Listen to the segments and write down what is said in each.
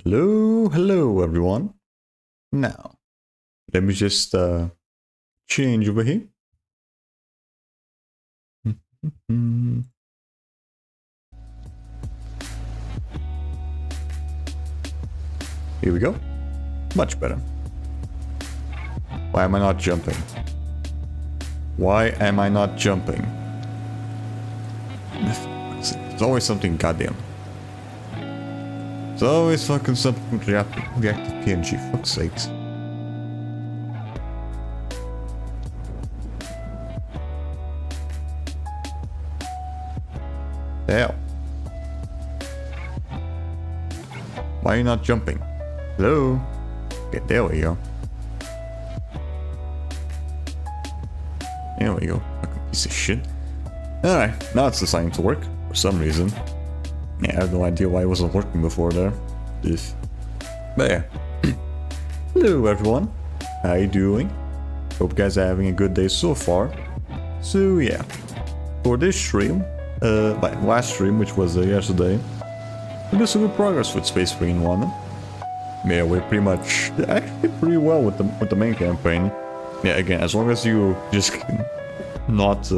Hello everyone. Now, let me just change over here. Here we go. Much better. Why am I not jumping? Why am I not jumping? There's always something goddamn. There's always fucking something reactive PNG, fuck's sakes. The hell? Why are you not jumping? Hello? Okay, there we go. There we go. Fucking piece of shit. Alright, now it's deciding to work for some reason. Yeah, I have no idea why it wasn't working before there. But yeah. Hello everyone. How you doing? Hope you guys are having a good day so far. So yeah. For this stream, like last stream, which was yesterday, we did some good progress with Space Marine 1. Yeah, we're pretty much actually pretty well with the main campaign. Yeah, again, as long as you just not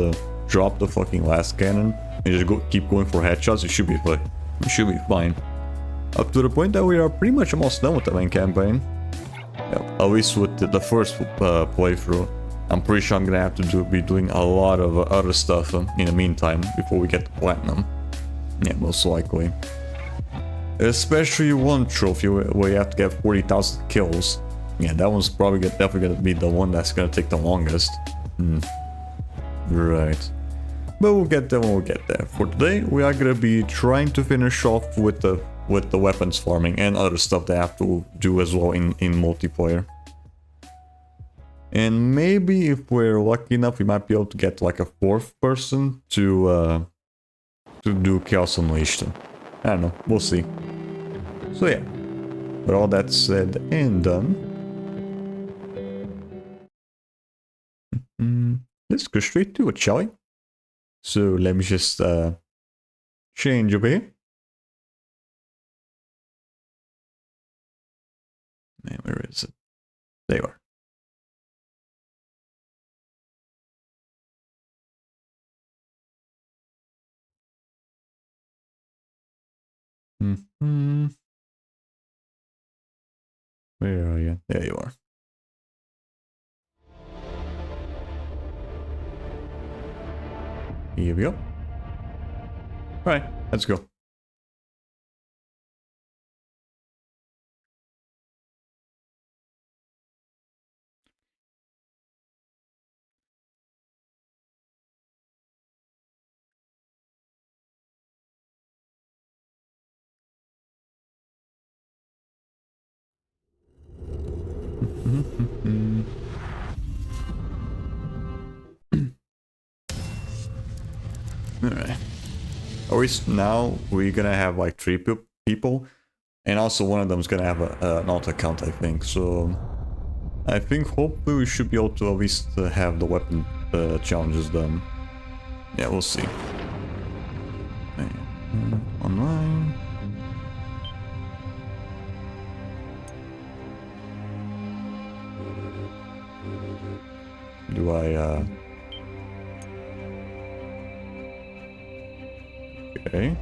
drop the fucking last cannon and just keep going for headshots, you should be fine. You should be fine. Up to the point that we are pretty much almost done with the main campaign. Yeah, at least with the first playthrough. I'm pretty sure I'm gonna have to be doing a lot of other stuff in the meantime before we get the platinum. Yeah, most likely. Especially one trophy where you have to get 40,000 kills. Yeah, that one's probably definitely gonna be the one that's gonna take the longest. Right. But we'll get there when we get there. For today, we are gonna be trying to finish off with the weapons farming and other stuff that I have to do as well in multiplayer. And maybe if we're lucky enough, we might be able to get like a fourth person to do Chaos Unleashed. I don't know, we'll see. So yeah, with all that said and done, let's go straight to it, shall we? So let me just change over here. Man, where is it? There you are. Where are you? There you are. Here we go. Alright, let's go. Alright. At least now we're gonna have like 3 people, and also one of them is gonna have an alt account, I think. So I think hopefully we should be able to at least have the weapon challenges done. Yeah, we'll see. Online. Do I okay.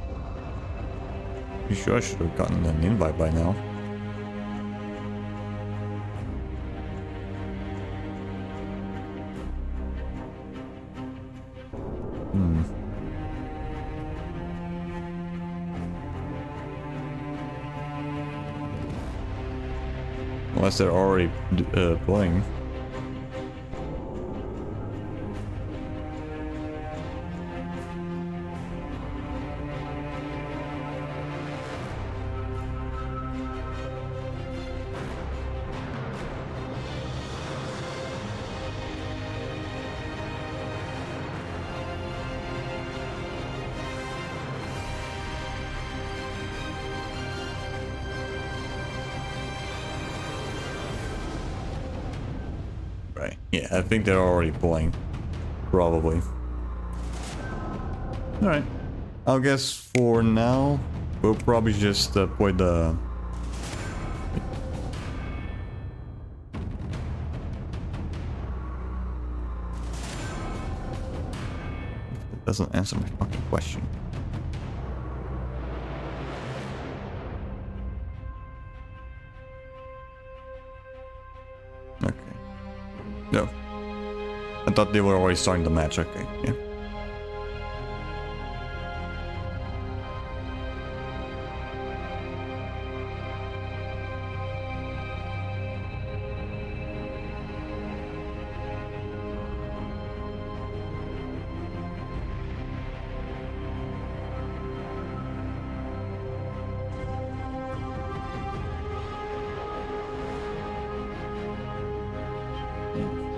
You sure I should have gotten an invite by now. Unless they're already playing. Right. Yeah, I think they're already playing. Probably. Alright. I guess for now, we'll probably just play the Doesn't answer my fucking question. Okay. No. I thought they were already starting the match. Okay, yeah.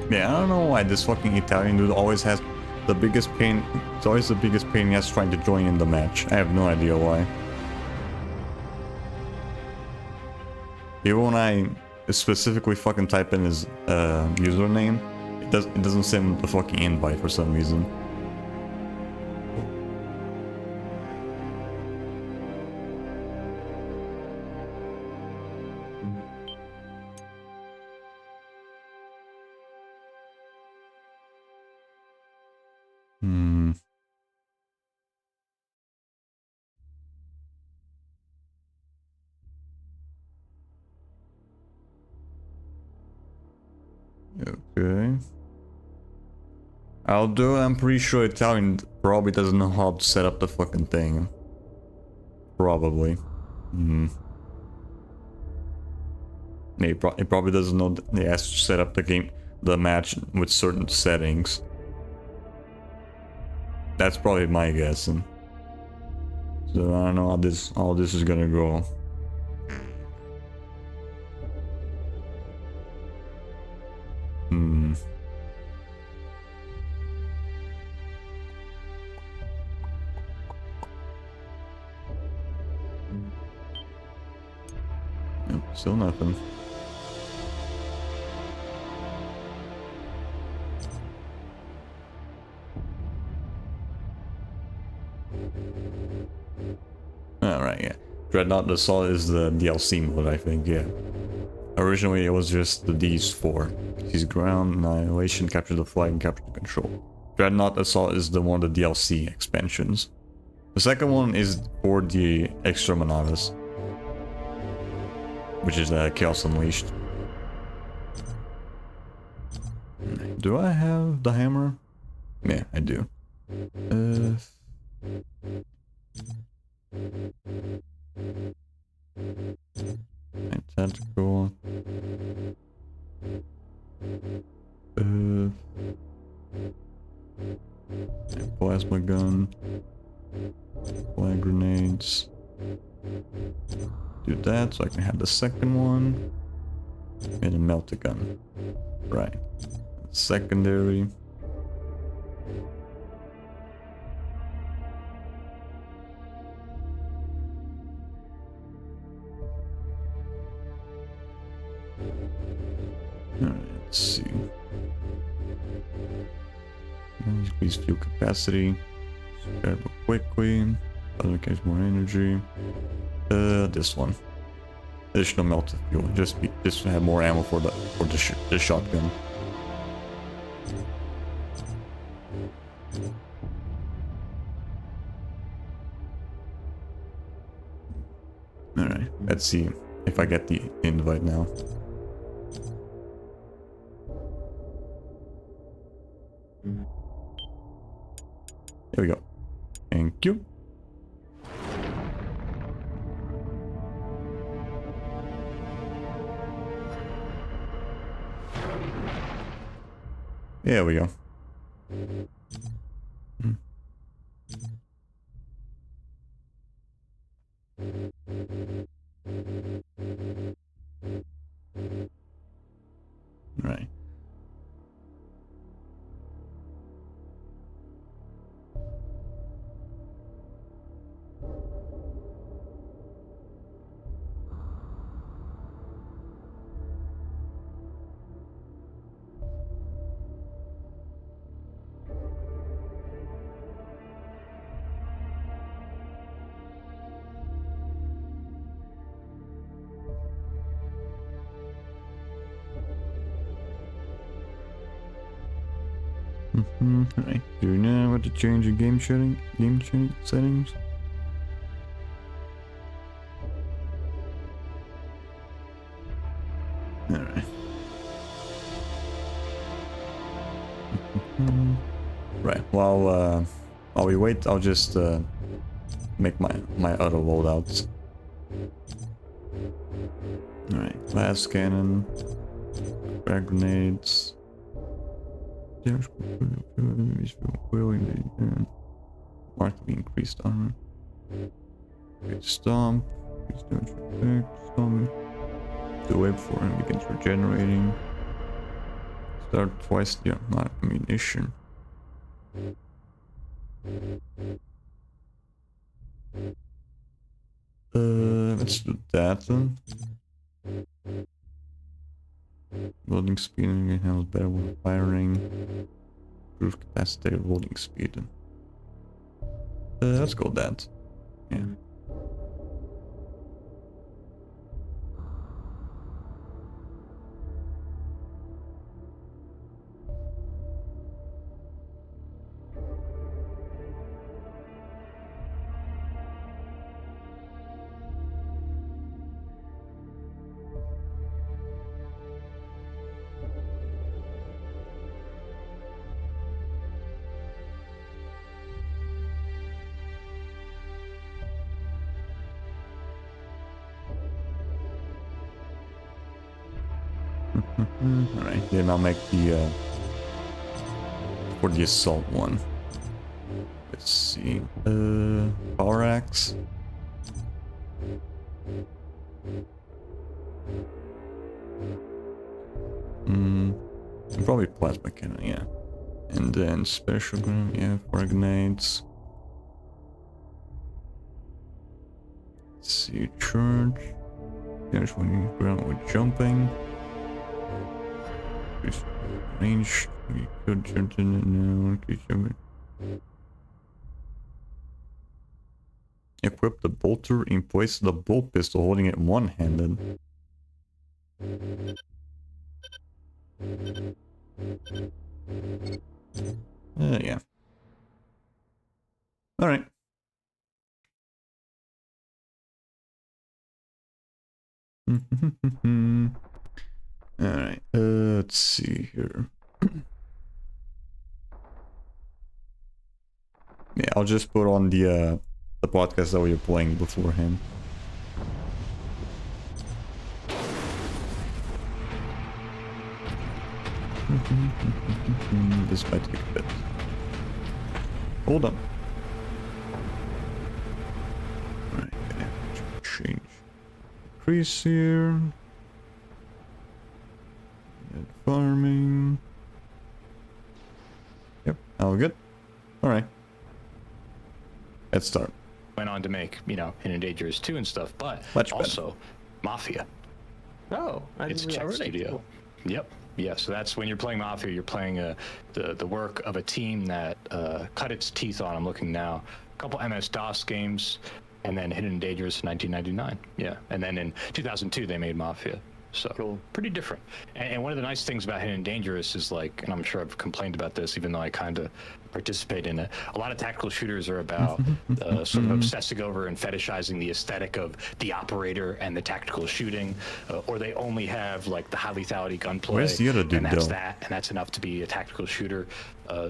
Yeah, I don't know why this fucking Italian dude always has the biggest pain. It's always the biggest pain he has trying to join in the match. I have no idea why. Even when I specifically fucking type in his username, it doesn't send the fucking invite for some reason. Hmm. Okay. Although I'm pretty sure Italian probably doesn't know how to set up the fucking thing. Probably. Hmm. Yeah, he probably doesn't know that he has to set up the match with certain settings. That's probably my guessing. So I don't know how this is gonna go. Hmm. Nope, still nothing. Alright, yeah. Dreadnought Assault is the DLC mode, I think, yeah. Originally it was just these four. Seize ground, annihilation, capture the flag, and capture the control. Dreadnought Assault is the one of the DLC expansions. The second one is for the Exterminatus, which is Chaos Unleashed. Do I have the hammer? Yeah, I do. Tactical. Plasma gun. Flag grenades. Do that so I can have the second one. And a melter gun. Right. Secondary. Alright, let's see. Increase fuel capacity. Grab it quickly. Doesn't catch more energy. This one. Additional melted fuel. Just to have more ammo for the shotgun. Alright, let's see if I get the invite now. Here we go. Thank you. There we go. Right. Alright, do you know what to change your game settings? Alright. Right, while we wait, I'll just make my other loadouts. Alright, blast cannon, frag grenades. Mark the increased armor. Great stomp. Stomp. The wave for him begins regenerating. Start twice the amount of ammunition. Let's do that then. Loading speed and handles better when firing. Improve capacity of loading speed. Let's go with that. Yeah. Alright, then I'll make the for the assault one. Let's see. Power axe. Probably plasma cannon, yeah. And then special grenade, yeah, for grenades. Let's see, charge. There's when you ground with jumping. Range, you could jump in now. Equip the bolter in place of the bolt pistol, holding it one-handed. Yeah. Alright. Alright, let's see here. Yeah, I'll just put on the podcast that we were playing beforehand. This might take a bit. Hold on. Alright, change. Increase here. Farming. Yep, now we're good. Alright. Let's start. Went on to make, you know, Hidden Dangerous 2 and stuff, but Much also Mafia. Oh, It's Czech studio. Cool. Yep. Yeah, so that's when you're playing Mafia, you're playing the work of a team that cut its teeth on, I'm looking now, a couple MS-DOS games, and then Hidden Dangerous in 1999. Yeah, and then in 2002 they made Mafia. So cool. Pretty different. And one of the nice things about Hidden Dangerous is, like, and I'm sure I've complained about this even though I kind of participate in it, a lot of tactical shooters are about sort of obsessing over and fetishizing the aesthetic of the operator and the tactical shooting, or they only have like the high lethality gunplay. Where's the other dude, and that's though? that, and that's enough to be a tactical shooter.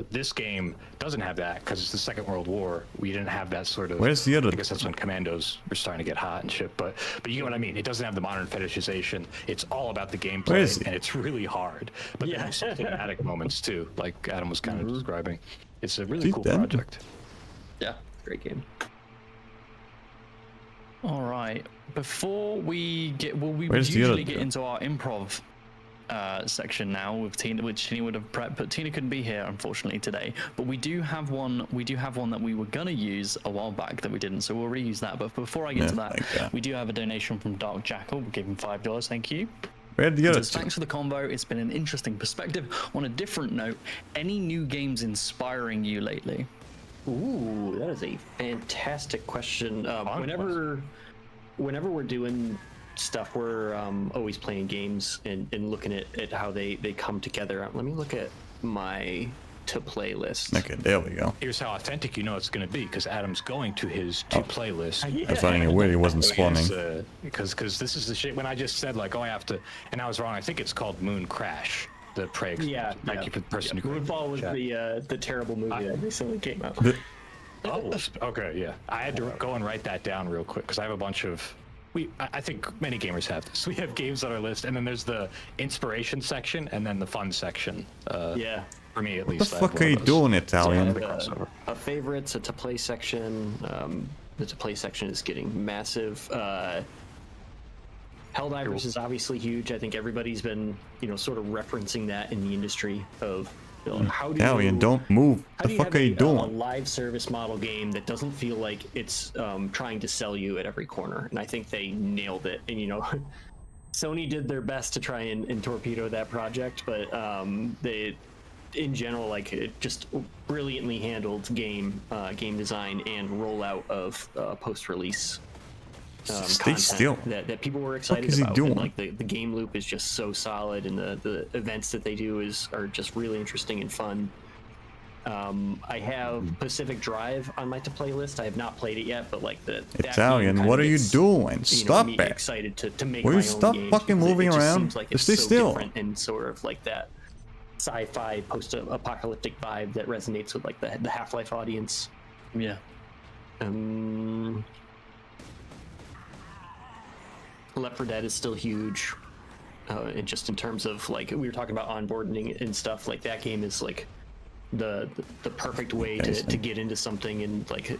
This game doesn't have that because it's the Second World War. We didn't have that sort of. Where's the other? I guess that's when commandos were starting to get hot and shit. But you know what I mean. It doesn't have the modern fetishization. It's all about the gameplay, and it's really hard. But yeah, there's some thematic moments too, like Adam was kind of describing. It's a really cool project. Yeah, great game. All right. Before we get, well, we Where's would usually get into our improv section now with Tina, which Tina would have prepped, but Tina couldn't be here unfortunately today. But we do have one. We do have one that we were gonna use a while back that we didn't, so we'll reuse that. But before I get to that, we do have a donation from Dark Jackal. We'll give him $5. Thank you. Thanks for the convo. It's been an interesting perspective. On a different note, any new games inspiring you lately? Ooh, that is a fantastic question. Whenever we're doing stuff, we're always playing games and looking at how they come together. Let me look at my to playlist. Okay, there we go. Here's how authentic you know it's going to be, because Adam's going to his to playlist. I was finding it weird. It wasn't spawning. Because this is the shit. When I just said like, oh, I have to, and I was wrong. I think it's called Moon Crash. The prey. Thank you for the person who. Moonfall was the terrible movie that recently came out. Oh, okay, yeah. I had to go and write that down real quick because I have a bunch of. I think many gamers have this. We have games on our list, and then there's the inspiration section, and then the fun section. Yeah. For me, at What least. the fuck are you doing, Italian? A favorites, a to play section. The to play section is getting massive. Helldivers is obviously huge. I think everybody's been, sort of referencing that in the industry of how do Italian, you, don't move. how The do you fuck have are you a doing? live service model game that doesn't feel like it's trying to sell you at every corner? And I think they nailed it. And Sony did their best to try and torpedo that project, but they, in general, like it just brilliantly handled game design and rollout of post-release Stay content still. that people were excited is he about. doing? And, like the game loop is just so solid, and the events that they do are just really interesting and fun. I have Pacific Drive on my to play list. I have not played it yet, but like that Italian, game what kinda are you gets, doing? Stop me it. excited to make Will my you own stop games fucking because moving it just around? seems like Just it's stay so still. different and sort of like that sci-fi post-apocalyptic vibe that resonates with like the Half-Life audience. Yeah. Left 4 Dead is still huge, and just in terms of like we were talking about onboarding and stuff, like that game is like the perfect way to get into something, and like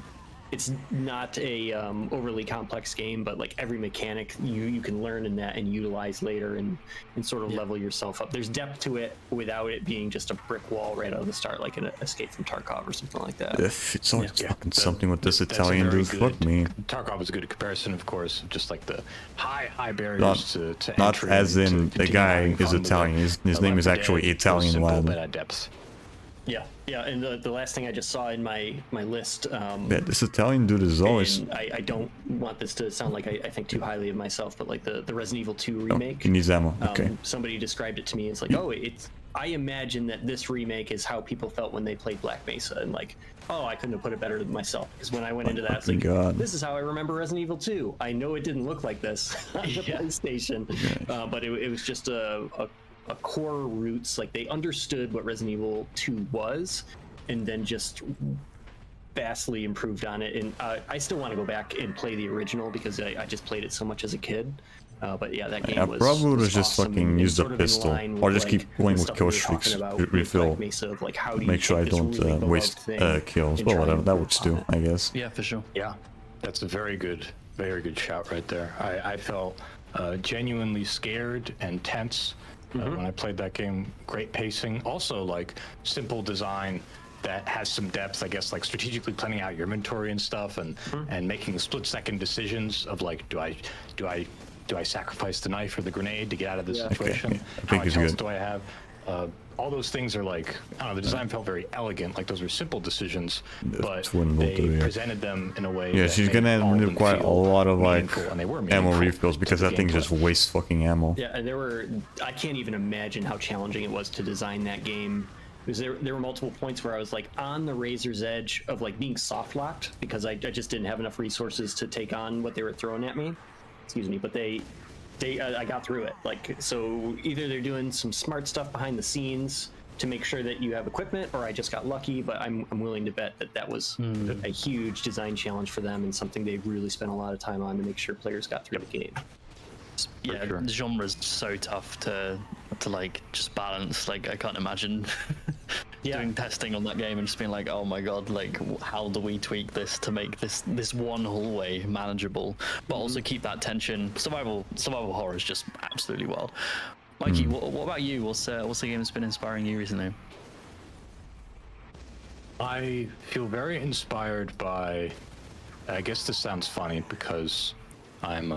it's not a overly complex game, but like every mechanic you can learn in that and utilize later and sort of level yourself up. There's depth to it without it being just a brick wall right out of the start, like an Escape from Tarkov or something like that. It's always fucking something with this That's a Italian very dude. good- Fuck me. Tarkov is a good comparison, of course, just like the high barriers to Not entry. as and in to the continue guy having is fun with Italian. it. His name Left is 4 actually Dead, Italian simple, lad. but at depth. Yeah, and the last thing I just saw in my list. Yeah, this Italian dude is always. And I don't want this to sound like I think too highly of myself, but like the Resident Evil 2 remake. He needs ammo. Okay. Somebody described it to me as like, I imagine that this remake is how people felt when they played Black Mesa, and like, I couldn't have put it better than myself, because when I went into that, it's like, God. this is how I remember Resident Evil 2. I know it didn't look like this on the PlayStation, but it was just a core roots. Like they understood what Resident Evil 2 was, and then just vastly improved on it. And I still want to go back and play the original because I just played it so much as a kid. But yeah, that game I was probably would have just awesome fucking and used sort a of in pistol, line or with, just like, keep going the with stuff kill we were talking streaks, about with refill. Black Mesa, of, like, how do you Make sure I take this don't really beloved waste thing kills, and but try whatever. and That improve works too, on it? I guess. Yeah, for sure. Yeah, that's a very good shout right there. I felt genuinely scared and tense when I played that game. Great pacing, also like simple design that has some depth, I guess, like strategically planning out your inventory and stuff, and making split-second decisions of like, do I sacrifice the knife or the grenade to get out of this situation? Okay, I think How much it's health good. do I have? All those things are like, I don't know, the design felt very elegant, like those were simple decisions, but twin they motor, yeah. presented them in a way Yeah, that she's made gonna all of them require a feel lot of like meaningful, and they were ammo meaningful refills to because the that thing just gameplay. wastes fucking ammo. Yeah, and I can't even imagine how challenging it was to design that game. Because there were multiple points where I was like on the razor's edge of like being soft locked because I just didn't have enough resources to take on what they were throwing at me. Excuse me, but I got through it. Like, so either they're doing some smart stuff behind the scenes to make sure that you have equipment, or I just got lucky. But I'm willing to bet that was a huge design challenge for them and something they really spent a lot of time on to make sure players got through the game. Yeah, sure. the genre's so tough to like just balance. Like I can't imagine doing testing on that game and just being like, oh my god, like how do we tweak this to make this one hallway manageable, but also keep that tension. Survival horror is just absolutely wild. Mikey, what about you? What's the game that's been inspiring you recently? I feel very inspired by, I guess this sounds funny because I'm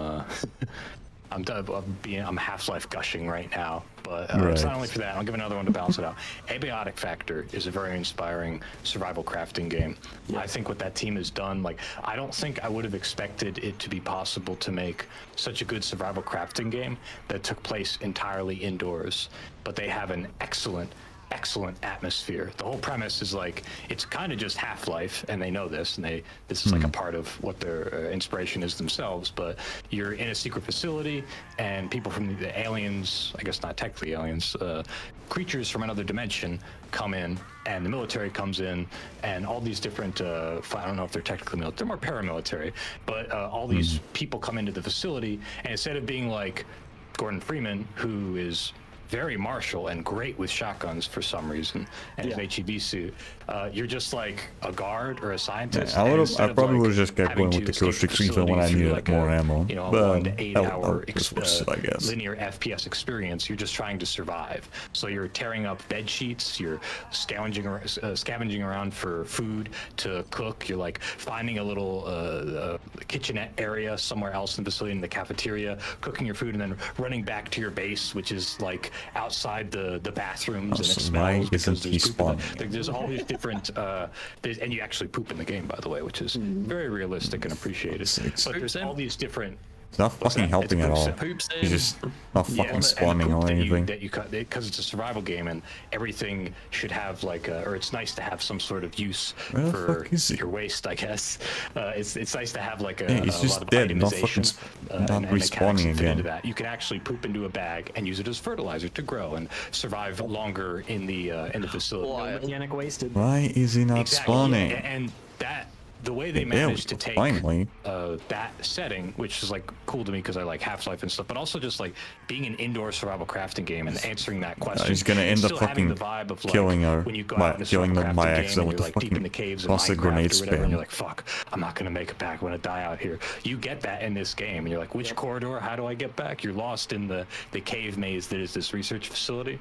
Half-Life gushing right now, but it's not only for that. I'll give another one to balance it out. Abiotic Factor is a very inspiring survival crafting game. I think what that team has done, like, I don't think I would have expected it to be possible to make such a good survival crafting game that took place entirely indoors, but they have an excellent excellent atmosphere. The whole premise is like it's kind of just Half-Life, and they know this, and this is like a part of what their inspiration is themselves. But you're in a secret facility, and people from the aliens, I guess not technically aliens, creatures from another dimension come in, and the military comes in, and all these different I don't know if they're technically military, they're more paramilitary, but all these people come into the facility, and instead of being like Gordon Freeman, who is very martial and great with shotguns for some reason, and his HEV suit, you're just like a guard or a scientist. I probably would have just kept going with the kill streaks even when I needed more ammo. You know, a but 1 to 8 hour I guess. linear FPS experience. You're just trying to survive. So you're tearing up bed sheets. You're scavenging around for food to cook. You're like finding a little kitchenette area somewhere else in the facility, in the cafeteria, cooking your food, and then running back to your base, which is like outside the bathrooms, and it smells because there's poop there's all these different and you actually poop in the game, by the way, which is very realistic and appreciated. But there's all these different. It's not fucking helping at all. He's just not fucking spawning or anything. That you cut because it's a survival game, and everything should have like or it's nice to have some sort of use for your waste, I guess. It's nice to have like a lot of itemization not respawning again. Into that. You can actually poop into a bag and use it as fertilizer to grow and survive longer in the facility. No organic wasted. Why is he not spawning? And that. The way they managed to take that setting, which is like cool to me because I like Half-Life and stuff, but also just like being an indoor survival crafting game and answering that question. He's gonna end up fucking killing her, killing them by accident with the fucking plastic grenade spam. And you're like, fuck, I'm not gonna make it back. I'm gonna die out here. You get that in this game, and you're like, which corridor? How do I get back? You're lost in the cave maze that is this research facility.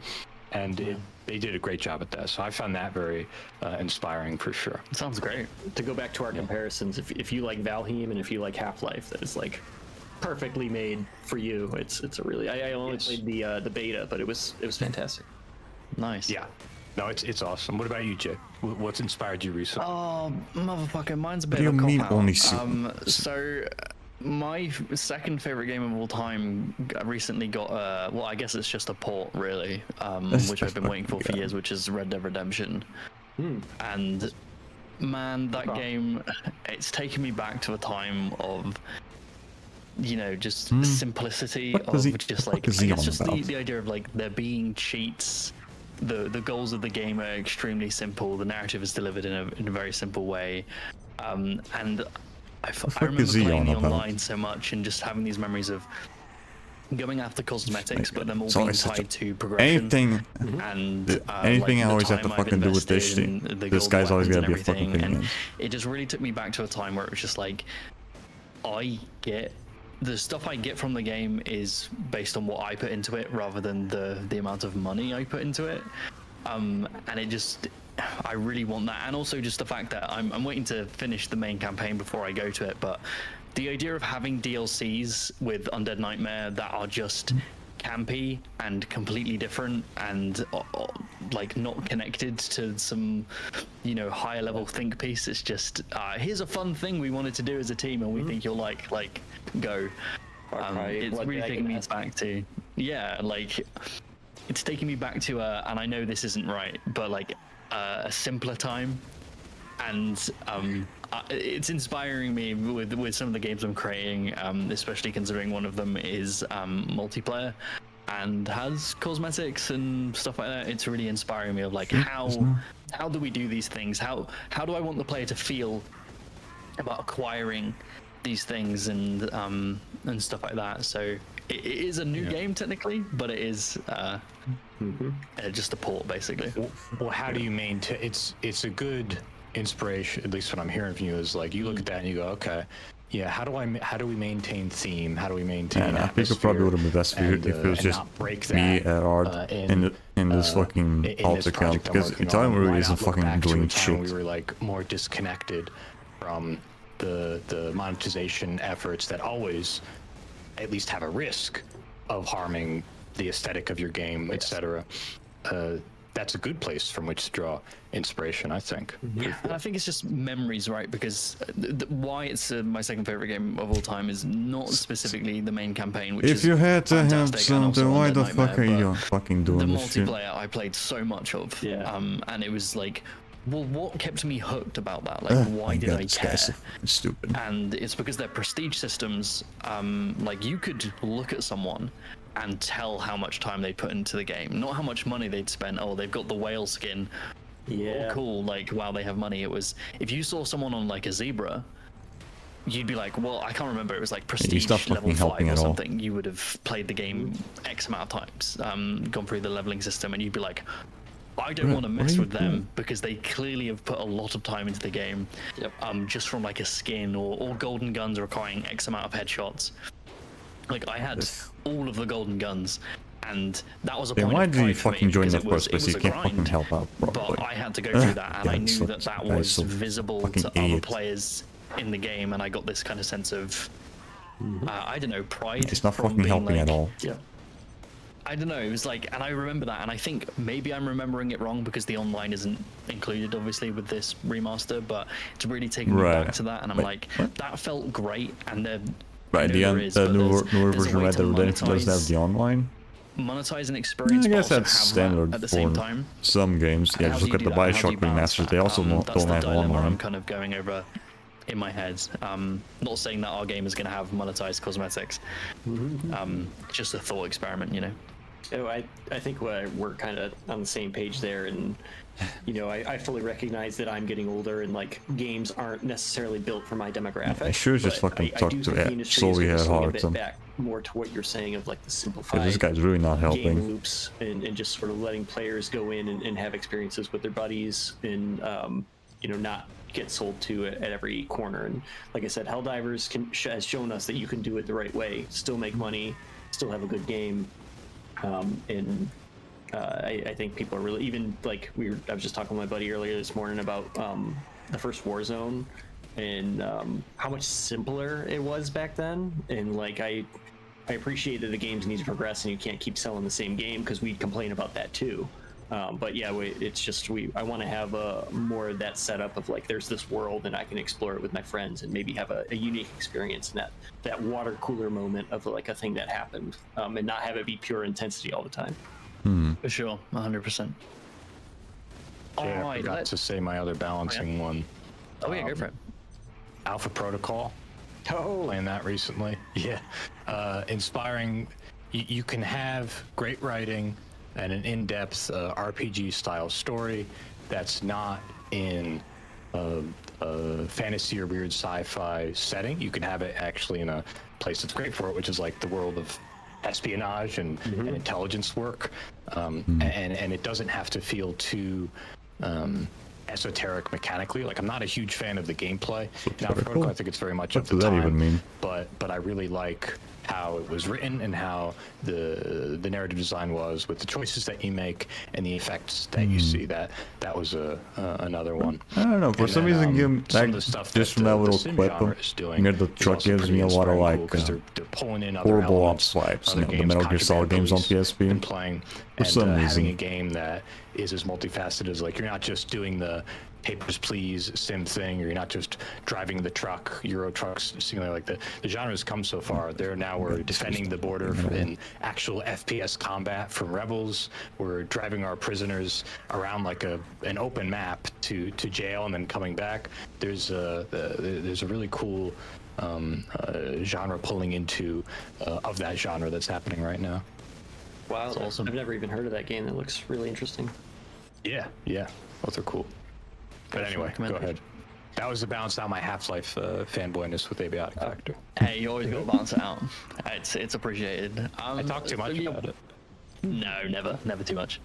And they did a great job at that. So I found that very inspiring for sure. Sounds great. To go back to our comparisons, if you like Valheim and if you like Half-Life, that is like perfectly made for you. It's a really I only played the beta, but it was fantastic. Nice. Yeah. No, it's awesome. What about you, Jay? What's inspired you recently? Oh, motherfucker, mine's a bit What of a do you mean cop-out. only So my second favorite game of all time recently got well, I guess it's just a port really, which I've been waiting for years, which is Red Dead Redemption. And man, that game, it's taken me back to a time of, you know, just simplicity of just like, I guess just the idea of like there being cheats. The goals of the game are extremely simple. The narrative is delivered in a very simple way, and I remember playing the online so much and just having these memories of going after cosmetics, but them all being tied to progression. Anything I always have to fucking do with this thing. This guy's always gonna be a fucking thing. And it just really took me back to a time where it was just like, the stuff I get from the game is based on what I put into it rather than the amount of money I put into it. And it just, I really want that, and also just the fact that I'm waiting to finish the main campaign before I go to it, but the idea of having DLCs with Undead Nightmare that are just campy and completely different and like not connected to some, you know, higher level think piece. It's just here's a fun thing we wanted to do as a team and we think you'll like go. It's really taking me back to like it's taking me back to and I know this isn't right, but like a simpler time, and it's inspiring me with some of the games I'm creating, especially considering one of them is multiplayer and has cosmetics and stuff like that. It's really inspiring me of like how do we do these things? How do I want the player to feel about acquiring these things and stuff like that? So it is a new game technically, but it is just a port basically. Well, how do you maintain? It's a good inspiration, at least what I'm hearing from you, is like you look at that and you go, okay, yeah, how do we maintain theme? How do we maintain I think it probably would have been best for you if it was just me at art in this fucking alt account, because Italian really isn't fucking doing shit. We were like more disconnected from the monetization efforts that always at least have a risk of harming the aesthetic of your game, etc. that's a good place from which to draw inspiration, I think. Yeah, and I think it's just memories, right? Because why it's my second favorite game of all time is not specifically the main campaign, which is If you had to have fantastic and also something, why the Undead fuck are Nightmare, you but fucking the doing this shit? multiplayer I played so much of. Yeah. And it was like, well, what kept me hooked about that? Like, why did I this care? guy's so stupid. And it's because their prestige systems, like you could look at someone and tell how much time they put into the game, not how much money they'd spent. Oh, they've got the whale skin. Yeah. Oh, cool. Like, wow, they have money. It was, if you saw someone on like a zebra, you'd be like, well, I can't remember. It was like prestige not level fucking 5 helping or at all. something. You would have played the game X amount of times, gone through the leveling system, and you'd be like, I don't want to what mess are you with them doing? because they clearly have put a lot of time into the game. Yep. Just from like a skin or golden guns requiring X amount of headshots. Like I had all of the golden guns, and that was a Then point why of did you pride for me fucking join because the it was, first it place? was You a can't fucking grind. help out properly. But I had to go through that, and I God, knew so- that guy's was so visible fucking to other idiot. players in the game, and I got this kind of sense of, I don't know, pride. It's not from fucking being helping like, at all. Yeah. I don't know, it was like, and I remember that, and I think maybe I'm remembering it wrong because the online isn't included, obviously, with this remaster, but it's really taking me Right. back to that, and I'm Wait, like, what? that felt great, and then Right, the newer version of Red Dead Redemption doesn't have the online. monetize an experience, I but guess also that's have standard that at the for same time. some games. Yeah, How just do look you at the do that? How do you Bioshock balance remasters. that? They also That's don't the have dilemma I'm online. kind of going over in my head. Not saying that our game is going to have monetized cosmetics. Just a thought experiment, you know. Oh, I think we're kind of on the same page there, and you know, I fully recognize that I'm getting older, and like games aren't necessarily built for my demographic. I should just but fucking I talk do to think the industry Slowly is gonna Head swing a Hard. bit back more to what you're saying of like the simplified This guy's really not game helping. loops, and just sort of letting players go in and have experiences with their buddies, and you know, not get sold to at every corner. And like I said, Helldivers has shown us that you can do it the right way, still make money, still have a good game. And I think people are really, even like I was just talking with my buddy earlier this morning about the first Warzone, and how much simpler it was back then. And like I appreciate that the games need to progress and you can't keep selling the same game, because we complain about that too. But yeah, it's just I want to have more of that setup of like, there's this world and I can explore it with my friends and maybe have a unique experience, and that water cooler moment of like a thing that happened, and not have it be pure intensity all the time. For sure, 100%. Yeah, I Alright, forgot to say my other balancing one. oh yeah, go for it. Alpha Protocol. Oh, Playing that recently. Yeah. Inspiring. You can have great writing and an in-depth RPG style story that's not in a fantasy or weird sci-fi setting. You can have it actually in a place that's great for it, which is like the world of espionage and intelligence work, and it doesn't have to feel too esoteric mechanically. Like, I'm not a huge fan of the gameplay in Alpha Protocol. I think it's very much What of the does that time, even mean? but I really like how it was written and how the narrative design was, with the choices that you make and the effects that you see. That was another one. I don't know. For And some then, reason, some of like, the stuff just from that that the little sim clip genre is doing near the is truck also gives pretty me a lot of inspiring, like cool, 'cause they're pulling in other horrible op elements, swipes. other You know, the games, Metal Gear Solid games on contributing PSP. and playing, For some having reason. a game that is as multifaceted as, like, you're not just doing the Papers, Please sim thing, or you're not just driving the truck, Euro trucks simulator. Like, the genre's come so far. We're defending the border in actual FPS combat from rebels. We're driving our prisoners around like an open map to jail and then coming back. There's a really cool genre pulling into of that genre that's happening right now. wow, That's awesome. I've never even heard of that game. That looks really interesting. Yeah, both are cool. But anyway, go recommended. ahead. That was to balance out my Half-Life fanboyness with Abiotic Factor. Hey, you always got to balance it out. It's appreciated. I talk too much about it. No, never too much.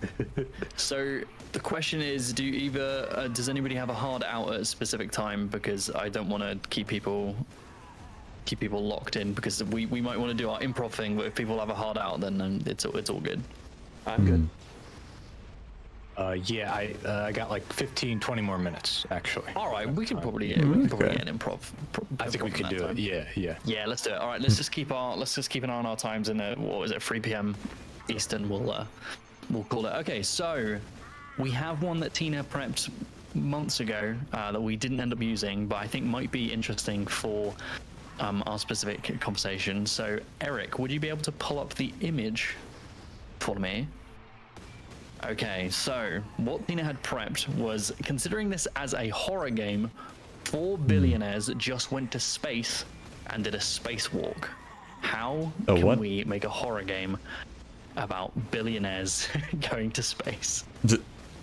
So the question is, does anybody have a hard out at a specific time? Because I don't want to keep people locked in, because we might want to do our improv thing, but if people have a hard out, then it's all good. I'm good. Yeah, I got like 15-20 more minutes, actually. All right, we can probably get an improv. I think we could do it. Yeah. Yeah, let's do it. All right, let's just keep an eye on our times, and what was it, 3 p.m. Eastern? We'll call it. Okay, so We have one that Tina prepped months ago that we didn't end up using, but I think might be interesting for our specific conversation. So, Eric, would you be able to pull up the image for me? Okay, so what Tina had prepped was, considering this as a horror game, 4 billionaires just went to space and did a spacewalk. How can we make a horror game about billionaires going to space?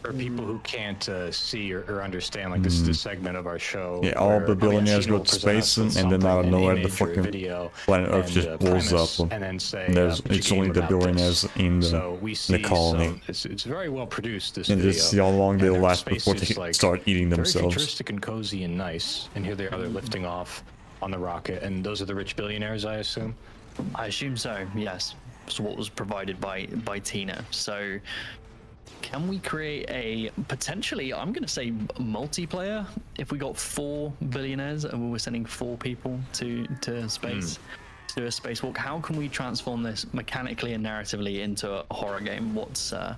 For people who can't see or understand, like this is the segment of our show. Yeah, all the billionaires go to space, and then out of nowhere, the fucking planet Earth just blows up. And then say, and it's only the billionaires in the colony. It's very well produced, this and video. just see how long they'll last before they start eating themselves. Very futuristic and cozy and nice. And here they are, they're lifting off on the rocket. And those are the rich billionaires, I assume? I assume so, yes. So what was provided by Tina. So can we create a potentially, I'm going to say multiplayer, if we got 4 billionaires and we were sending 4 people to space to do a spacewalk? How can we transform this mechanically and narratively into a horror game? What's I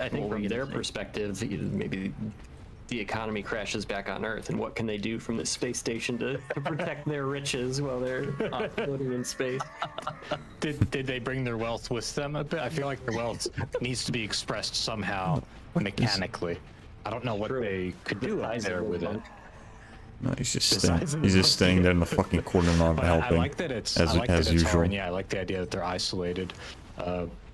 think from their perspective, maybe the economy crashes back on Earth, and what can they do from the space station to protect their riches while they're floating in space? Did they bring their wealth with them a bit? I feel like their wealth needs to be expressed somehow mechanically. I don't know what they could do out there with it. No, he's just staying there in the fucking corner, not helping. I like that it's as usual. horror, and yeah, I like the idea that they're isolated.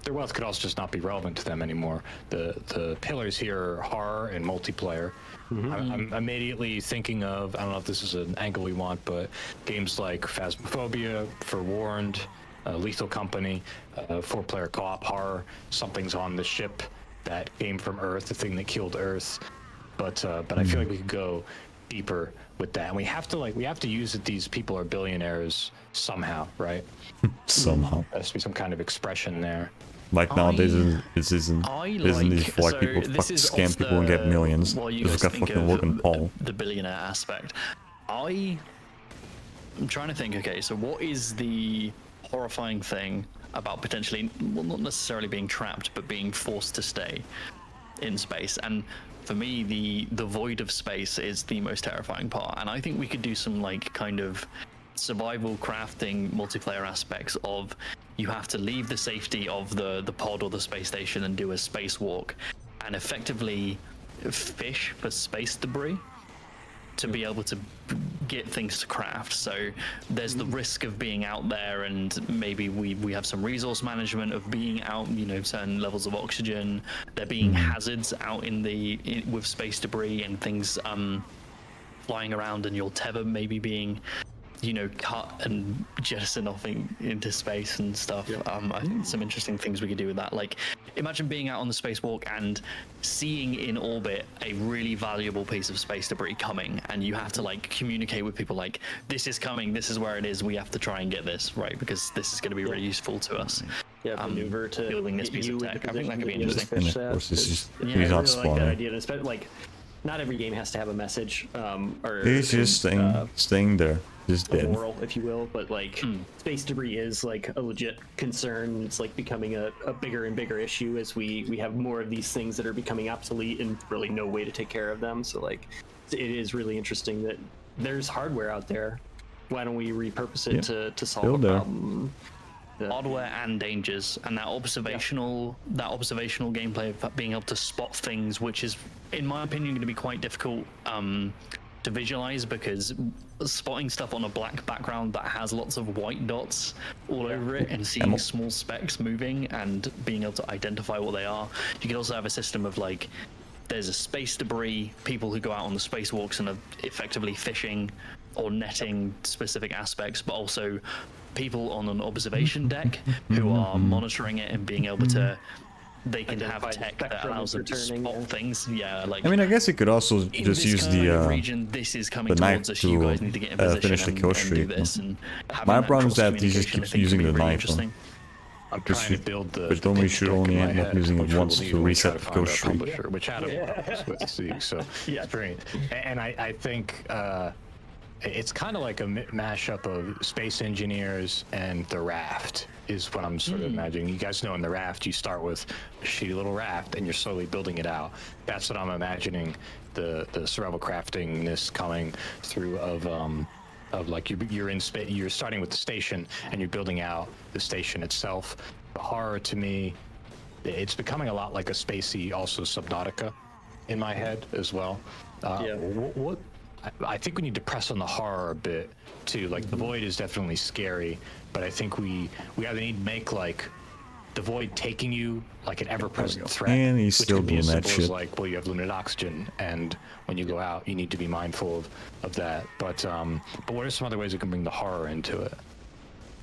Their wealth could also just not be relevant to them anymore. The pillars here are horror and multiplayer. I'm immediately thinking of, I don't know if this is an angle we want, but games like Phasmophobia, Forewarned, Lethal Company, 4-player co-op horror. Something's on the ship that came from Earth, the thing that killed Earth. But I feel like we could go deeper with that, and we have to use that these people are billionaires somehow, right? Somehow there has to be some kind of expression there. Like nowadays, this isn't easy for like people to fucking scam people and get millions. Just got fucking Logan Paul. The billionaire aspect. I'm trying to think. Okay, so what is the horrifying thing about potentially, well, not necessarily being trapped, but being forced to stay in space? And for me, the void of space is the most terrifying part. And I think we could do some like kind of survival crafting multiplayer aspects of, you have to leave the safety of the pod or the space station and do a spacewalk and effectively fish for space debris to be able to get things to craft. So there's the risk of being out there, and maybe we have some resource management of being out, certain levels of oxygen. There being hazards out with space debris and things flying around, and your tether maybe being cut and jettisoned off into space and stuff. I think some interesting things we could do with that. Like, imagine being out on the spacewalk and seeing in orbit a really valuable piece of space debris coming, and you have to like communicate with people like, this is coming, this is where it is, we have to try and get this right because this is going to be really useful to us. Maneuver to building this piece of tech. I think that could be interesting. And of course, it's just I really like that idea. Especially like, not every game has to have a message. Or he's just staying there. Just dead. Moral, if you will, but like space debris is like a legit concern. It's like becoming a bigger and bigger issue as we have more of these things that are becoming obsolete and really no way to take care of them. So like, it is really interesting that there's hardware out there. Why don't we repurpose it to solve a problem? Hardware and dangers, and that observational gameplay of being able to spot things, which is, in my opinion, going to be quite difficult to visualize, because spotting stuff on a black background that has lots of white dots all over it and seeing small specks moving and being able to identify what they are. You can also have a system of like, there's a space debris, people who go out on the spacewalks and are effectively fishing or netting specific aspects, but also people on an observation deck who are monitoring it and being able to, they can have tech that allows them to spot things. I mean, I guess it could also just use the region. This is coming towards us. You guys need to get in position finish the kill streak. And do this. And my problem is that he just keeps using the knife. I'm trying to build the. But then we should only end up using it once to reset the kill streak. Which Adam with Steve. So yeah, great. And I think it's kind of like a mashup of Space Engineers and The Raft, is what I'm sort of imagining. You guys know in the raft, you start with a shitty little raft and you're slowly building it out. That's what I'm imagining the survival craftingness coming through of like you're in space, you're starting with the station and you're building out the station itself. The horror to me, it's becoming a lot like a spacey, also Subnautica in my head as well. What I think we need to press on the horror a bit too. Like the void is definitely scary, but I think we either need to make like the void taking you like an ever-present threat, And he's which still could be doing as that simple as shit. like, well, you have limited oxygen, and when you go out, you need to be mindful of that. But what are some other ways we can bring the horror into it?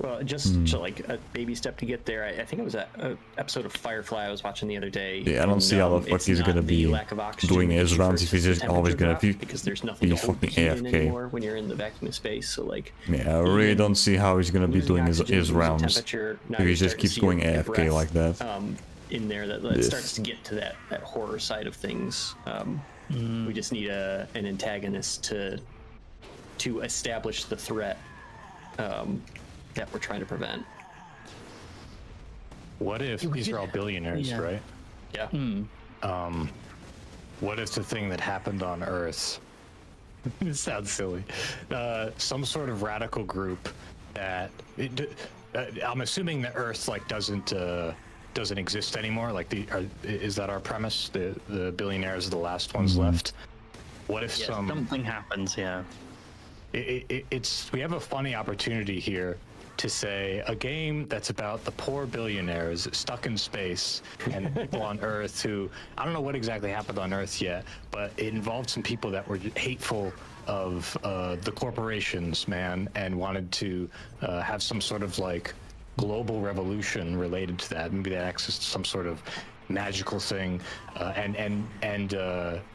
Well, just to like a baby step to get there, I think it was an episode of Firefly I was watching the other day. Yeah, I don't and, see how the fuck it's he's not gonna the be lack of oxygen doing that his you rounds first, if he's it's just the always temperature gonna drop, because there's nothing be to hold fucking heat in AFK. anymore when you're in the vacuum of space. So like, Yeah, I really don't see how he's gonna be losing doing his oxygen, losing rounds temperature, now if you're he just starting to keeps see going your AFK breath, like that. in there that Yes. starts to get to that horror side of things. We just need an antagonist to establish the threat that we're trying to prevent. What if these are all billionaires, right? Yeah. What if the thing that happened on Earth, it sounds silly, some sort of radical group that, I'm assuming that Earth like doesn't exist anymore. Like is that our premise? The billionaires are the last ones left. What if something happens? Yeah. We have a funny opportunity here to say a game that's about the poor billionaires stuck in space and the people on Earth who, I don't know what exactly happened on Earth yet, but it involved some people that were hateful of the corporations, man, and wanted to have some sort of like global revolution related to that. Maybe they accessed some sort of magical thing, and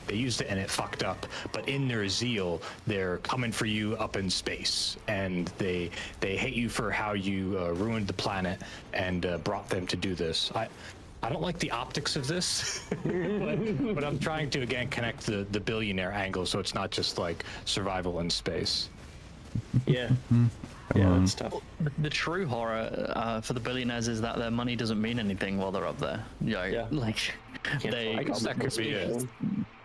they used it and it fucked up. But in their zeal, they're coming for you up in space, and they hate you for how you ruined the planet and brought them to do this. I don't like the optics of this, but I'm trying to again connect the billionaire angle, so it's not just like survival in space. Yeah. Yeah, that's tough. The true horror for the billionaires is that their money doesn't mean anything while they're up there. Yeah. Like I guess that could be it.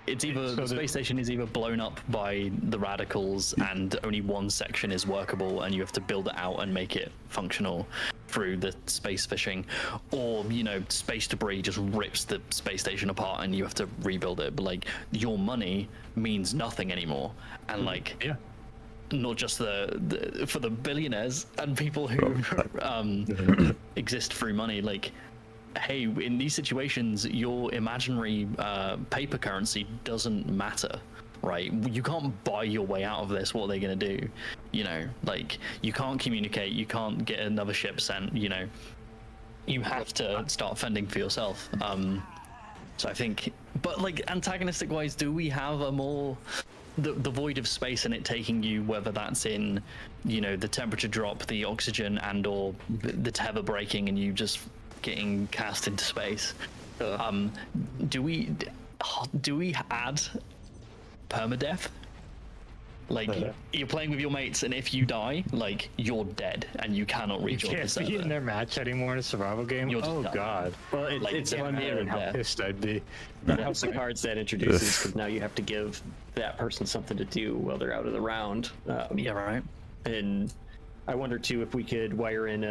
It's either the space station is either blown up by the radicals and only one section is workable and you have to build it out and make it functional through the space fishing, or space debris just rips the space station apart and you have to rebuild it. But like your money means nothing anymore, and like not just for the billionaires and people who exist through money. Like, hey, in these situations, your imaginary paper currency doesn't matter, right? You can't buy your way out of this. What are they going to do? Like, you can't communicate. You can't get another ship sent. You have to start fending for yourself. So I think, but like antagonistic wise, do we have a more the void of space and it taking you, whether that's in the temperature drop, the oxygen, and or the tether breaking and you just getting cast into space? Do we add permadeath? Like, you're playing with your mates, and if you die, like, you're dead, and you cannot rejoin the server. You can't be in their match anymore in a survival game? Oh, God. Well, it's yeah, fun hearing how pissed I'd be. it helps the cards that introduces, because now you have to give that person something to do while they're out of the round. Yeah, right. And I wonder, too, if we could wire in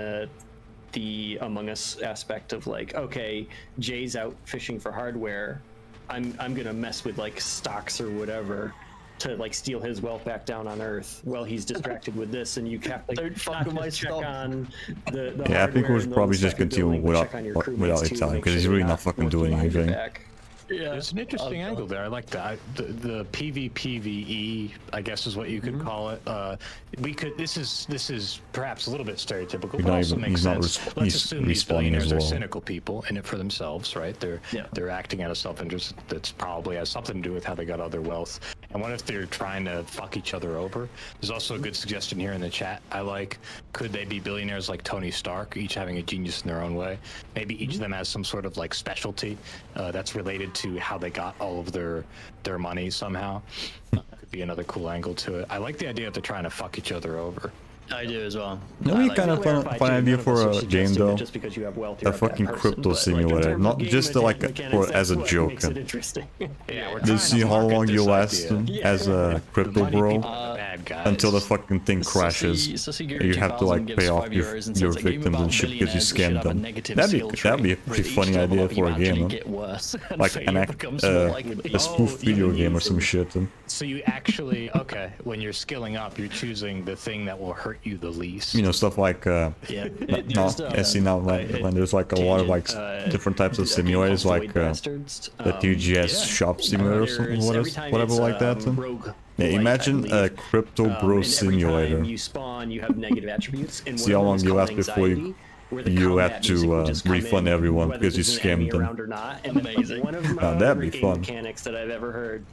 the Among Us aspect of, like, okay, Jay's out fishing for hardware. I'm going to mess with, like, stocks or whatever to like steal his wealth back down on Earth while he's distracted with this, and you can't like Don't fuck with my check stuff. on the Yeah, I think hardware we'll and probably those just second continue building, but without check on your without crewmates, it too, time make because he's sure really they're not fucking working doing behind your anything. back. Yeah, There's an interesting angle there. I like that. The PvPvE, I guess, is what you could call it. We could. This is perhaps a little bit stereotypical, but also makes sense. Let's assume these billionaires are cynical people in it for themselves, right? They're acting out of self-interest. That's probably has something to do with how they got all their wealth. And what if they're trying to fuck each other over? There's also a good suggestion here in the chat. I like, could they be billionaires like Tony Stark, each having a genius in their own way? Maybe each of them has some sort of like specialty that's related to how they got all of their money somehow. Could be another cool angle to it. I like the idea that they're trying to fuck each other over. I do as well. That'd be kind of fun idea for a game though. Just because you have wealth, A fucking crypto simulator, not just like for as a joke. Makes it interesting. Yeah, we're To trying see to how market long you this last idea. as a crypto Money bro people are bad guys. until the fucking thing crashes. And you have to like pay off your victims and shit because you scammed them. That'd be a pretty funny idea for a game. Huh? Like a spoof video game or some shit. So you actually when you're skilling up, you're choosing the thing that will hurt you the least. You know, stuff like no, I see now when there's like a lot of like different types of simulators, like the TGS shop simulator or something, whatever like that. Yeah, imagine a crypto bro simulator. You spawn, you have negative attributes, and see how long you last before you have to refund everyone because you scammed them. Amazing. One of my that'd be game fun. mechanics that I've ever heard.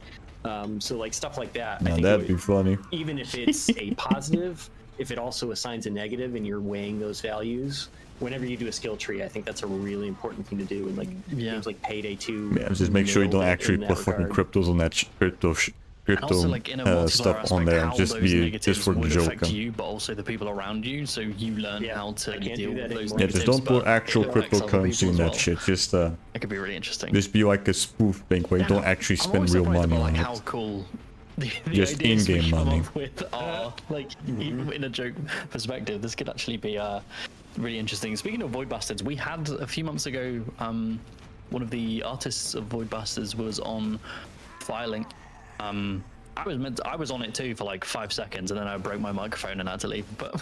So like stuff like that. Now that'd be funny. Even if it's a positive, if it also assigns a negative and you're weighing those values, whenever you do a skill tree, I think that's a really important thing to do. And like games like Payday 2. Yeah, just make sure you don't actually put fucking cryptos on that crypto also, like, in a stuff on there. Just for the joke. Affect you, but also the people around you, so you learn how to deal with those Yeah, just don't put actual cryptocurrency in that shit. Just it could be really interesting. Just be like a spoof bank where you don't actually spend real money on it. How cool the just in-game money. With our, like, even in a joke perspective, this could actually be really interesting. Speaking of Void Bastards, we had a few months ago one of the artists of Void Bastards was on filing. I was on it too for like 5 seconds, and then I broke my microphone and had to leave. But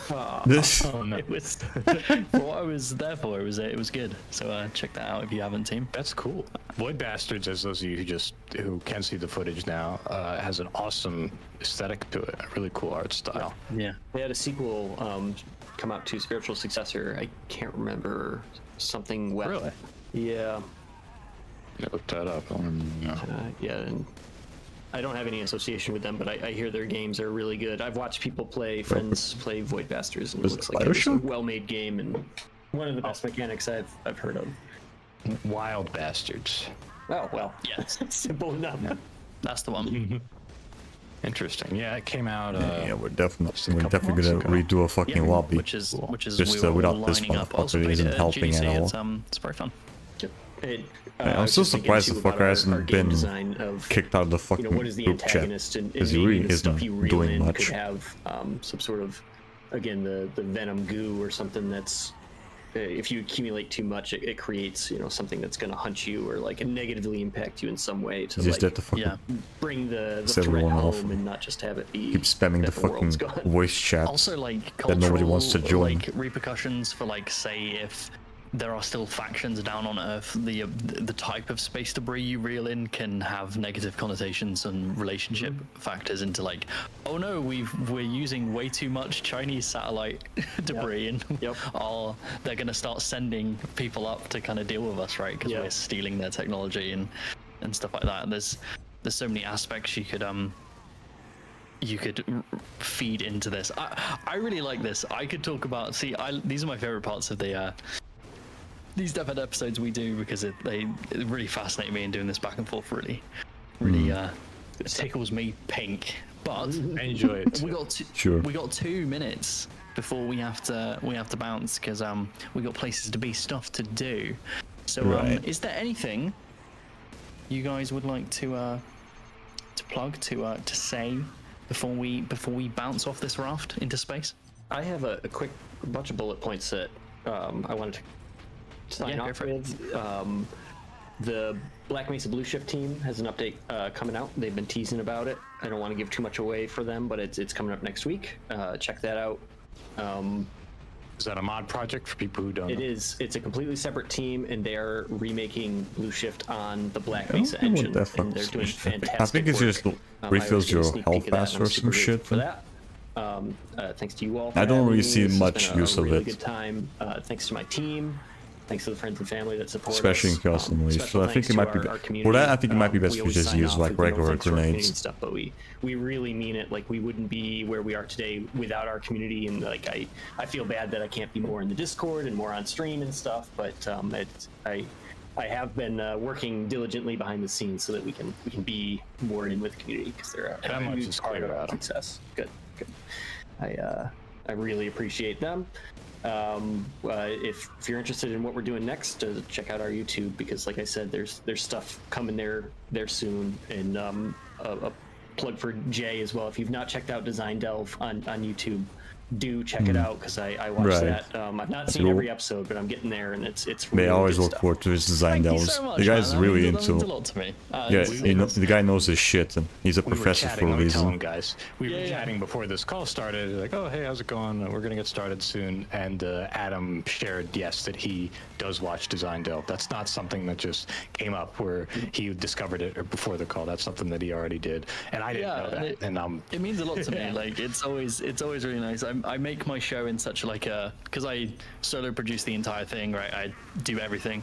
it was for what I was there for. It was good. So check that out if you haven't, team. That's cool. Void Bastards, as those of you who can see the footage now, has an awesome aesthetic to it. A really cool art style. Yeah. They had a sequel come out to Spiritual Successor. I can't remember something. Really? Yeah. Yeah, look that up. Yeah, and I don't have any association with them, but I hear their games are really good. I've watched friends play Void Bastards, and it looks like it's a well-made game and one of the best mechanics I've heard of. Wild Bastards. Oh well, yeah, simple enough. Yeah. That's the one. Interesting. Yeah, it came out. Yeah, we're definitely gonna redo a fucking lobby. Which is just we were without this lining up. Also motherfucker isn't helping at all. It's very fun. I'm so surprised the fucker hasn't been kicked out of the fucking what is the group chat, antagonist and because he really isn't doing much. Could have some sort of, again, the venom goo or something that's, if you accumulate too much, it creates something that's going to hunt you or like negatively impact you in some way to just like to fucking bring the threat home and not just have it be keep spamming the fucking voice chat. Also, like, that nobody wants to join. Like repercussions for, like, say if there are still factions down on Earth, the type of space debris you reel in can have negative connotations and relationship factors into, like, oh no, we're using way too much Chinese satellite debris, and they're gonna start sending people up to kind of deal with us, right? Because we're stealing their technology and stuff like that. There's so many aspects you could feed into this. I really like this. I could talk about. These are my favorite parts of these Deathhead episodes we do, because it really fascinate me, and doing this back and forth really it tickles me pink. But I enjoy it. We got 2 minutes before we have to bounce, because we got places to be, stuff to do. So is there anything you guys would like to plug, to say before we bounce off this raft into space? I have a quick bunch of bullet points that I wanted to sign off with. The Black Mesa Blue Shift team has an update coming out. They've been teasing about it. I don't want to give too much away for them, but it's coming up next week. Check that out. Is that a mod project for people who don't know? It is. It's a completely separate team, and they're remaking Blue Shift on the Black Mesa engine, and they're doing fantastic I think it's work. just refills your health faster or some shit. For that. Thanks to you all. I don't really see much use of it. Good time. Thanks to my team. Thanks to the friends and family that support especially us. In custom leash. So I think it might be for that. I think it might be best to just use like regular grenades and stuff. But we really mean it. Like, we wouldn't be where we are today without our community. And like I feel bad that I can't be more in the Discord and more on stream and stuff. But I have been working diligently behind the scenes so that we can be more in with the community, because they're that much is clear about success. Good. I really appreciate them. If you're interested in what we're doing next, check out our YouTube, because like I said, there's stuff coming there soon, and a plug for Jay as well. If you've not checked out Design Delve on YouTube, do check it out, because I watched that. I've not seen every episode, but I'm getting there, and it's really They always good look stuff. forward to his design Thank you delves. so much, The guy's man. really That into. means a lot to me. Yeah, the guy knows his shit, and he's a We were professor chatting, for a let me tell him, reason. guys. We were chatting before this call started, like, oh, hey, how's it going? We're going to get started soon. And Adam shared, yes, that he does watch Design Delve. That's not something that just came up where he discovered it or before the call. That's something that he already did. And I didn't know that. And it means a lot to me. Like, it's always really nice. I make my show in such like a, because I solo produce the entire thing, right? I do everything.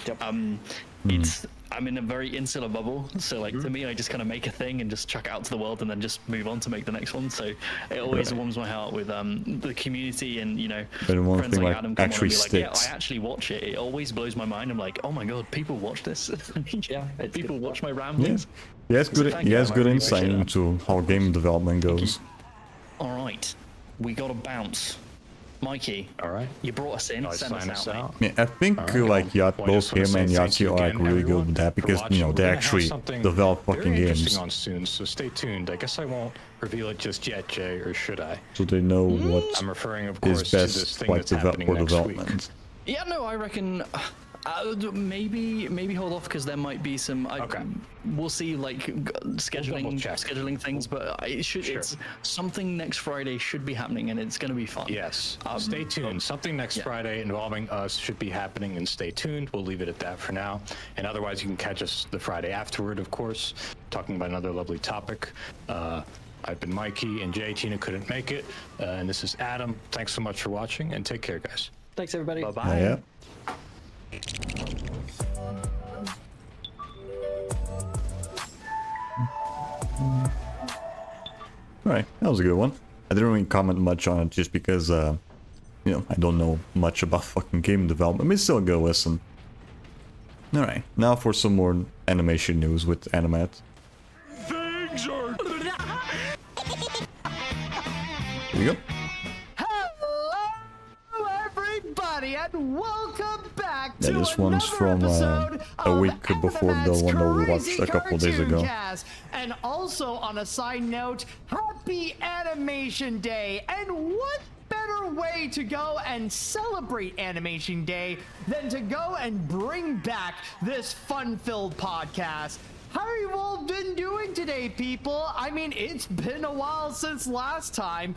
Yep. I'm in a very insular bubble, so like to me, I just kind of make a thing and just chuck it out to the world, and then just move on to make the next one. So it always warms my heart with the community, and you know, But one friends thing like like Adam come on and actually be like, yeah, sticks. I actually watch it. It always blows my mind. I'm like, oh my god, people watch this. Yeah, it's people good watch stuff. my ramblings. He has good. thank He you, has I good really insight appreciate into how game development goes. All right, we got to bounce. Mikey, all right. you brought us in. I'll Send sign us us out. Yeah, I think All right. like Well, I both just wanna him say and thank you Yahtzee are like again, really good everyone, with that, for because watching. you know We're they gonna have actually something develop fucking very games, interesting on soon, so stay tuned. I guess I won't reveal it just yet, Jay, or should I? so they know what I'm referring, of is course, to this best thing like that's happening for next week. development. Yeah, no, I reckon maybe hold off, because there might be some. Okay. We'll see, like double-check. scheduling things, but it should. Sure. It's something next Friday should be happening, and it's going to be fun. Yes. Stay tuned. Something next Friday involving us should be happening, and stay tuned. We'll leave it at that for now. And otherwise, you can catch us the Friday afterward, of course, talking about another lovely topic. I've been Mikey, and Jay. Tina couldn't make it. And this is Adam. Thanks so much for watching, and take care, guys. Thanks, everybody. Bye-bye. Yeah. Alright, that was a good one. I didn't really comment much on it just because, you know, I don't know much about fucking game development. I mean, still go listen. Alright, now for some more animation news with Animat. Things are... Here we go. Hello, everybody, and welcome back Yeah, to this one's another from, episode a of week before the Animat's one that we watched Crazy a couple days ago. Cartoon Cast. And also, on a side note, Happy Animation Day! And what better way to go and celebrate Animation Day than to go and bring back this fun-filled podcast? How have you all been doing today, people? I mean, it's been a while since last time,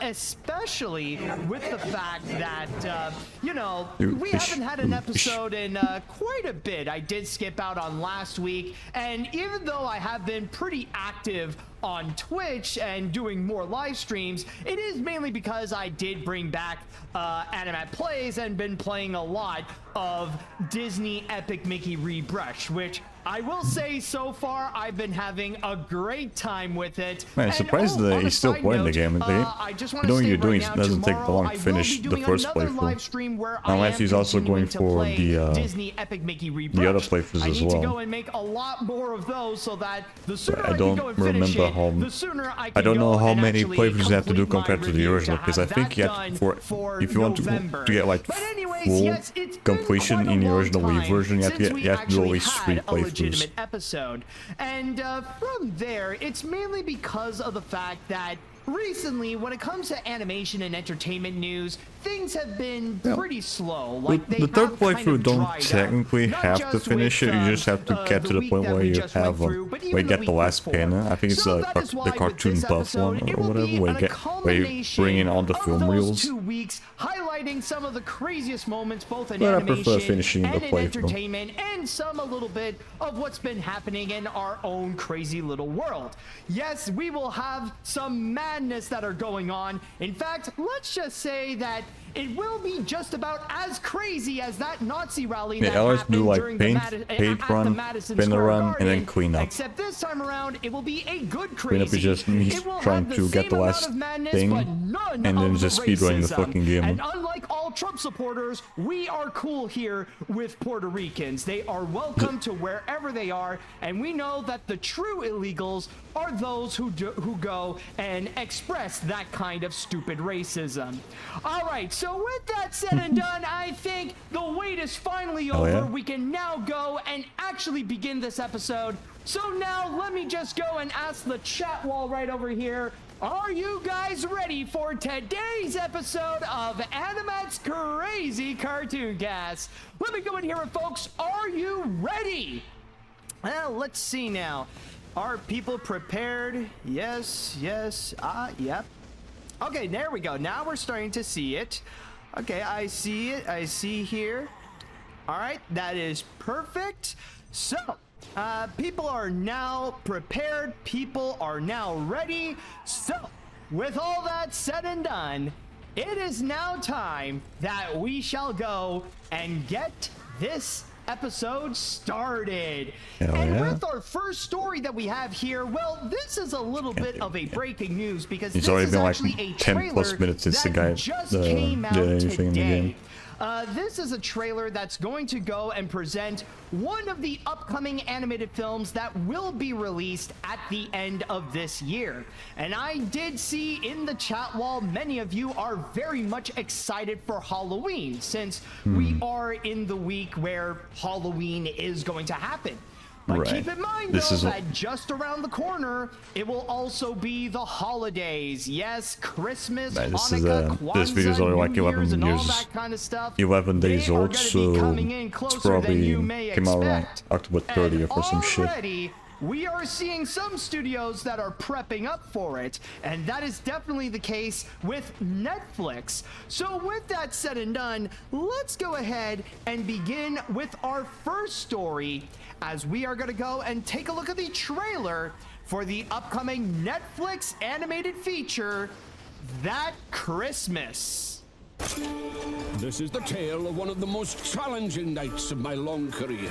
especially with the fact that, you know, we haven't had an episode in quite a bit. I did skip out on last week, and even though I have been pretty active on Twitch and doing more live streams, it is mainly because I did bring back Animat Plays and been playing a lot of Disney Epic Mickey Rebrush, which I will say so far I've been having a great time with it. Man, I'm And, surprised that on a he's still side playing the note, game. I just want You know to what say you're right doing, now, it doesn't take tomorrow long to I will finish be the doing first another playthrough. live stream where I Unless am he's also continuing going to for play the Disney Epic Mickey Rebrush. other playthroughs I as need well. to go and make a lot more of those so that the sooner I I don't can go and finish remember it, how- the sooner I can I don't know go how and many actually playthroughs you have to do complete my compared to the review original, to because I have think you that have done for if you want November. to get like But anyways, full yes, it's been completion quite a in the long original Wii time version, you have since to we do at actually least 3 had a playthroughs. legitimate episode. And from there, it's mainly because of the fact that recently, when it comes to animation and entertainment news, things have been pretty slow. Like The third playthrough don't technically have to finish it, you just have to get to the point where you have where you get the last pin. I think it's the cartoon buff one or whatever, where you bring in all the film reels. 2 weeks highlighting some of the craziest moments both in But I animation prefer finishing and the in playthrough. entertainment, and some a little bit of what's been happening in our own crazy little world. Yes, we will have some madness that are going on. In fact, let's just say that it will be just about as crazy as that Nazi rally that I always happened do like during paint the run, Madison spin Square around, and then Garden, clean up. Except this time around, it will be a good crazy. Clean up is just me It will trying have to the get the same last amount of madness, thing, but none and then of just the speedrunning the racism. fucking game. And unlike all all Trump supporters, we are cool here with Puerto Ricans. They are welcome to wherever they are, and we know that the true illegals are those who go and express that kind of stupid racism. All right, so with that said and done, I think the wait is finally over. yeah? We can now go and actually begin this episode. So now let me just go and ask the chat wall right over here. Are you guys ready for today's episode of Animat's Crazy Cartoon Cast? Let me go in here, folks. Are you ready? Well, let's see now. Are people prepared? Yes, yep. Okay, there we go. Now we're starting to see it. Okay, I see it. I see here. All right, that is perfect. So, people are now prepared. People are now ready. So, with all that said and done, it is now time that we shall go and get this episode started. And with our first story that we have here, well, this is a little bit of a breaking news because It's this already is been actually like a 10 trailer plus minutes since the that guy just did came out anything in the today. game. This is a trailer that's going to go and present one of the upcoming animated films that will be released at the end of this year. And I did see in the chat wall, many of you are very much excited for Halloween, since we are in the week where Halloween is going to happen. But keep in mind, though, that just around the corner, it will also be the holidays. Yes, Christmas, Hanukkah, Kwanzaa, this video is only like New 11 Years, and all years, that kind of stuff. 11 days They are old, gonna be so coming in it's closer probably than you may came out around expect. October 30th or some shit. Already, we are seeing some studios that are prepping up for it, and that is definitely the case with Netflix. So with that said and done, let's go ahead and begin with our first story, as we are going to go and take a look at the trailer for the upcoming Netflix animated feature, That Christmas. This is the tale of one of the most challenging nights of my long career.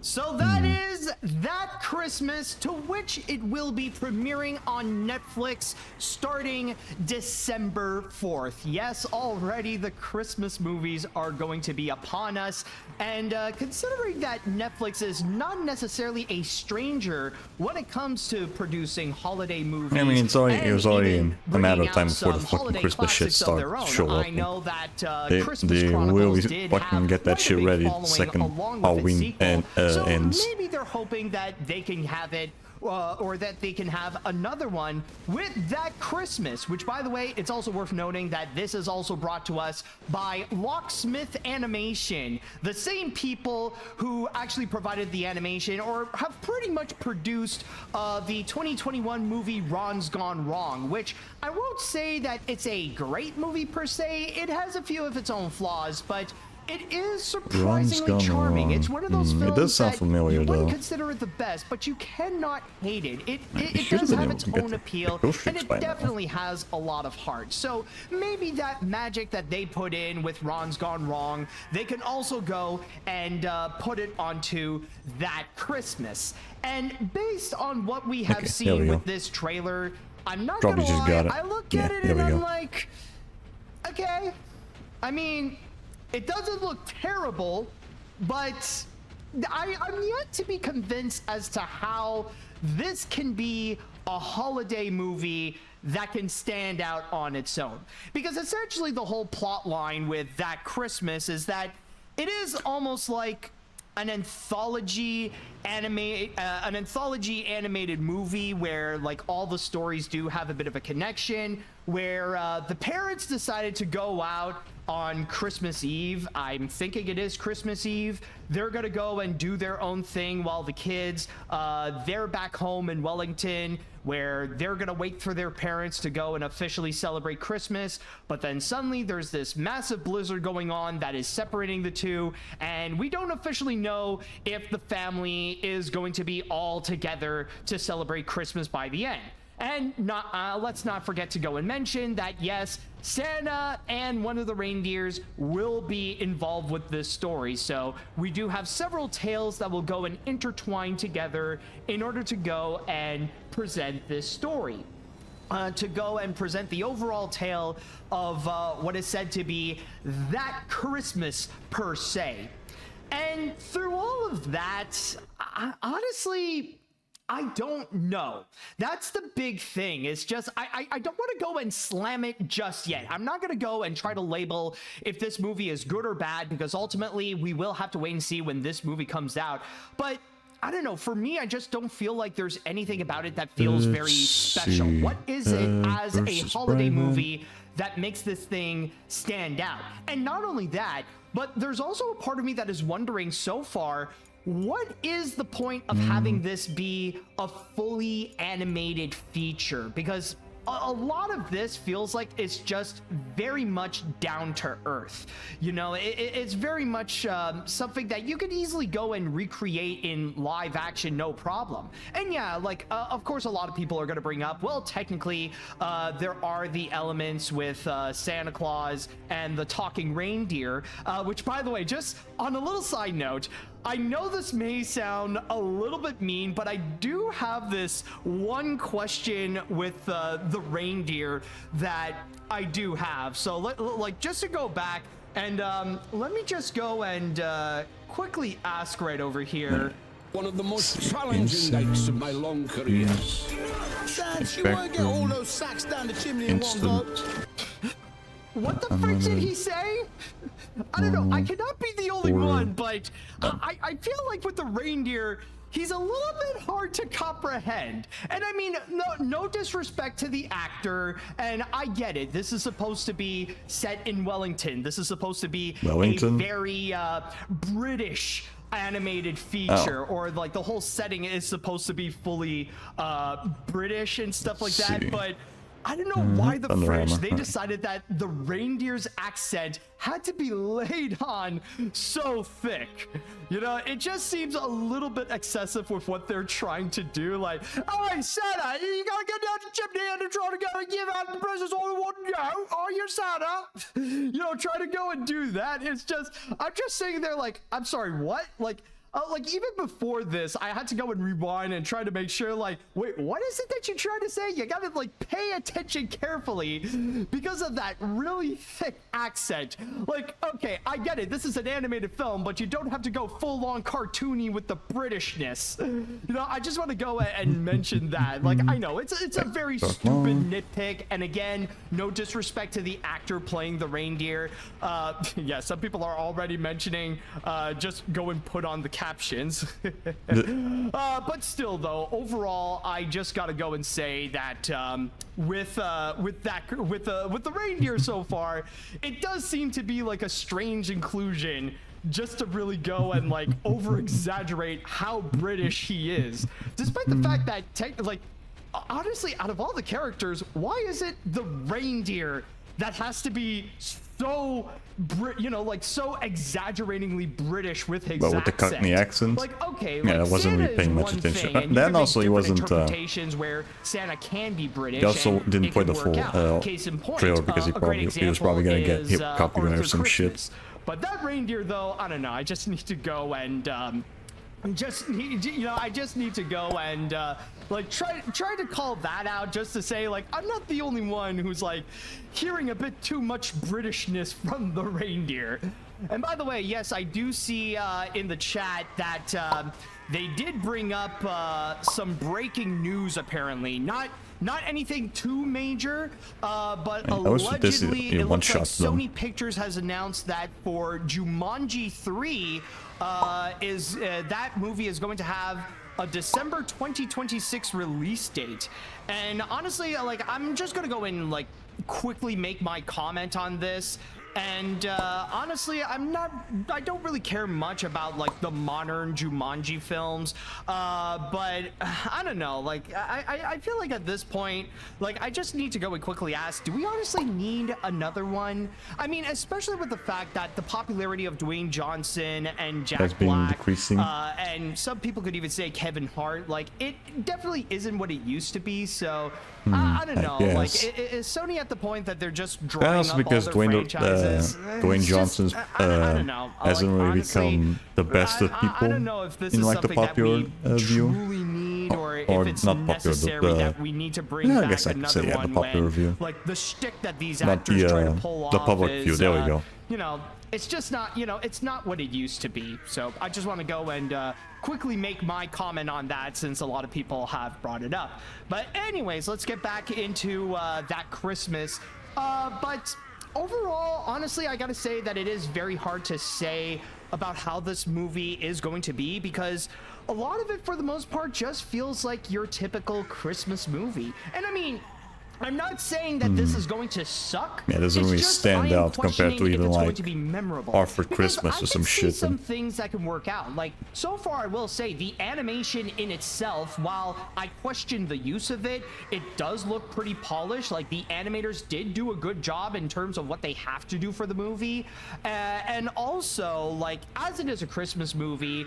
So that is That Christmas, to which it will be premiering on Netflix starting December 4th. Yes, already the Christmas movies are going to be upon us. And considering that Netflix is not necessarily a stranger when it comes to producing holiday movies. I mean, it was already a matter of time before the fucking holiday Christmas shit classics of their started own. show up. I know that They Christmas will Chronicles be did fucking have get that quite a shit big ready following second along with its Halloween sequel. So ends. maybe they're hoping that they can have it or that they can have another one with That Christmas, which, by the way, it's also worth noting that this is also brought to us by Locksmith Animation, the same people who actually provided the animation or have pretty much produced the 2021 movie Ron's Gone Wrong, which I won't say that it's a great movie per se. It has a few of its own flaws, but it is surprisingly charming. It's one of those films it does sound that familiar, you wouldn't though. consider it the best, but you cannot hate it. It should does have been have able its to get own the appeal, Ghost and Tricks it by now. definitely has a lot of heart. So maybe that magic that they put in with Ron's Gone Wrong, they can also go and put it onto That Christmas. And based on what we have Okay, there seen we go. with this trailer, I'm not Probably gonna just lie, got it. I look Yeah, at it there and we I'm go. like, okay. I mean, it doesn't look terrible, but I'm yet to be convinced as to how this can be a holiday movie that can stand out on its own. Because essentially the whole plot line with That Christmas is that it is almost like an anthology animated movie where like all the stories do have a bit of a connection, where the parents decided to go out on Christmas Eve. I'm thinking it is Christmas Eve. They're gonna go and do their own thing while the kids, they're back home in Wellington, where they're gonna wait for their parents to go and officially celebrate Christmas. But then suddenly there's this massive blizzard going on that is separating the two, and we don't officially know if the family is going to be all together to celebrate Christmas by the end. And let's not forget to go and mention that, yes, Santa and one of the reindeers will be involved with this story. So we do have several tales that will go and intertwine together in order to go and present this story. To go and present the overall tale of what is said to be that Christmas per se. And through all of that, honestly, I don't know. That's the big thing. It's just, I don't want to go and slam it just yet. I'm not going to go and try to label if this movie is good or bad, because ultimately we will have to wait and see when this movie comes out. But I don't know. For me, I just don't feel like there's anything about it that feels very special. What is it as a holiday movie that makes this thing stand out? And not only that, but there's also a part of me that is wondering so far, what is the point of having this be a fully animated feature? Because a lot of this feels like it's just very much down to earth. You know, it's very much something that you could easily go and recreate in live action, no problem. And yeah, like, of course, a lot of people are going to bring up, well, technically, there are the elements with Santa Claus and the talking reindeer, which, by the way, just on a little side note, I know this may sound a little bit mean, but I do have this one question with the reindeer that I do have. So like just to go back and let me just go and quickly ask right over here. One of the most challenging nights of my long career. Sans, you won't get all those sacks down the chimney in one go. What the frick did he say? I don't know. I cannot be the only one, but I feel like with the reindeer, he's a little bit hard to comprehend. And I mean, no disrespect to the actor, and I get it. This is supposed to be set in Wellington. This is supposed to be a very British animated feature, or like the whole setting is supposed to be fully British and stuff like that, but I don't know why the French, they decided that the reindeer's accent had to be laid on so thick. You know, it just seems a little bit excessive with what they're trying to do. Like, all right, Santa, you gotta get down the chimney and try to go and give out the presents all in one go. Are you Santa? You know, try to go and do that. It's just, I'm just sitting there like, I'm sorry, what? Like even before this, I had to go and rewind and try to make sure, like, wait, what is it that you're trying to say? You gotta, like, pay attention carefully because of that really thick accent. Like, okay, I get it. This is an animated film, but you don't have to go full-on cartoony with the Britishness. You know, I just want to go and mention that. Like, I know, it's a very stupid nitpick, and again, no disrespect to the actor playing the reindeer. Yeah, some people are already mentioning just go and put on the captions. But still, though, overall, I just gotta go and say that with the reindeer so far, it does seem to be like a strange inclusion, just to really go and like over exaggerate how British he is, despite the fact that honestly, out of all the characters, why is it the reindeer that has to be so so exaggeratingly British with his accent? With the Cockney accent? Like, okay, yeah, I wasn't really paying much attention. Then also he wasn't interpretations where Santa can be British. He also didn't play the full trailer because he was probably gonna get hit copyright or some shit. But that reindeer, though, I don't know. I just need to go and I just need to go and like try to call that out, just to say, like, I'm not the only one who's like hearing a bit too much Britishness from the reindeer. And by the way, yes, I do see in the chat that they did bring up some breaking news, apparently. Not anything too major, but allegedly it looks like Sony Pictures has announced that for Jumanji 3, that movie is going to have a December 2026 release date. And honestly, like, I'm just gonna go and like quickly make my comment on this. And honestly, I don't really care much about like the modern Jumanji films, but I don't know, like I feel like at this point, like I just need to go and quickly ask, do we honestly need another one? I mean, especially with the fact that the popularity of Dwayne Johnson and Jack Black, decreasing. and some people could even say Kevin Hart, like it definitely isn't what it used to be. So I don't know, like is Sony at the point that they're just drawing up because all their franchises? Dwayne Johnson's I don't know. hasn't Like, really honestly, become the best of people I don't know if this in is like the something popular that we view. truly need, or if it's not popular, necessary that we need to bring yeah, I back guess I could another say, yeah, the one popular when, view. like, the shtick that these Not actors the, try to pull the off public is, view. There we go. you know, it's just not, you know, it's not what it used to be. So I just want to go and quickly make my comment on that, since a lot of people have brought it up. But anyways, let's get back into that Christmas. But overall, honestly, I gotta say that it is very hard to say about how this movie is going to be, because a lot of it, for the most part, just feels like your typical Christmas movie. And I mean, I'm not saying that this is going to suck. Yeah, it doesn't It's really just stand I am out compared to questioning if even it's going like to be memorable. Arthur Because Christmas I or can some see shit. some things that can work out. Like, so far, I will say the animation in itself, while I question the use of it, it does look pretty polished. Like, the animators did do a good job in terms of what they have to do for the movie. And also, like, as it is a Christmas movie,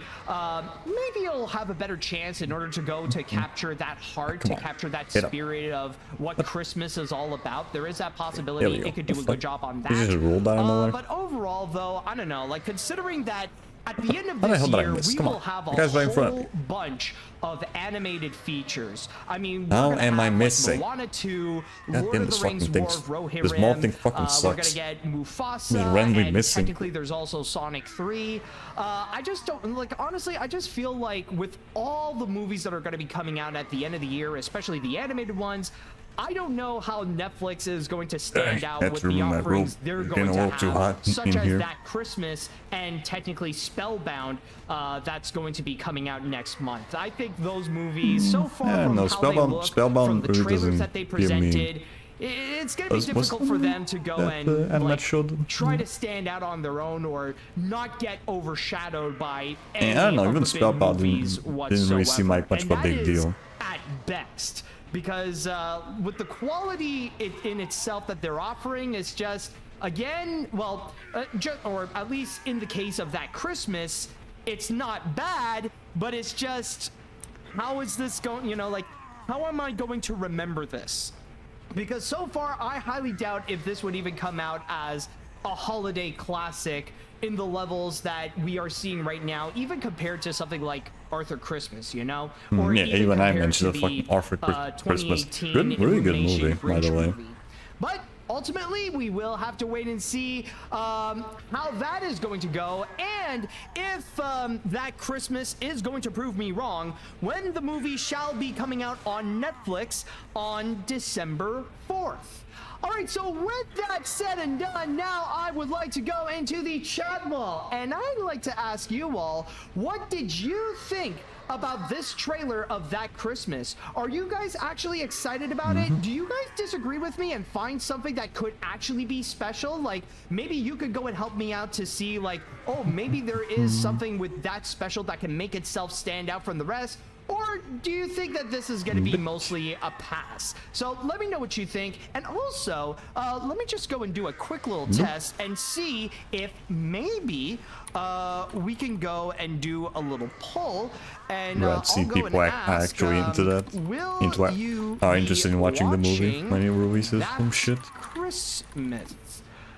maybe it'll have a better chance in order to go to capture that heart, to capture that spirit of what Christmas is all about. There is that possibility it could do a good job on that. You just rolled down the But overall, though, I don't know. Like, considering that at the end of How the this hell did I year, miss? we Come will on. have You a guys right in front of whole me. bunch of animated features. I mean, How we're gonna am I have, like, missing? Moana 2, God Lord damn, of this the Rings, fucking War thing's- of Rohirrim. this mall thing fucking We're gonna sucks. get Mufasa, Just randomly and missing. technically there's also Sonic 3. I just don't, like, honestly, I just feel like with all the movies that are gonna be coming out at the end of the year, especially the animated ones, I don't know how Netflix is going to stand out That's with the ruining my offerings room. they're It's going getting to a little too have, hot such in as here. that Christmas and technically Spellbound that's going to be coming out next month. I think those movies, so far Yeah, from no, how Spellbound- they look, Spellbound from the really trailers doesn't that they give me- presented, it's going to be Was difficult for them to go that the and anime like, showed? try to stand out on their own or not get overshadowed by any I don't know, of even the big Spellbound movies didn't really seem like much and of a that big is deal. at best, because with the quality in itself that they're offering is just, again, well, or at least in the case of that Christmas, it's not bad, but it's just, how is this going, you know, like, how am I going to remember this? Because so far, I highly doubt if this would even come out as a holiday classic in the levels that we are seeing right now, even compared to something like Arthur Christmas, you know? Or Yeah, even I compared mentioned to the fucking Arthur Christmas. 2018 Good, really good Illumination movie, by the Grinch way. movie. But ultimately, we will have to wait and see how that is going to go, and if that Christmas is going to prove me wrong when the movie shall be coming out on Netflix on December 4th. All right, so with that said and done, now I would like to go into the chat wall, and I'd like to ask you all, what did you think about this trailer of That Christmas? Are you guys actually excited about it? Do you guys disagree with me and find something that could actually be special? Like, maybe you could go and help me out to see, like, oh, maybe there is something with that special that can make itself stand out from the rest? Or do you think that this is going to be mostly a pass? So let me know what you think. And also, let me just go and do a quick little test and see if maybe we can go and do a little poll. And Right, see I'll go people and ask, actually into that. will Into you are be interested in watching the movie when it releases That some shit. Christmas?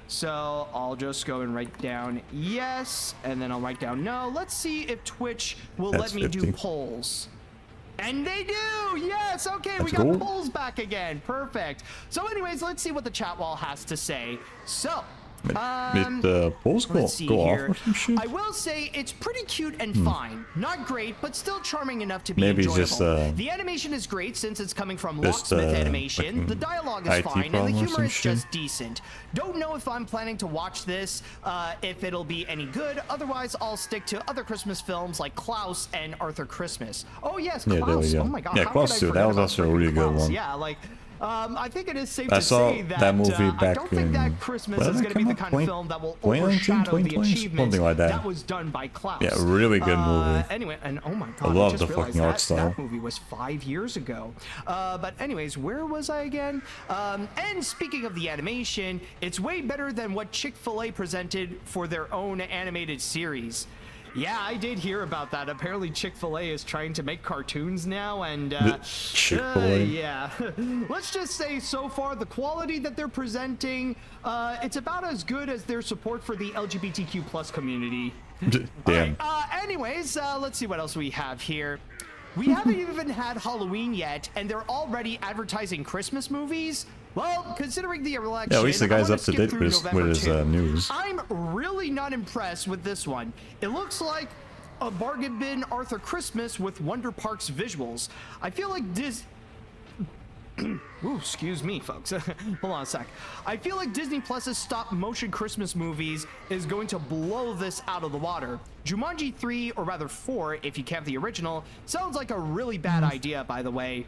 So I'll just go and write down yes, and then I'll write down no. Let's see if Twitch will That's let me do 50. polls. And they do! Yes! Okay, we Let's got go. polls back again. Perfect. So anyways, let's see what the chat wall has to say. So, Polls let's see go off here. or some shit? I will say it's pretty cute and fine. Not great, but still charming enough to be Maybe it's enjoyable. just, the animation is great since it's coming from just, Locksmith Animation. fucking The dialogue is IT fine, and the problem or humor some is shit. just decent. Don't know if I'm planning to watch this, if it'll be any good. Otherwise, I'll stick to other Christmas films like Klaus and Arthur Christmas. Oh yes, Yeah, Klaus. there we go. Oh my god. Yeah, how Klaus could I too. That forget was about also a freaking really good Klaus? one. Yeah, like I think it is safe I to saw say that that movie I back don't think in- that Christmas when is did going it to be come the out? kind of film that will 2019, overshadow the 2020, achievements something like that. was done by Klaus. Yeah, really good movie. Anyway, and oh my god, love I just the realized fucking art that, style. that movie was 5 years ago. But anyways, where was I again? And speaking of the animation, it's way better than what Chick-fil-A presented for their own animated series. Yeah, I did hear about that. Apparently Chick-fil-A is trying to make cartoons now, and Chick-fil-A? yeah. Let's just say so far the quality that they're presenting, it's about as good as their support for the LGBTQ plus community. Damn. Anyways, let's see what else we have here. We haven't even had Halloween yet, and they're already advertising Christmas movies. Well, considering the election, Yeah, at least the guy's I wanna up to skip date through with his November 2. news. I'm really not impressed with this one. It looks like a bargain bin Arthur Christmas with Wonder Parks visuals. I feel like Ooh, excuse me, folks. Hold on a sec. I feel like Disney Plus's stop motion Christmas movies is going to blow this out of the water. Jumanji 3, or rather 4, if you count the original, sounds like a really bad idea, by the way.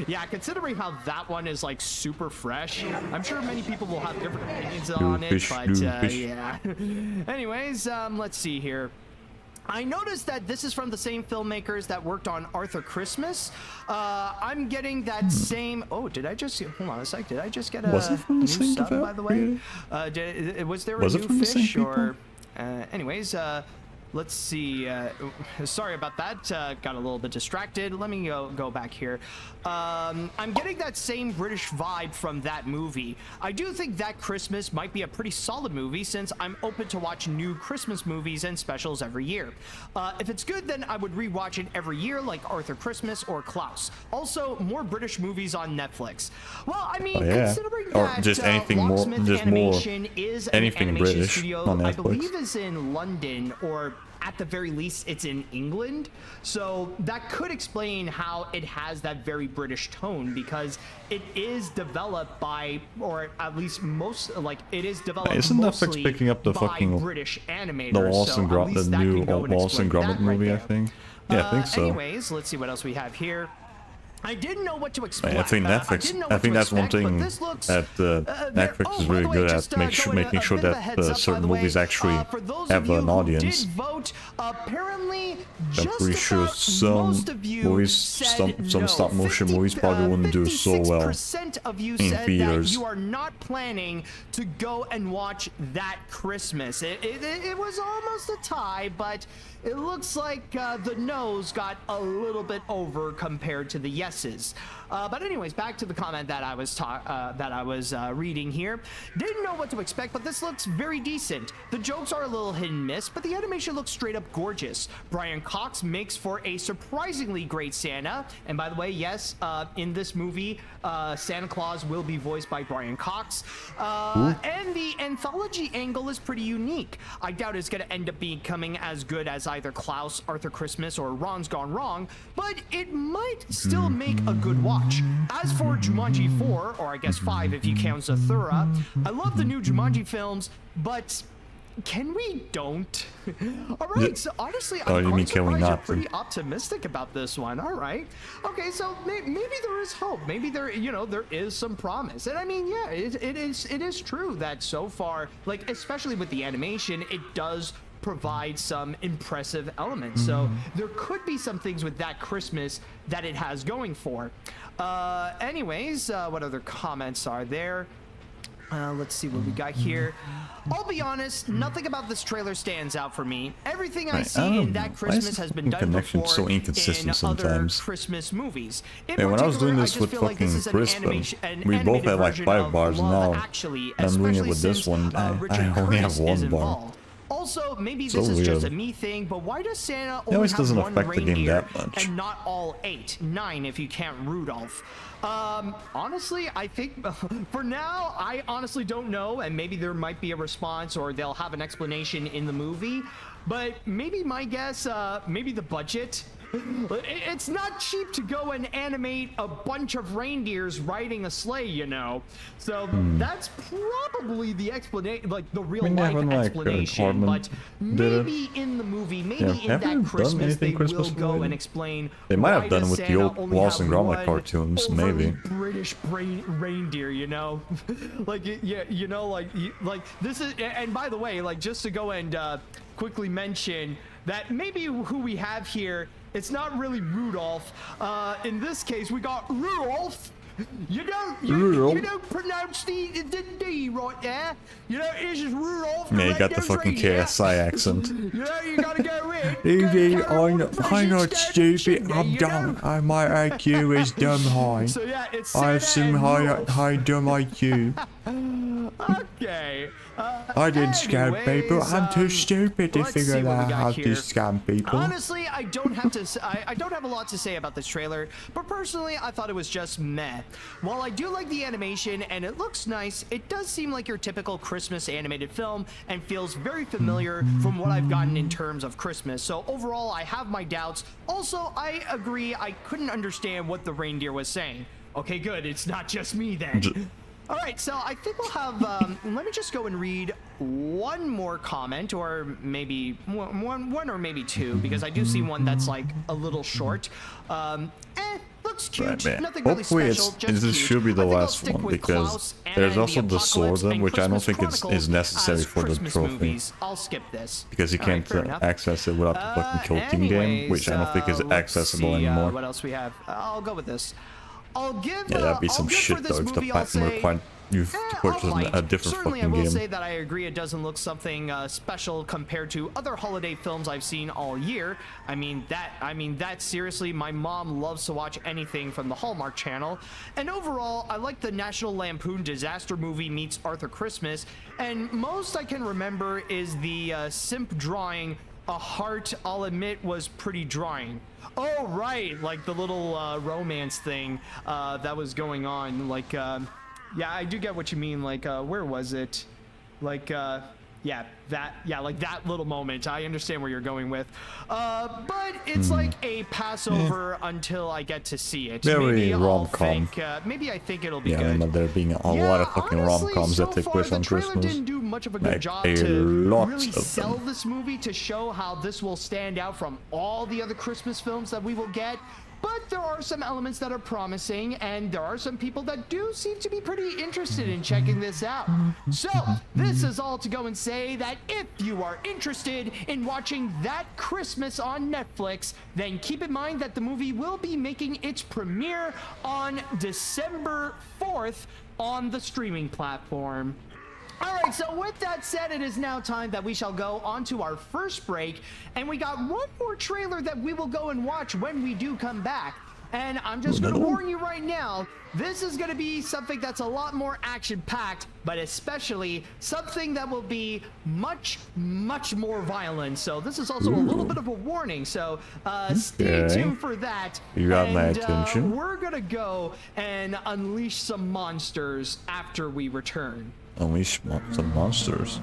Yeah, considering how that one is like super fresh, I'm sure many people will have different opinions on it, but yeah. Anyways, let's see here. I noticed that this is from the same filmmakers that worked on Arthur Christmas. I'm getting that same. Oh, did I just hold on a sec? Did I just get a Was it from the new same sub, by the way? Was there a Was it new from the same fish people? or? Anyways, let's see. Sorry about that. Got a little bit distracted. Let me go back here. I'm getting that same British vibe from that movie. I do think That Christmas might be a pretty solid movie since I'm open to watch new Christmas movies and specials every year. If it's good, then I would rewatch it every year like Arthur Christmas or Klaus. Also, more British movies on Netflix. Well, I mean, considering Or that just anything more- Locksmith just more Animation is anything an animation British studio, on I Netflix. believe is in London, or at the very least it's in England, so that could explain how it has that very British tone, because it is developed by, or at least most, like it is developed Isn't Netflix mostly picking up the by fucking British animators, the Wallace so and at least the that can new go and Wallace and explain Gromit that right movie? I there. think. Yeah, I think so. Anyways, let's see what else we have here. I didn't know what to expect. I think Netflix. I think that's one thing that Netflix is really good at, making sure that certain movies actually have an audience. Apparently, I'm pretty sure some movies, some stop motion movies probably wouldn't do so well 56% of you in said theaters. that you are not planning to go and watch That Christmas. It was almost a tie, but it looks like the no's got a little bit over compared to the yeses. But anyways, back to the comment that I was reading here. Didn't know what to expect, but this looks very decent. The jokes are a little hit and miss, but the animation looks straight up gorgeous. Brian Cox makes for a surprisingly great Santa. And by the way, yes, in this movie, Santa Claus will be voiced by Brian Cox. And the anthology angle is pretty unique. I doubt it's going to end up becoming as good as either Klaus, Arthur Christmas, or Ron's Gone Wrong, but it might still make a good watch. As for Jumanji 4, or I guess 5 if you count Zathura, I love the new Jumanji films, but can we don't? All right, so honestly, I'm you mean quite can we surprised you're not? pretty optimistic about this one. All right, okay, so maybe there is hope. Maybe there is some promise. And I mean, yeah, it is true that so far, like especially with the animation, it does provide some impressive elements. So there could be some things with That Christmas that it has going for. Anyways, what other comments are there? Let's see what we got here. I'll be honest, nothing about this trailer stands out for me. Everything I see in That Christmas has been done before so inconsistent in other sometimes. Christmas movies. Hey, when I was doing this with fucking Crispin, we both had like 5 bars, and now I'm doing it with this one. I only have 1 bar. Also, maybe So this is just a weird. me thing, but why does Santa It only always have doesn't one affect the game reindeer that much. and not all 8, 9 if you count Rudolph? Honestly, I think for now, I honestly don't know, and maybe there might be a response or they'll have an explanation in the movie. But maybe my guess, maybe the budget It's not cheap to go and animate a bunch of reindeers riding a sleigh, you know. So that's probably the explanation, like the real life explanation. But maybe in the movie, maybe in that Christmas, they will go and explain. They might have done it with the old Wallace and Gromit cartoons, maybe. British reindeer, you know, like yeah, you know, like this is. And by the way, like just to go and quickly mention that maybe who we have here, it's not really Rudolph. In this case, we got Rudolph. You don't pronounce the D right there. You know, it's just Rudolph. Yeah, you got the fucking KSI accent. You know, you gotta go in. Indeed, I'm not stupid. I'm dumb. My IQ is dumb high. So yeah, it's I have some high dumb IQ. Okay. I didn't scam people. I'm too stupid to figure out how to scam people. Honestly, I don't have a lot to say about this trailer, but personally, I thought it was just meh. While I do like the animation and it looks nice, it does seem like your typical Christmas animated film and feels very familiar from what I've gotten in terms of Christmas. So overall, I have my doubts. Also, I agree, I couldn't understand what the reindeer was saying. Okay, good. It's not just me then. All right, so I think we'll have, let me just go and read one more comment, or maybe one or maybe two, because I do see one that's like a little short. Looks cute, right, nothing really special, just this cute. should be the I think I'll last stick one, with because Klaus there's and also the Apocalypse sword, and which I don't Christmas think is Chronicles necessary as for the Christmas trophy. movies. I'll skip this. Because you All right, can't fair enough. access it without the fucking Kill Team game, which I don't think is let's accessible see, anymore. what else we have? I'll go with this. I'll give. Yeah, that'd be I'll some give shit for though this if the movie, I'll platinum say, required you to purchase a different Certainly, fucking I will game. say that I agree it doesn't look something special compared to other holiday films I've seen all year. I mean that seriously, my mom loves to watch anything from the Hallmark Channel. And overall, I like the National Lampoon Disaster Movie meets Arthur Christmas. And most I can remember is the simp drawing a heart. I'll admit was pretty drawing. Oh right, like the little romance thing that was going on, like yeah, I do get what you mean. Like, where was it? Like, yeah, like that little moment. I understand where you're going with. But it's like a passover until I get to see it. Very rom-com. Maybe I think it'll be Yeah, I good. remember there being a lot of fucking honestly, rom-coms so that take far, place on the trailer Christmas. didn't do much of a good Like, job a to lot really of sell them. this movie, to show how this will stand out from all the other Christmas films that we will get. But there are some elements that are promising, and there are some people that do seem to be pretty interested in checking this out. So, this is all to go and say that if you are interested in watching That Christmas on Netflix, then keep in mind that the movie will be making its premiere on December 4th on the streaming platform. All right, so with that said, it is now time that we shall go on to our first break, and we got one more trailer that we will go and watch when we do come back. And I'm just going to warn you right now, this is going to be something that's a lot more action-packed, but especially something that will be much, much more violent. So this is also a little bit of a warning, so stay tuned for that. You got my attention. We're going to go and unleash some monsters after we return. Unleash some monsters.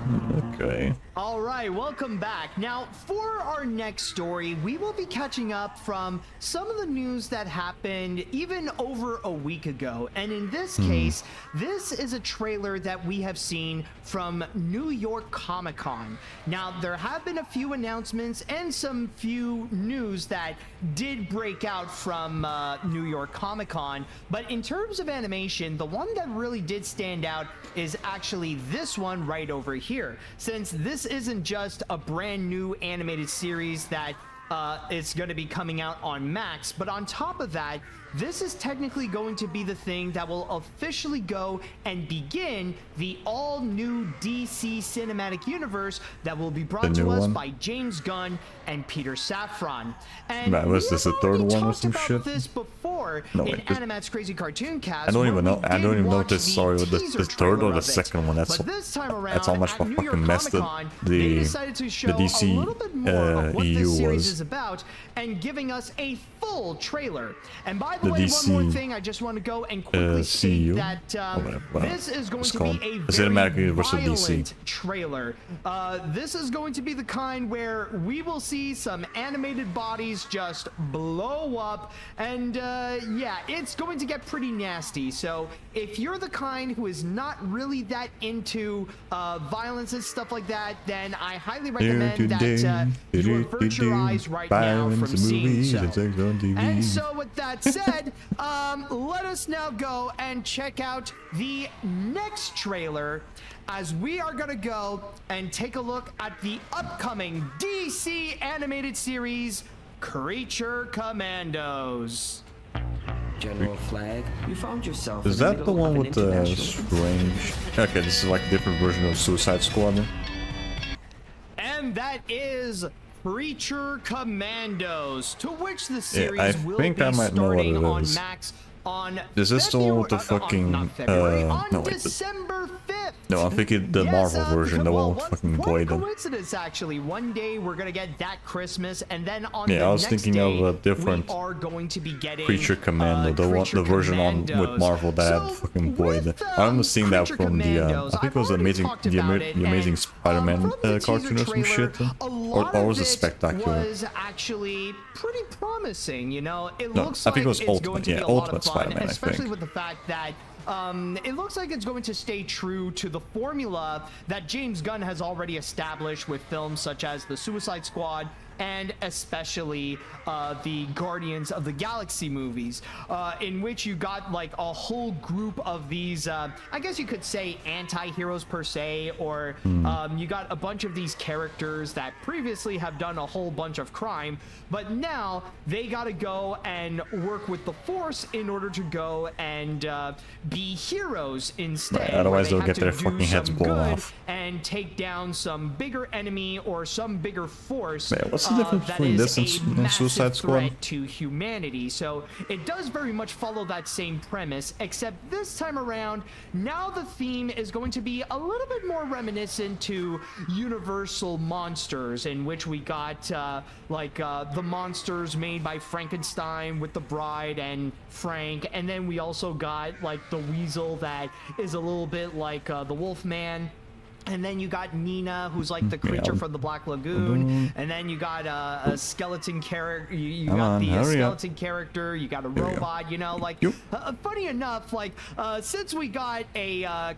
Okay. All right, welcome back. Now, for our next story, we will be catching up from some of the news that happened even over a week ago. And in this case, this is a trailer that we have seen from New York Comic-Con. Now, there have been a few announcements and some few news that did break out from New York Comic-Con. But in terms of animation, the one that really did stand out is actually this one right over here, since this isn't just a brand new animated series that is going to be coming out on Max, but on top of that, this is technically going to be the thing that will officially go and begin the all-new DC Cinematic Universe that will be brought to us by James Gunn and Peter Safran. And was this a third one or some shit? this before before No, in wait, this- Animat's Crazy Cartoon Cast. I don't where even we know. I did don't even know if watch this story was the teaser third or trailer the of it. second one. That's But this time around, that's how much at of a New fucking York mess that Comic-Con, they decided to show DC a little bit more of what EU this series was. is about and giving us a full trailer. And by the The way, DC, one more thing, I just want to go and quickly CU? state that Whatever this is going it's to called. be a The very Cinematic Universe of DC. violent trailer. This is going to be the kind where we will see some animated bodies just blow up, and yeah, it's going to get pretty nasty. So if you're the kind who is not really that into violence and stuff like that, then I highly recommend that you avert your eyes right now from seeing so. And so with that said, let us now go and check out the next trailer, as we are going to go and take a look at the upcoming DC animated series, Creature Commandos. General Flag, you found yourself Is in that the middle of one an with the international strange? Okay, this is like a different version of Suicide Squad. Then. And that is Creature Commandos, to which the series I will think be I might know what starting it on is. Max on Is this the one with the fucking, not February, on no, wait, December 5th. No, I'm thinking the Marvel version, the one with fucking Blade. What coincidence, actually. One day we're gonna get that Christmas, and then on the I was next thinking day, of a different we are going to be getting Creature Commando, the version on with Marvel that had fucking Blade. I remember seeing that from the, I think it was the Amazing Spider-Man cartoon or some shit, or was it Spectacular? Was actually pretty promising, you know. It No, looks I think like it was it's Ultimate, going to yeah, be a lot Ultimate of fun, Spider-Man, I especially think. with the fact that it looks like it's going to stay true to the formula that James Gunn has already established with films such as The Suicide Squad and especially the Guardians of the Galaxy movies, in which you got like a whole group of these, I guess you could say anti-heroes per se, or you got a bunch of these characters that previously have done a whole bunch of crime, but now they gotta go and work with the Force in order to go and be heroes instead. Right, otherwise where they'll have get their to do fucking heads some blown good off. and take down some bigger enemy or some bigger force. Man, what's the difference that between is this and a massive Suicide Squad? threat to humanity. So it does very much follow that same premise, except this time around, now the theme is going to be a little bit more reminiscent to Universal monsters, in which we got the monsters made by Frankenstein with the Bride and Frank, and then we also got like the Weasel that is a little bit like the Wolfman. And then you got Nina, who's like the creature from the Black Lagoon. And then you got a skeleton character. You got the skeleton character. You got a robot. You know, like funny enough, like since we got a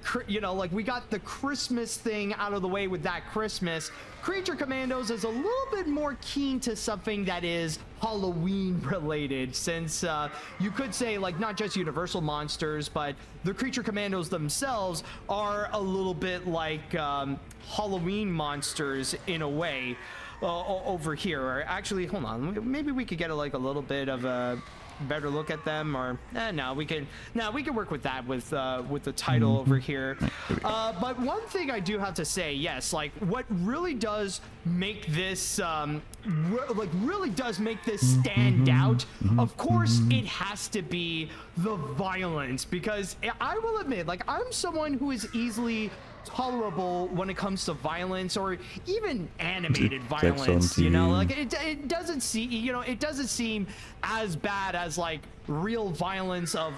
we got the Christmas thing out of the way with that Christmas, Creature Commandos is a little bit more keen to something that is Halloween related, since you could say like not just Universal monsters, but the Creature Commandos themselves are a little bit like Halloween monsters in a way over here. Or actually, hold on, maybe we could get a little bit of a better look at them, or no, we can work with that with the title over here. But one thing I do have to say, yes, like what really does make this really does make this stand out, of course it has to be the violence, because I will admit, like, I'm someone who is easily tolerable when it comes to violence, or even animated violence, you know, like it doesn't seem, you know, it doesn't seem as bad as like real violence of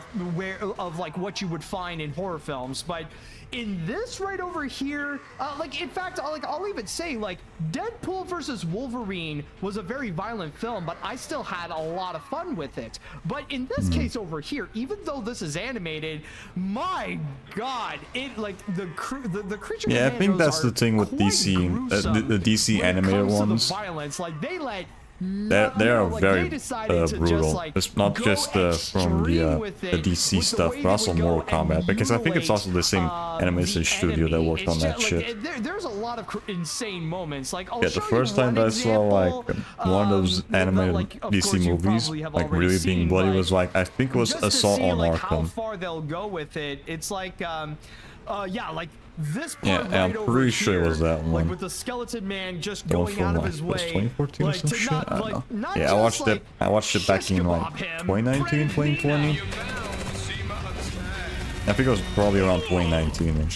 like what you would find in horror films. But in this right over here, like, in fact, I'll even say, like, Deadpool versus Wolverine was a very violent film, but I still had a lot of fun with it. But in this case over here, even though this is animated, my God, it, like, the creature. Yeah, I think that's the thing with DC, the DC animated ones. The violence, like, they let. They are very brutal. It's not just from the DC stuff, but also Mortal Kombat, because I think it's also the same animation studio that worked on that shit. There's a lot of insane moments. Like, yeah, the first time that I saw like one of those animated DC movies, like really being bloody, was like, I think it was Assault on Arkham. How far they'll go with it? It's like Yeah, like this part Yeah, right I'm over pretty sure it here, was that one. Like with the skeleton man just Going going from, out of like, his was way, 2014 or like some to shit? not, I don't like, know. not Yeah, just, I watched like, it. I watched it back in like shish-kebab him, 2019, 2020. I think it was probably around 2019.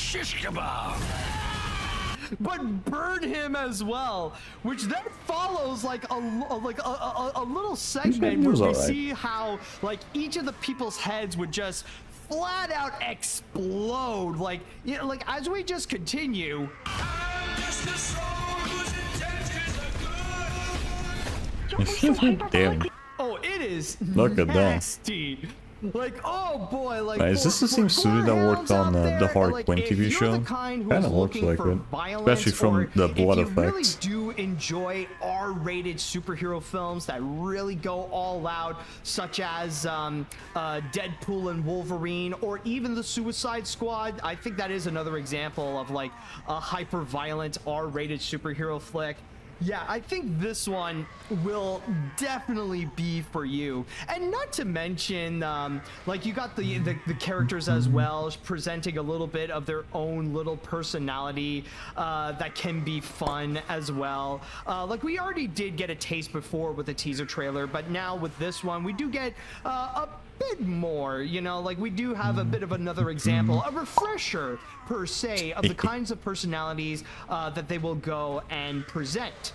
but burn him as well, which then follows like a little segment where was we alright. see how like each of the people's heads would just flat out explode, like like as we just continue. Damn. Oh, it is Look at that. nasty. Like, oh boy, like Right, is this the same studio that worked on the Harley Quinn TV show? Kinda looks like it, especially from the blood if you effects. really do enjoy R-rated superhero films that really go all out, such as Deadpool and Wolverine, or even the Suicide Squad, I think that is another example of like a hyper-violent R-rated superhero flick. Yeah, I think this one will definitely be for you. And not to mention, like you got the characters as well, presenting a little bit of their own little personality that can be fun as well. Like we already did get a taste before with the teaser trailer, but now with this one, we do get a bit more, you know, like we do have a bit of another example, a refresher per se of the kinds of personalities that they will go and present.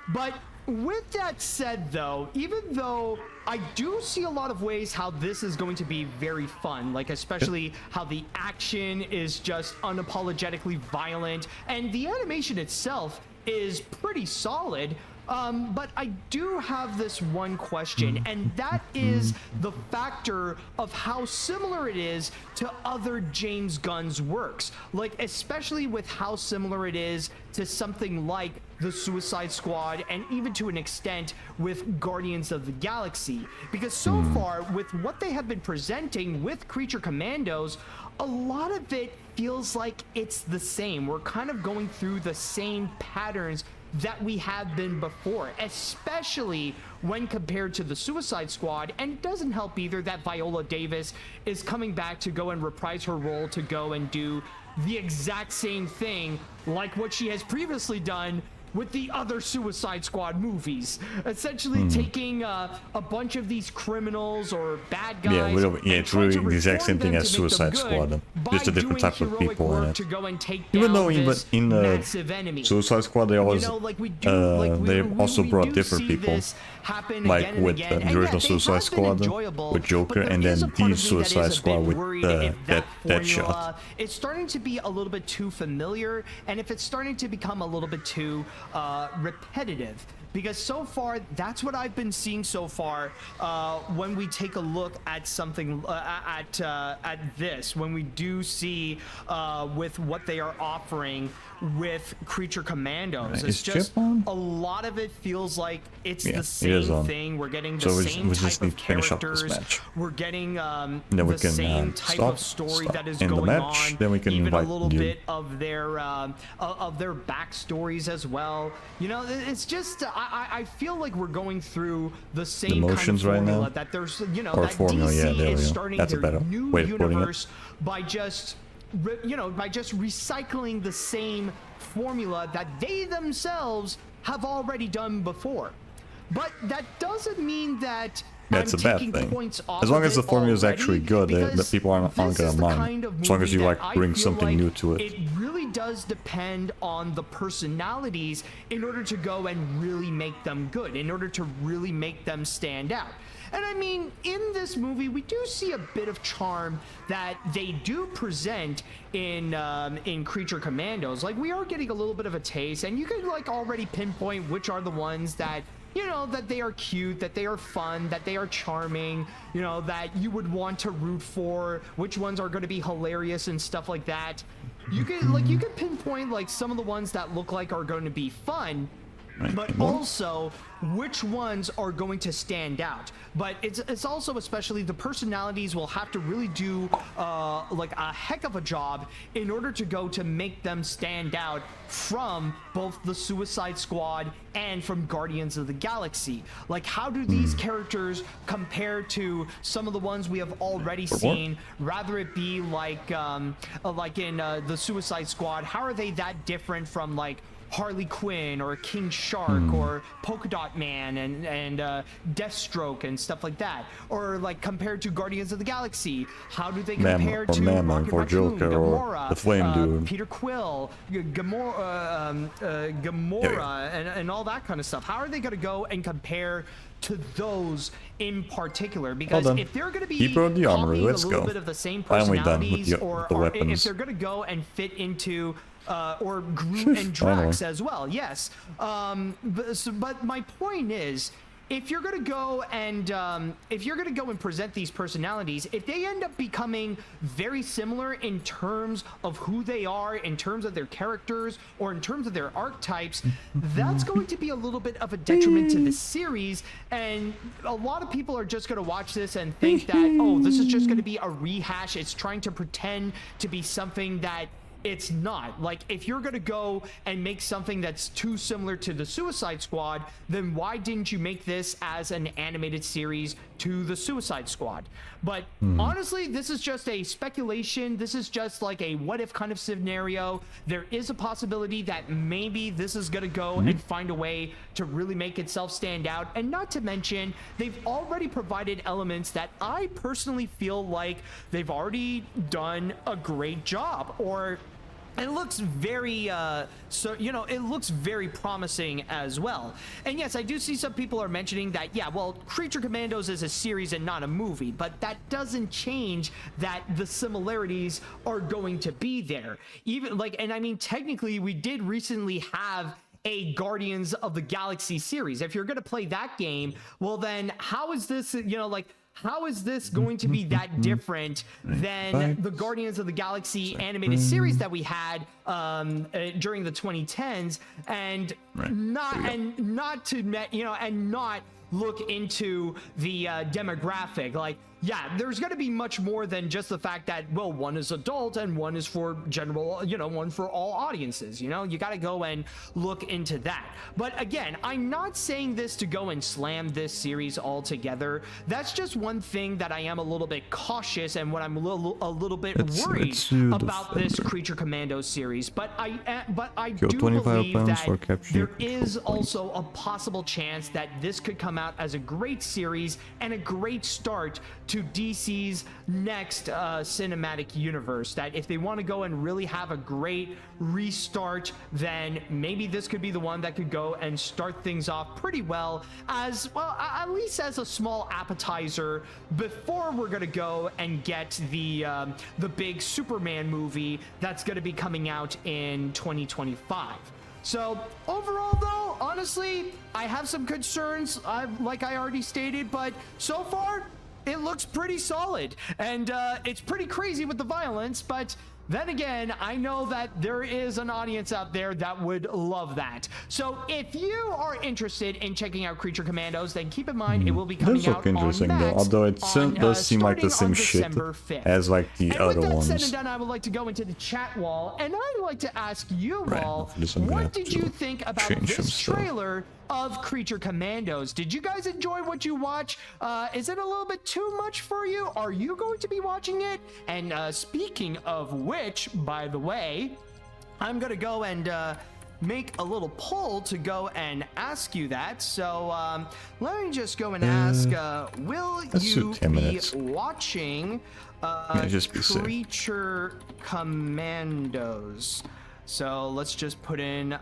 But with that said though, even though I do see a lot of ways how this is going to be very fun, like especially how the action is just unapologetically violent and the animation itself is pretty solid. But I do have this one question, and that is the factor of how similar it is to other James Gunn's works. Like, especially with how similar it is to something like the Suicide Squad, and even to an extent with Guardians of the Galaxy. Because so far, with what they have been presenting with Creature Commandos, a lot of it feels like it's the same. We're kind of going through the same patterns that we have been before, especially when compared to the Suicide Squad. And it doesn't help either that Viola Davis is coming back to go and reprise her role, to go and do the exact same thing like what she has previously done with the other Suicide Squad movies, essentially taking a bunch of these criminals or bad guys. It's really the exact same thing as Suicide Squad, just a different type of people in it. To go and take Even down though this in the massive enemy. Suicide Squad, they always they also we brought do different see people, this happen like again and with again. the And original they Suicide have been Squad enjoyable, with Joker, but and there is then a part the of me that is Suicide a Squad bit with worried if that Deadshot. formula is starting to be a little bit too familiar, and if it's starting to become a little bit too repetitive. Because so far, that's what I've been seeing so far when we take a look at something at this, when we do see with what they are offering with Creature Commandos. It's just a lot of it feels like it's the same thing. We're getting the same type of characters. We're getting the same type of story that is going on. Then we can even a invite little you. bit of their backstories as well. You know, it's just I feel like we're going through the same motions kind of right formula now? that there's, you know, Or that formula, yeah, DC there we is go. starting That's a their better new way of putting it. universe by just by just recycling the same formula that they themselves have already done before. But that doesn't mean that That's I'm a bad taking thing. points off As long of as the it formula is already, actually good, the because people aren't this gonna is the mind. kind of As long as you movie like that I bring feel something like new to it. It really does depend on the personalities in order to go and really make them good, in order to really make them stand out. And I mean, in this movie, we do see a bit of charm that they do present in Creature Commandos. Like, we are getting a little bit of a taste, and you can like already pinpoint which are the ones that, you know, that they are cute, that they are fun, that they are charming, you know, that you would want to root for, which ones are going to be hilarious and stuff like that. You can pinpoint like some of the ones that look like are going to be fun. Right, but more? also which ones are going to stand out. But it's also especially the personalities will have to really do like a heck of a job in order to go to make them stand out from both the Suicide Squad and from Guardians of the Galaxy. Like, how do these characters compare to some of the ones we have already seen, rather it be like in the Suicide Squad? How are they that different from like Harley Quinn or King Shark or Polka Dot Man and Deathstroke and stuff like that? Or like compared to Guardians of the Galaxy, how do they compare to Mammoth Rocket or Raccoon, Joker or Gamora, the Flame Dude. Peter Quill, Gamora, and all that kind of stuff? How are they going to go and compare to those in particular? Because Well done. if they're going to be Keeper of the Armory, copying let's a little go. bit of the same Finally done with personalities, the or if weapons. they're going to go and fit into or Groot and Drax as well, yes. But my point is, if you're gonna go and present these personalities, if they end up becoming very similar in terms of who they are, in terms of their characters, or in terms of their archetypes, that's going to be a little bit of a detriment to the series. And a lot of people are just gonna watch this and think that, oh, this is just gonna be a rehash. It's trying to pretend to be something that it's not. Like, if you're gonna go and make something that's too similar to the Suicide Squad, then why didn't you make this as an animated series to the Suicide Squad? But honestly, this is just a speculation. This is just like a what if kind of scenario. There is a possibility that maybe this is gonna go and find a way to really make itself stand out. And not to mention, they've already provided elements that I personally feel like they've already done a great job, or it looks very it looks very promising as well. And yes, I do see some people are mentioning that, yeah, well, Creature Commandos is a series and not a movie, but that doesn't change that the similarities are going to be there. Even like, and I mean, technically we did recently have a Guardians of the Galaxy series. If you're going to play that game, well then how is this, how is this going to be that different than the Guardians of the Galaxy animated series that we had during the 2010s, and not look into the demographic? Like, yeah, there's going to be much more than just the fact that, well, one is adult and one is for general, one for all audiences. You got to go and look into that. But again, I'm not saying this to go and slam this series altogether. That's just one thing that I am a little bit cautious and what I'm a little bit worried about this Creature Commando series. But I do believe that there is also a possible chance that this could come out as a great series and a great start to DC's next cinematic universe. That if they want to go and really have a great restart, then maybe this could be the one that could go and start things off pretty well, as well, at least as a small appetizer before we're gonna go and get the big Superman movie that's gonna be coming out in 2025. So overall though, honestly, I have some concerns, like I already stated, but so far it looks pretty solid, and it's pretty crazy with the violence, but then again, I know that there is an audience out there that would love that. So if you are interested in checking out Creature Commandos, then keep in mind it will be coming out on Max, although it does seem like the same shit as like the other ones. Said and done, I would like to go into the chat wall, and I'd like to ask you all, what did you think about this trailer of Creature Commandos? Did you guys enjoy what you watch? Is it a little bit too much for you? Are you going to be watching it? And speaking of which, by the way, I'm gonna go and make a little poll to go and ask you that. So let me just go and ask, will you be watching Creature Commandos? So let's just put in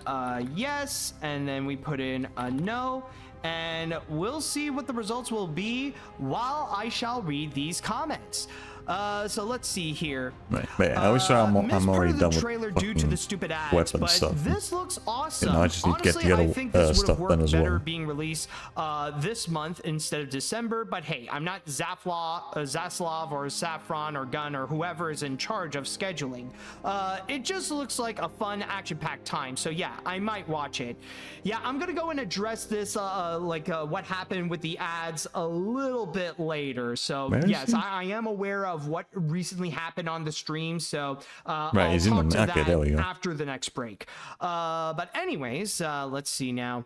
yes, and then we put in a no, and we'll see what the results will be while I shall read these comments. So let's see here. Right. But yeah, I always say I'm missed part already of the done with trailer due to the stupid ads, weapon but stuff. this looks awesome. I just need to get Honestly, the I other think this would have stuff done worked as better well. being released this month instead of December. But hey, I'm not Zaslav or Saffron or Gunn or whoever is in charge of scheduling. It just looks like a fun action-packed time. So yeah, I might watch it. Yeah, I'm gonna go and address this what happened with the ads a little bit later. So yes, I am aware of what recently happened on the stream. So I'll he's in talk the to okay, that there we go. after the next break. But anyways, let's see now.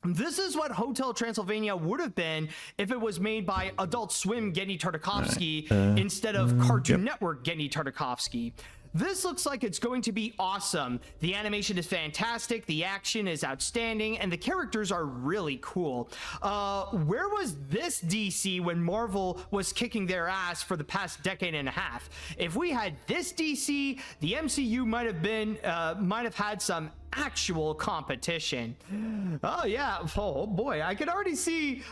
This is what Hotel Transylvania would have been if it was made by Adult Swim Genny Tartakovsky instead of Cartoon Network Genny Tartakovsky. This looks like it's going to be awesome. The animation is fantastic, the action is outstanding, and the characters are really cool. Where was this DC when Marvel was kicking their ass for the past decade and a half? If we had this DC, the MCU might have had some actual competition. Oh yeah, oh boy, I can already see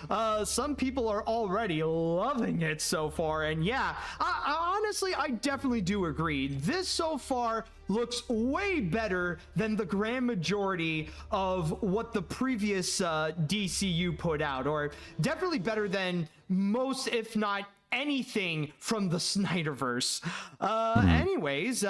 some people are already loving it so far, and yeah, I honestly, I definitely do agree. This so far looks way better than the grand majority of what the previous DCU put out, or definitely better than most, if not anything, from the Snyderverse. Anyways,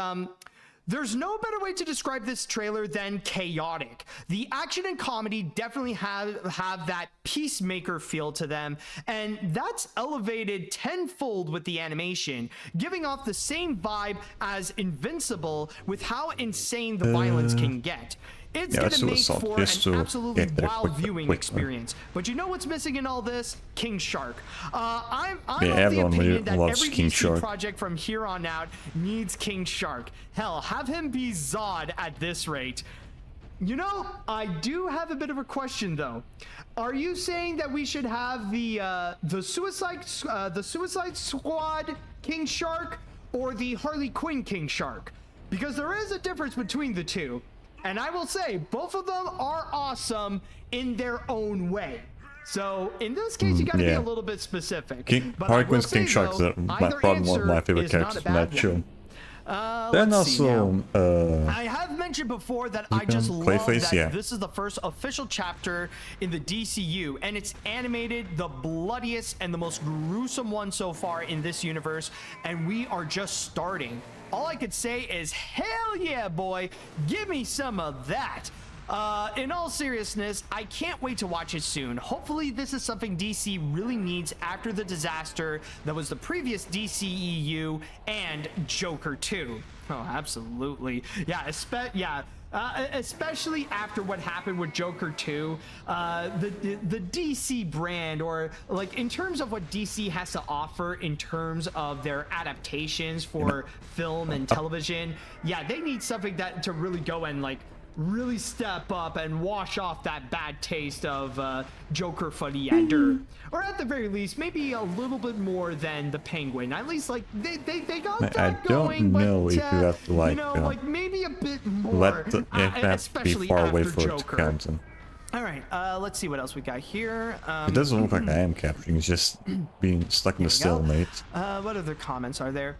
there's no better way to describe this trailer than chaotic. The action and comedy definitely have that Peacemaker feel to them, and that's elevated tenfold with the animation, giving off the same vibe as Invincible with how insane the violence can get. It's going to make for an absolutely wild viewing experience. But you know what's missing in all this? King Shark. I'm of the opinion that every DC project from here on out needs King Shark. Hell, have him be Zod at this rate. You know, I do have a bit of a question though. Are you saying that we should have the Suicide Squad King Shark or the Harley Quinn King Shark? Because there is a difference between the two. And I will say, both of them are awesome in their own way. So, in this case, you gotta be a little bit specific. Harley Quinn's King Shark is probably one of my favorite characters from that show. Then also, I have mentioned before that I just love that this is the first official chapter in the DCU, and it's animated the bloodiest and the most gruesome one so far in this universe, and we are just starting. All I could say is, hell yeah, boy, give me some of that. In all seriousness, I can't wait to watch it soon. Hopefully this is something DC really needs after the disaster that was the previous DCEU and Joker 2. Oh, absolutely. Yeah, especially after what happened with Joker 2, the DC brand, or like in terms of what DC has to offer in terms of their adaptations for film and television, yeah, they need something that to really go and like really step up and wash off that bad taste of Joker for the Ender. Or at the very least, maybe a little bit more than the Penguin. At least like they got that going. I don't know if you have to like, you know, like maybe a bit more. Let that be far away for it to count. All right, let's see what else we got here. It doesn't look like I am capturing. It's just being stuck in the stalemate. What other comments are there?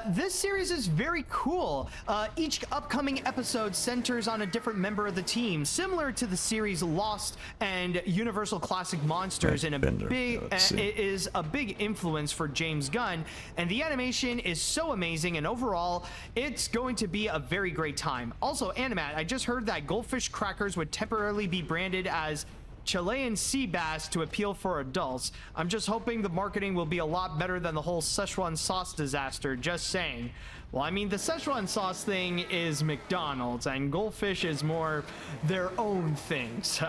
This series is very cool. Each upcoming episode centers on a different member of the team, similar to the series Lost and Universal Classic Monsters, and it is a big influence for James Gunn, and the animation is so amazing, and overall, it's going to be a very great time. Also, Animat, I just heard that goldfish crackers would temporarily be branded as Chilean sea bass to appeal for adults. I'm just hoping the marketing will be a lot better than the whole Szechuan sauce disaster, just saying. Well, I mean, the Szechuan sauce thing is McDonald's, and goldfish is more their own things.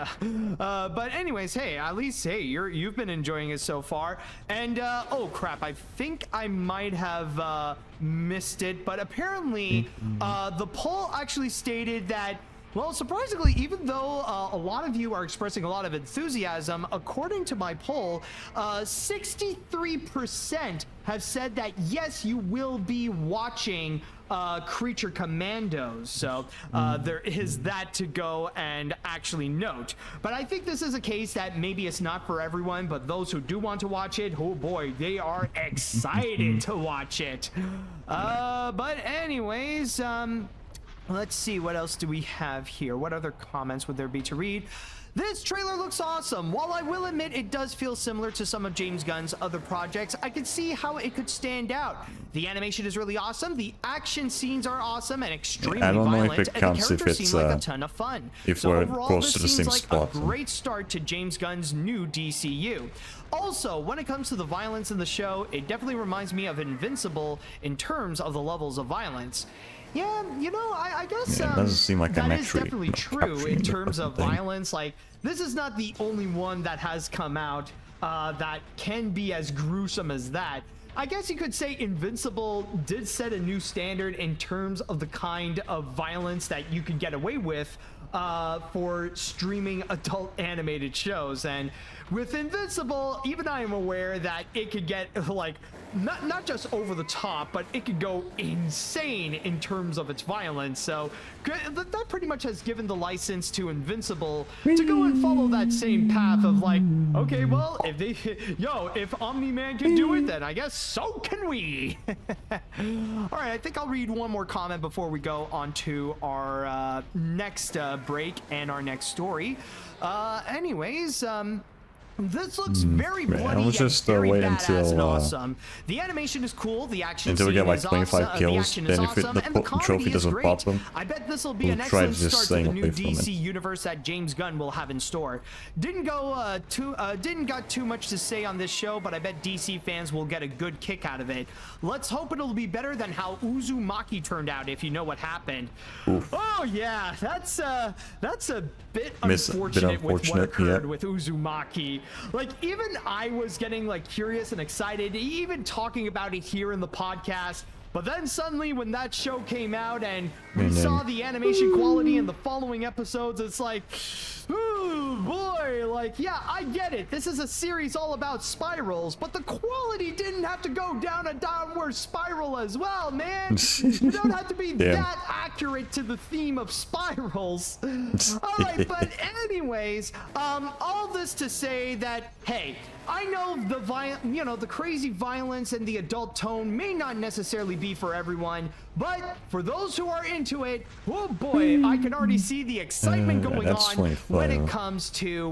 But anyways, hey, at least, hey, you've been enjoying it so far. And, oh crap, I think I might have missed it, but apparently the poll actually stated that Well, surprisingly, even though a lot of you are expressing a lot of enthusiasm, according to my poll, 63% have said that yes, you will be watching Creature Commandos. So there is that to go and actually note. But I think this is a case that maybe it's not for everyone, but those who do want to watch it, oh boy, they are excited to watch it. But anyways, let's see, what else do we have here? What other comments would there be to read? This trailer looks awesome. While I will admit it does feel similar to some of James Gunn's other projects, I can see how it could stand out. The animation is really awesome, the action scenes are awesome and extremely violent, and the characters seem like a ton of fun. So overall, this seems like a great start to James Gunn's new DCU. Also, when it comes to the violence in the show, it definitely reminds me of Invincible in terms of the levels of violence. Yeah, you know, I guess it doesn't seem like that is definitely true in terms of violence. Like, this is not the only one that has come out that can be as gruesome as that. I guess you could say Invincible did set a new standard in terms of the kind of violence that you can get away with for streaming adult animated shows. And with Invincible, even I am aware that it could get like not just over the top, but it could go insane in terms of its violence. So that pretty much has given the license to Invincible to go and follow that same path of like, okay, well, if Omni-Man can do it, then I guess so can we. All right, I think I'll read one more comment before we go on to our next break and our next story. Anyways, this looks very bloody and very badass and awesome. The animation is cool, the action until we get like 25 awesome, kills, then if the trophy doesn't pop them, I bet this will be an excellent start to the new DC universe that James Gunn will have in store. Didn't got too much to say on this show, but I bet DC fans will get a good kick out of it. Let's hope it'll be better than how Uzumaki turned out, if you know what happened. Oof. Oh yeah, that's a bit unfortunate with what occurred with Uzumaki. Like, even I was getting like curious and excited, even talking about it here in the podcast. But then suddenly when that show came out and we saw the animation quality in the following episodes, it's like, oh boy, like, yeah, I get it. This is a series all about spirals, but the quality didn't have to go down a downward spiral as well, man. You don't have to be that accurate to the theme of spirals. All right, but anyways, all this to say that, hey, I know the crazy violence and the adult tone may not necessarily be for everyone, but for those who are into it, oh boy, I can already see the excitement going on when it comes to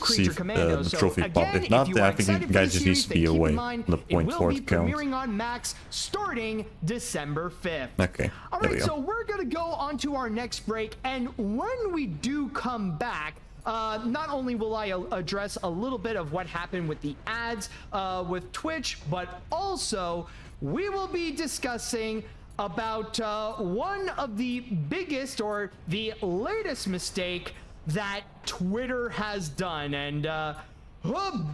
Creature Commandos. So again, if you are excited for the series, then keep in mind it will be premiering on Max starting December 5th. Okay. All right, so we're gonna go on to our next break, and when we do come back, not only will I address a little bit of what happened with the ads with Twitch, but also we will be discussing about one of the biggest or the latest mistake that Twitter has done. And oh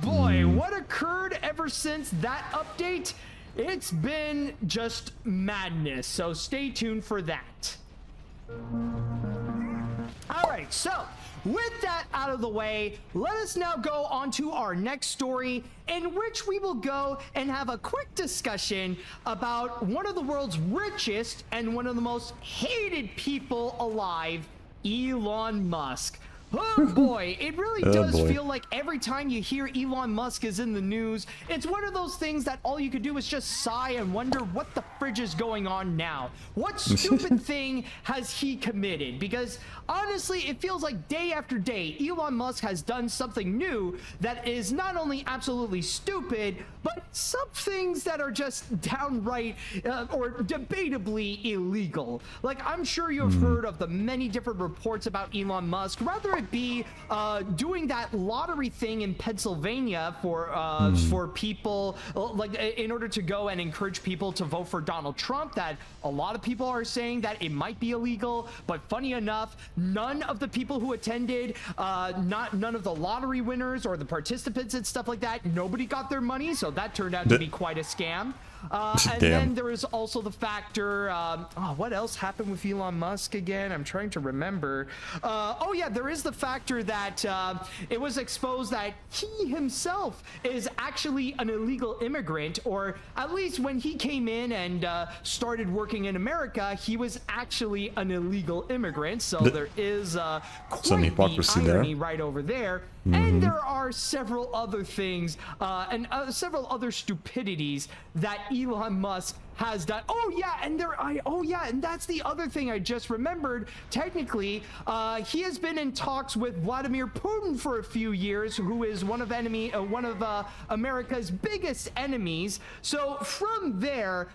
boy, what occurred ever since that update? It's been just madness. So stay tuned for that. All right, so with that out of the way, let us now go on to our next story, in which we will go and have a quick discussion about one of the world's richest and one of the most hated people alive, Elon Musk. Oh boy, it really does feel like every time you hear Elon Musk is in the news, it's one of those things that all you could do is just sigh and wonder what the fridge is going on now. What stupid thing has he committed? Because honestly, it feels like day after day, Elon Musk has done something new that is not only absolutely stupid, but some things that are just downright or debatably illegal. Like, I'm sure you've heard of the many different reports about Elon Musk, rather it be doing that lottery thing in Pennsylvania for people, like in order to go and encourage people to vote for Donald Trump, that a lot of people are saying that it might be illegal. But funny enough, none of the people who attended, none of the lottery winners or the participants and stuff like that, nobody got their money, so that turned out to be quite a scam. And Damn. then there is also the factor, what else happened with Elon Musk again? I'm trying to remember. Oh yeah, there is the factor that it was exposed that he himself is actually an illegal immigrant, or at least when he came in and started working in America, he was actually an illegal immigrant. So there is some quite hypocrisy the there. irony right over there. And there are several other things and several other stupidities that Elon Musk has done. Oh yeah, and that's the other thing I just remembered. Technically, he has been in talks with Vladimir Putin for a few years, who is one of America's biggest enemies. So from there,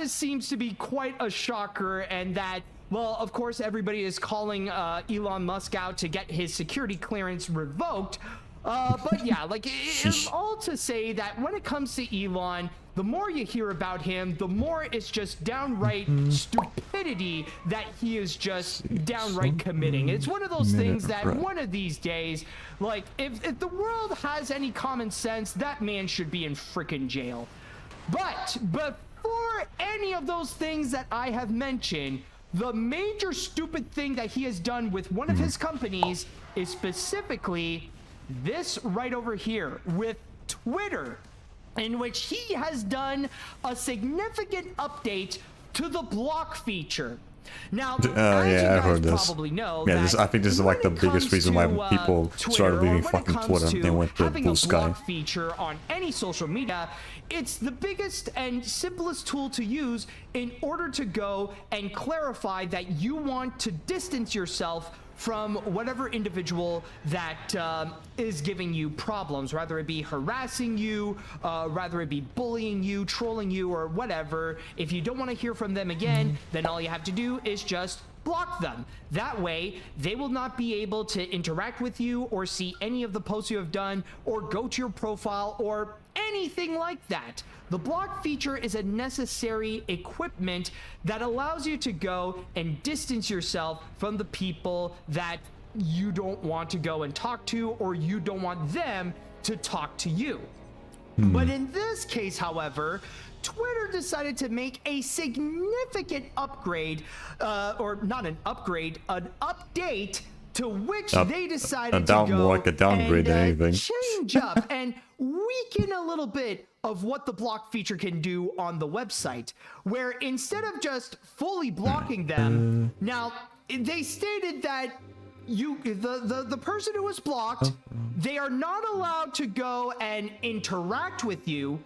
seems to be quite a shocker, and that. Well, of course, everybody is calling Elon Musk out to get his security clearance revoked. But yeah, like, it's all to say that when it comes to Elon, the more you hear about him, the more it's just downright stupidity that he is just downright committing. It's one of those things that one of these days, like, if the world has any common sense, that man should be in frickin' jail. But before any of those things that I have mentioned, the major stupid thing that he has done with one of his companies is specifically this right over here with Twitter, in which he has done a significant update to the block feature. Now, as you yeah, I've guys heard this. probably know, Yeah, I think this is like the biggest reason why people started leaving fucking Twitter. They went to having Blue a Sky. block feature on any social media, it's the biggest and simplest tool to use in order to go and clarify that you want to distance yourself from whatever individual that is giving you problems, rather it be harassing you, rather it be bullying you, trolling you, or whatever. If you don't want to hear from them again, then all you have to do is just block them. That way, they will not be able to interact with you or see any of the posts you have done or go to your profile or anything like that. The block feature is a necessary equipment that allows you to go and distance yourself from the people that you don't want to go and talk to, or you don't want them to talk to you. But in this case, however, Twitter decided to make a significant upgrade, or not an upgrade, an update, to which they decided to go more like a downgrade than anything. change up and weaken a little bit of what the block feature can do on the website, where instead of just fully blocking them, now they stated that the person who was blocked, they are not allowed to go and interact with you,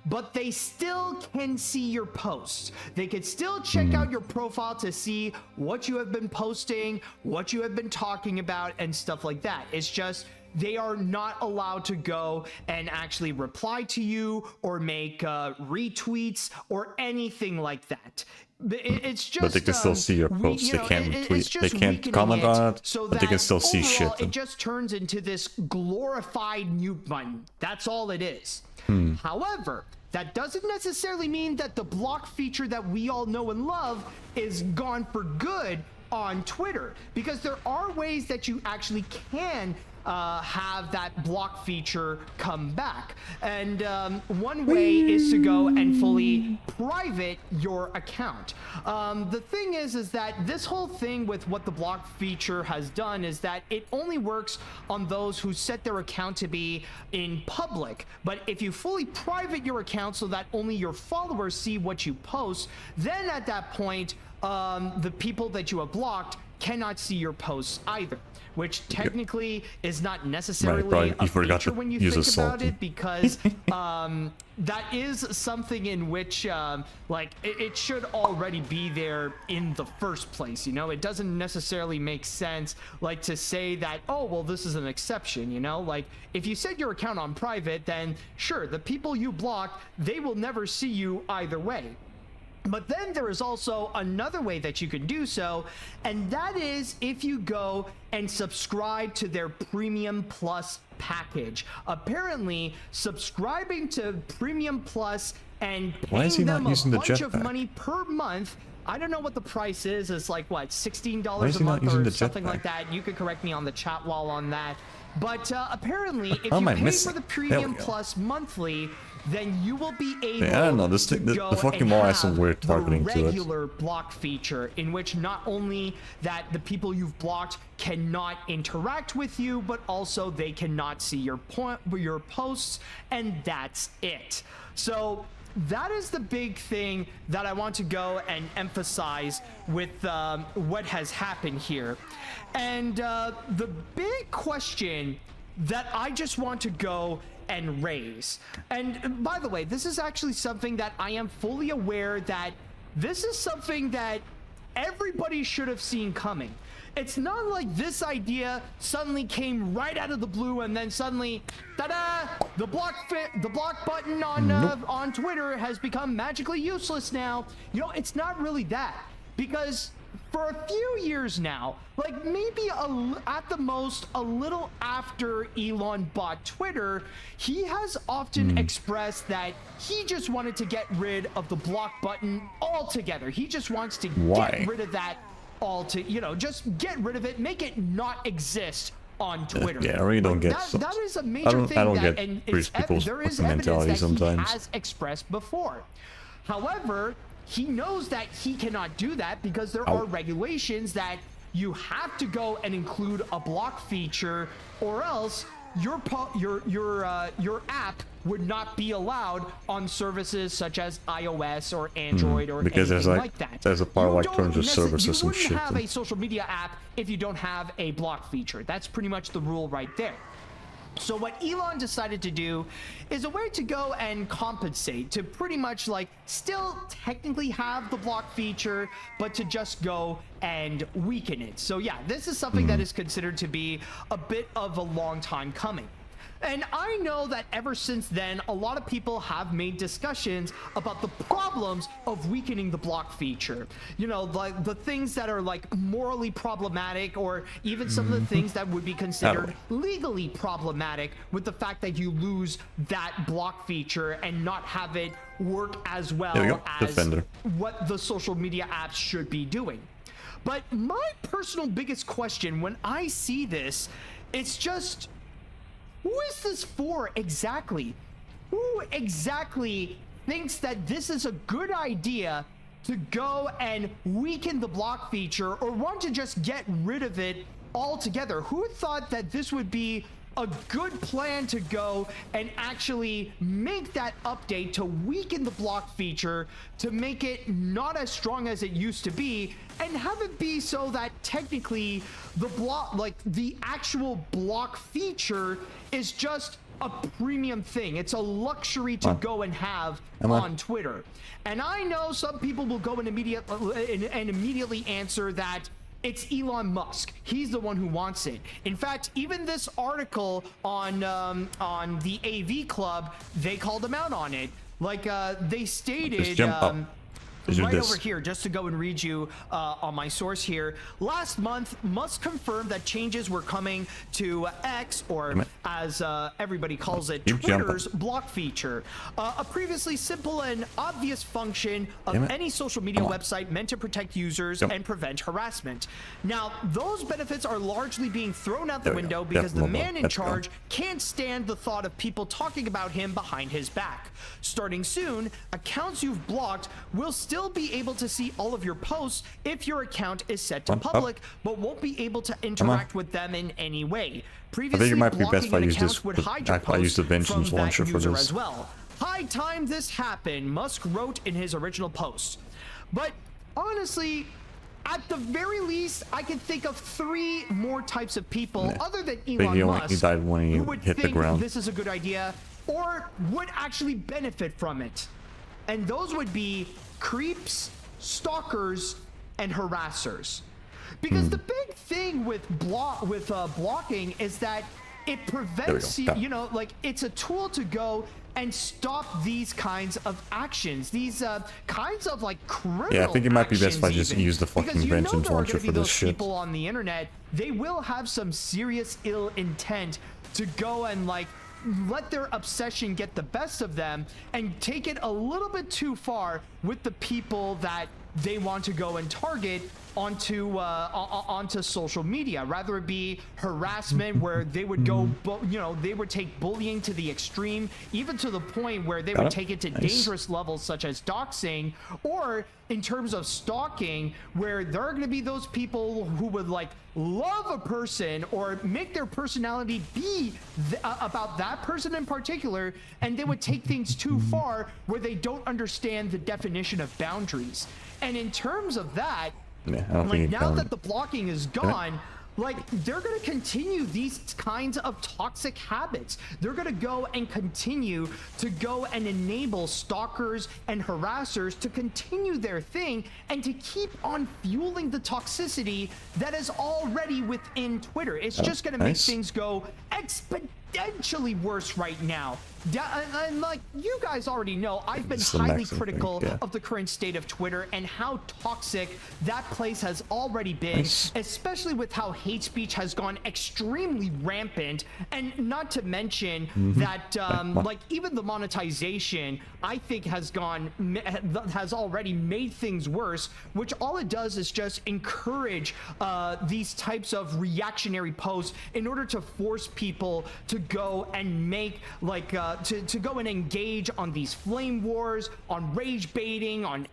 but they still can see your posts. They can still check out your profile to see what you have been posting, what you have been talking about, and stuff like that. It's just they are not allowed to go and actually reply to you or make retweets or anything like that. It's just, But they can still see your posts. They can't tweet. They can't comment on it, so but they can still see overall, shit. It just turns into this glorified mute button. That's all it is. However, that doesn't necessarily mean that the block feature that we all know and love is gone for good on Twitter, because there are ways that you actually can have that block feature come back. And one way is to go and fully private your account. The thing is that this whole thing with what the block feature has done is that it only works on those who set their account to be in public. But if you fully private your account so that only your followers see what you post, then at that point, the people that you have blocked cannot see your posts either, which technically is not necessarily a feature when you think about it, because that is something in which like it should already be there in the first place. You know, it doesn't necessarily make sense like to say that, oh well, this is an exception. You know, like if you set your account on private, then sure, the people you block, they will never see you either way. But then there is also another way that you can do so, and that is if you go and subscribe to their Premium Plus package. Apparently, subscribing to Premium Plus and paying them a bunch of money per month, I don't know what the price is. It's like, what, $16 a month or something like that. You could correct me on the chat wall on that. But apparently, if How you am I pay missing? for the There we Premium go. Plus monthly, then you will be able I don't know, this to thing, the go fucking and mall has some have weird targeting the to it. regular block feature, in which not only that the people you've blocked cannot interact with you, but also they cannot see your posts, and that's it. So that is the big thing that I want to go and emphasize with what has happened here. And the big question that I just want to go and raise, and by the way, this is actually something that I am fully aware that this is something that everybody should have seen coming. It's not like this idea suddenly came right out of the blue and then suddenly, ta-da! The block button on Twitter has become magically useless now. You know, it's not really that, because for a few years now, like maybe at the most a little after Elon bought Twitter, he has often expressed that he just wanted to get rid of the block button altogether. He just wants to get rid of that just get rid of it, make it not exist on Twitter. Yeah, I really don't get that is a major thing I don't that, get and British people's there is fucking evidence mentality that sometimes. he has expressed before. However, he knows that he cannot do that because there are regulations that you have to go and include a block feature, or else your app would not be allowed on services such as iOS or Android or because anything there's like that. there's a part You like don't terms of services you and shit. wouldn't have a social media app if you don't have a block feature. That's pretty much the rule right there. So what Elon decided to do is a way to go and compensate, to pretty much like still technically have the block feature, but to just go and weaken it. So yeah, this is something that is considered to be a bit of a long time coming. And I know that ever since then, a lot of people have made discussions about the problems of weakening the block feature. You know, like the things that are like morally problematic, or even some of the things that would be considered legally problematic, with the fact that you lose that block feature and not have it work as well as what the social media apps should be doing. But my personal biggest question when I see this, it's just, who is this for exactly? Who exactly thinks that this is a good idea to go and weaken the block feature, or want to just get rid of it altogether? Who thought that this would be a good plan to go and actually make that update to weaken the block feature, to make it not as strong as it used to be, and have it be so that technically the block, like the actual block feature, is just a premium thing. It's a luxury to go and have on Twitter. And I know some people will go and immediately answer that it's Elon Musk. He's the one who wants it. In fact, even this article on the AV Club, they called him out on it. Like they stated, right over here, just to go and read you on my source here. Last month, Musk confirmed that changes were coming to X, or as everybody calls it, Twitter's block feature, a previously simple and obvious function of any social media website meant to protect users and prevent harassment. Now, those benefits are largely being thrown out the window because the man in charge can't stand the thought of people talking about him behind his back. Starting soon, accounts you've blocked will still be able to see all of your posts if your account is set to public, but won't be able to interact with them in any way. Previously, blocking an account would hide your posts from that user as well. High time this happened, Musk wrote in his original post. But honestly, at the very least, I can think of 3 more types of people other than Elon Musk who would think this is a good idea or would actually benefit from it. And those would be creeps, stalkers, and harassers. Because the big thing with blocking is that it prevents you know, like, it's a tool to go and stop these kinds of actions, these kinds of like criminal I think it might be best if I just even. use the fucking Because you know vengeance there are launcher gonna be for this those shit. people on the internet, they will have some serious ill intent to go and like let their obsession get the best of them and take it a little bit too far with the people that they want to go and target, onto social media, rather it be harassment where they would go, they would take bullying to the extreme, even to the point where they would take it to dangerous levels such as doxing, or in terms of stalking, where there are going to be those people who would like love a person or make their personality be about that person in particular, and they would take things too far where they don't understand the definition of boundaries. And in terms of that, like now that the blocking is gone, like they're going to continue these kinds of toxic habits. They're going to go and continue to go and enable stalkers and harassers to continue their thing and to keep on fueling the toxicity that is already within Twitter. It's just going to make things go exponentially worse right now. And like you guys already know, I've been highly critical of the current state of Twitter and how toxic that place has already been, especially with how hate speech has gone extremely rampant, and not to mention that like even the monetization I think has already made things worse, which all it does is just encourage these types of reactionary posts in order to force people to go and make like to go and engage on these flame wars, on rage baiting, on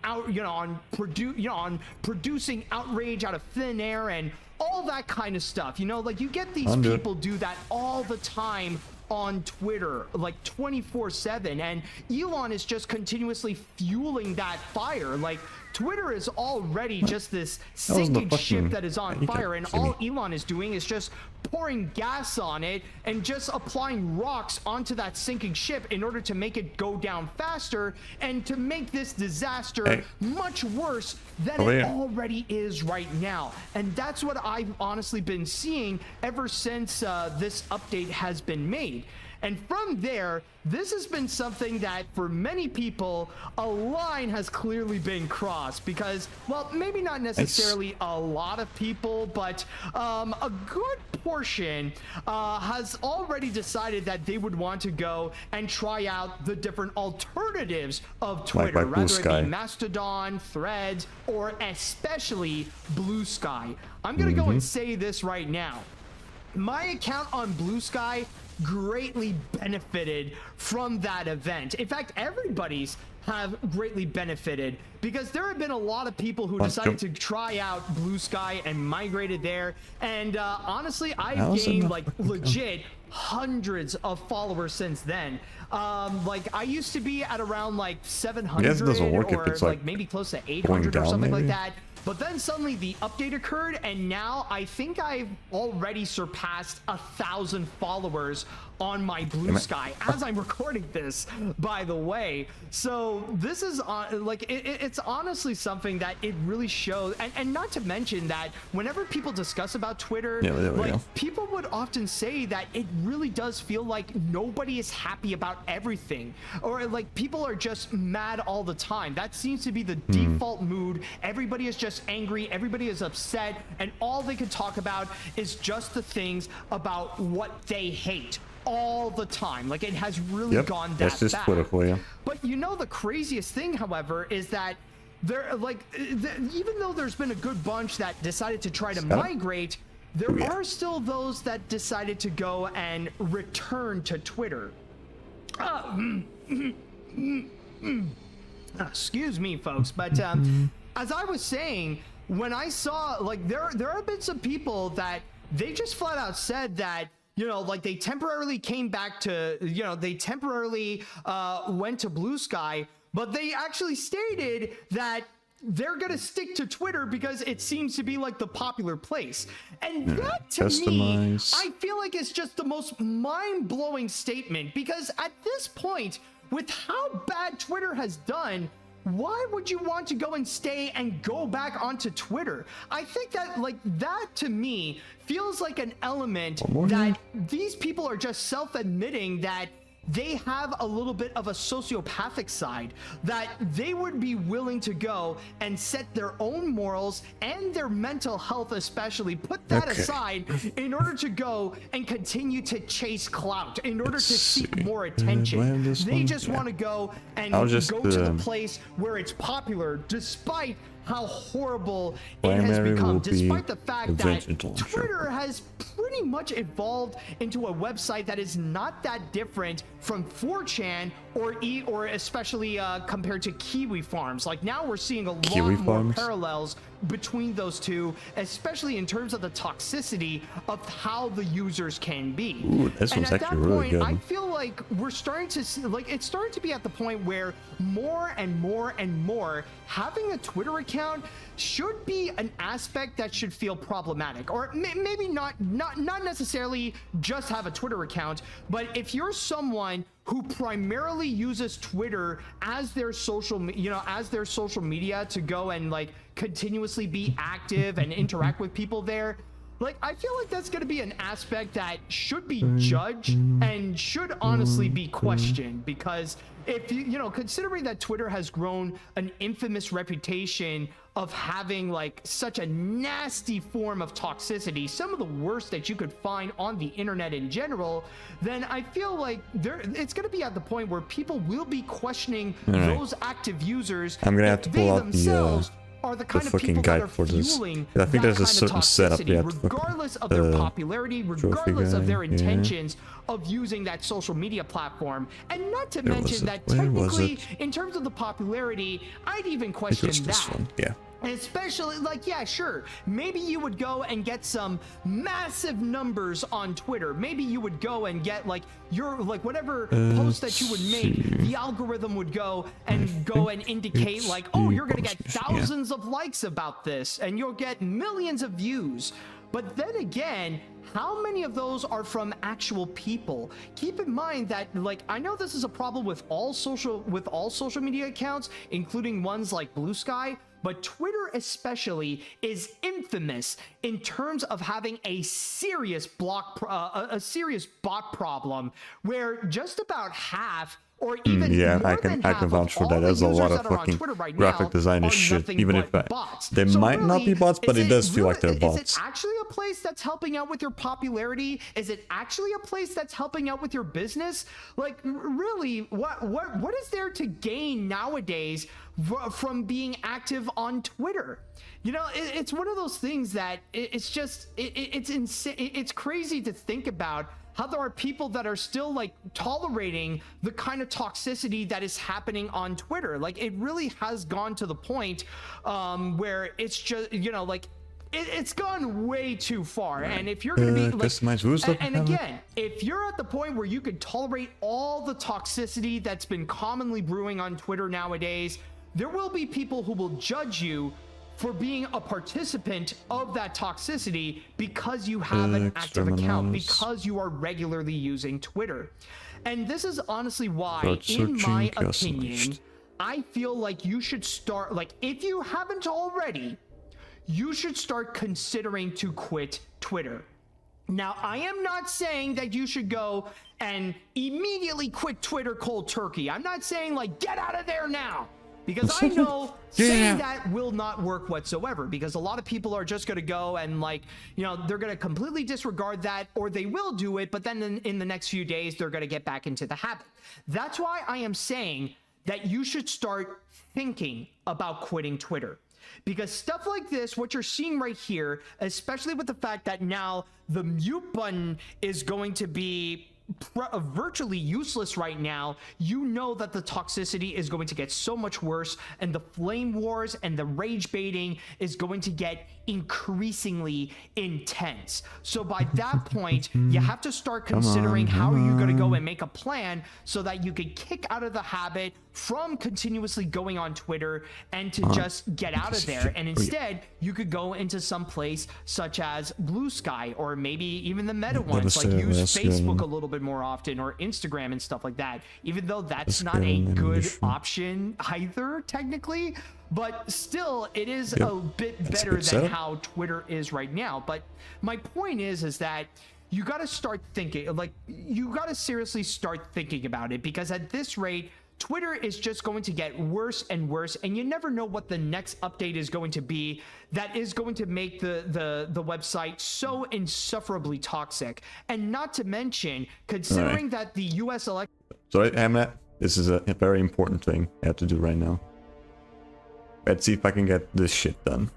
producing outrage out of thin air and all that kind of stuff. Like you get these people do that all the time on Twitter, like 24/7, and Elon is just continuously fueling that fire. Like Twitter is already just this sinking ship that is on fire, and all Elon is doing is just pouring gas on it and just applying rocks onto that sinking ship in order to make it go down faster and to make this disaster much worse than it already is right now. And that's what I've honestly been seeing ever since this update has been made. And from there, this has been something that for many people, a line has clearly been crossed because, well, maybe not necessarily a lot of people, but a good portion has already decided that they would want to go and try out the different alternatives of Twitter, rather it be Mastodon, Threads, or especially Blue Sky. I'm going to go and say this right now. My account on Blue Sky greatly benefited from that event. In fact, everybody's have greatly benefited because there have been a lot of people who decided to try out Blue Sky and migrated there. And honestly, I've gained like legit hundreds of followers since then. Like I used to be at around like 700 or like maybe close to 800 or something like that. But then suddenly the update occurred, and now I think I've already surpassed 1,000 followers on my Blue Sky as I'm recording this, by the way. So this is like it's honestly something that it really shows, and not to mention that whenever people discuss about Twitter, like people would often say that it really does feel like nobody is happy about everything, or like people are just mad all the time. That seems to be the default mood. Everybody is just angry, everybody is upset, and all they can talk about is just the things about what they hate all the time. Like it has really gone that bad. Twitter for you. But the craziest thing, however, is that there, like, even though there's been a good bunch that decided to try to migrate, there are still those that decided to go and return to Twitter. Excuse me, folks, but as I was saying, when I saw, like, there have been some people that they just flat out said that, like they temporarily came back to, they temporarily went to Blue Sky, but they actually stated that they're going to stick to Twitter because it seems to be like the popular place. And that to me, I feel like it's just the most mind-blowing statement, because at this point, with how bad Twitter has done, why would you want to go and stay and go back onto Twitter? I think that, like, that to me feels like an element that these people are just self-admitting that they have a little bit of a sociopathic side, that they would be willing to go and set their own morals and their mental health, especially put that aside, in order to go and continue to chase clout, in order to seek more attention. They just want to go and go to the place where it's popular, despite how horrible it has Primary become, will be despite the fact that Adventure Launcher. Twitter has pretty much evolved into a website that is not that different from 4chan or especially compared to Kiwi Farms. Like now we're seeing a lot Kiwi more Farms? parallels between those two, especially in terms of the toxicity of how the users can be. Ooh, this and one's at actually that really point, good. I feel like we're starting to see, like it's starting to be at the point where more and more and more having a Twitter account should be an aspect that should feel problematic, or maybe not necessarily just have a Twitter account, but if you're someone who primarily uses Twitter as their social media to go and like continuously be active and interact with people there, like I feel like that's going to be an aspect that should be judged and should honestly be questioned, because if you know, considering that Twitter has grown an infamous reputation of having like such a nasty form of toxicity, some of the worst that you could find on the internet in general, then I feel like it's going to be at the point where people will be questioning those active users. I'm gonna have to pull out the Are the kind of fucking people guide that are for this. fueling I think that there's a kind of certain setup toxicity, you have to fucking- regardless of their popularity, regardless of their guy, yeah. intentions of using that social media platform. And not to Where was mention it? that Where was technically, it? in terms of the popularity, I'd even It question was this that. one, yeah. And especially, like, yeah, sure, maybe you would go and get some massive numbers on Twitter. Maybe you would go and get like your whatever post that you would make, the algorithm would go and indicate like, oh, you're gonna get thousands of likes about this and you'll get millions of views. But then again, how many of those are from actual people? Keep in mind that, like, I know this is a problem with all social media accounts, including ones like Blue Sky, but Twitter especially is infamous in terms of having a serious bot problem, where just about half, or even Yeah, more I can than half vouch of for all that. the There's a users lot of that are on fucking Twitter right graphic now designer are shit, nothing even but if I- bots. they So might not be bots, but is it does feel like they're Is bots. it actually a place that's helping out with your popularity? Is it actually a place that's helping out with your business? Like, really, what is there to gain nowadays from being active on Twitter? You know, it's one of those things that it's just it's insane. It's crazy to think about how there are people that are still like tolerating the kind of toxicity that is happening on Twitter. Like, it really has gone to the point where it's just, you know, like it's gone way too far. And if you're going to be like, customize rules that and have it. again, if you're at the point where you could tolerate all the toxicity that's been commonly brewing on Twitter nowadays, there will be people who will judge you for being a participant of that toxicity because you have an active account, because you are regularly using Twitter. And this is honestly why, in my opinion, I feel like you should start, like, if you haven't already, you should start considering to quit Twitter. Now, I am not saying that you should go and immediately quit Twitter cold turkey. I'm not saying, like, get out of there now. Because I know saying that will not work whatsoever, because a lot of people are just going to go and, like, you know, they're going to completely disregard that, or they will do it, but then in the next few days, they're going to get back into the habit. That's why I am saying that you should start thinking about quitting Twitter. Because stuff like this, what you're seeing right here, especially with the fact that now the mute button is going to be virtually useless right now, you know that the toxicity is going to get so much worse, and the flame wars and the rage baiting is going to get increasingly intense. So by that point, you have to start considering how are you going to go and make a plan so that you can kick out of the habit from continuously going on Twitter and to just get out of there. And instead, you could go into some place such as Blue Sky, or maybe even the meta ones, like use Facebook a little bit more often, or Instagram and stuff like that, even though that's not a good option either, technically. But still, it is a bit better than how Twitter is right now. But my point is that you got to start thinking, like, you got to seriously start thinking about it, because at this rate, Twitter is just going to get worse and worse, and you never know what the next update is going to be that is going to make the website so insufferably toxic. And not to mention, considering that the US election... So, Hamlet, this is a very important thing I have to do right now. Let's see if I can get this shit done.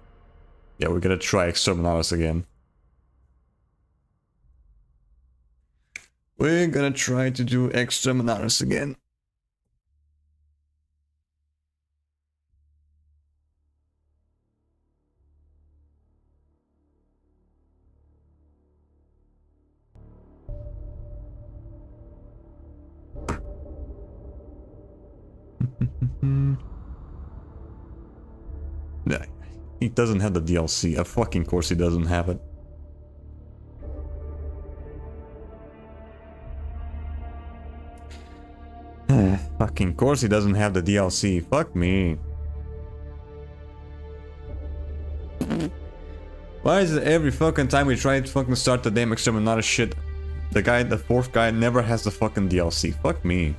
Yeah, we're gonna try Exterminatus again. We're gonna try to do Exterminatus again. Yeah, he doesn't have the DLC. Of fucking course he doesn't have it. Fucking course he doesn't have the DLC. Fuck me. Why is it every fucking time we try to fucking start the damn Exterminatus shit, the fourth guy never has the fucking DLC? Fuck me.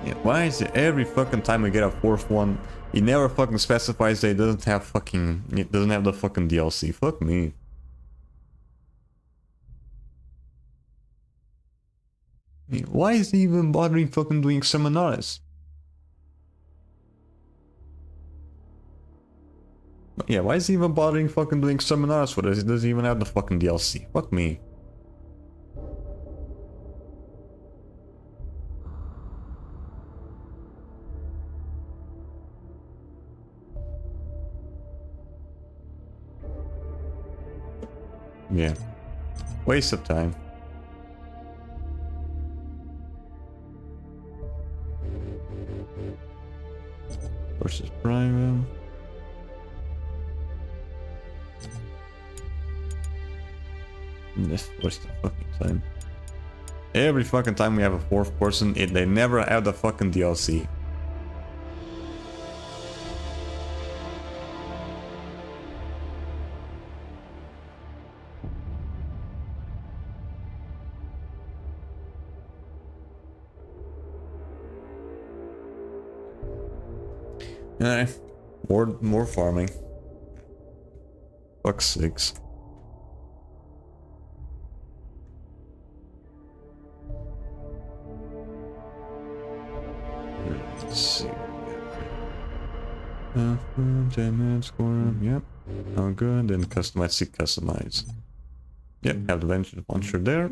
Yeah, why is it every fucking time we get a fourth one, he never fucking specifies that he doesn't have the fucking DLC? Fuck me. I mean, why is he even bothering fucking doing Exterminatus? Yeah, why is he even bothering fucking doing Exterminatus for this? He doesn't even have the fucking DLC. Fuck me. Yeah. Waste of time. Versus Prime. This waste of fucking time. Every fucking time we have a fourth person, they never have the fucking DLC. Alright, more farming. Fuck's sakes. Let's see. 10 minutes score. Yep. Oh, good. Then customize. See customize. Yep. Have the launcher there.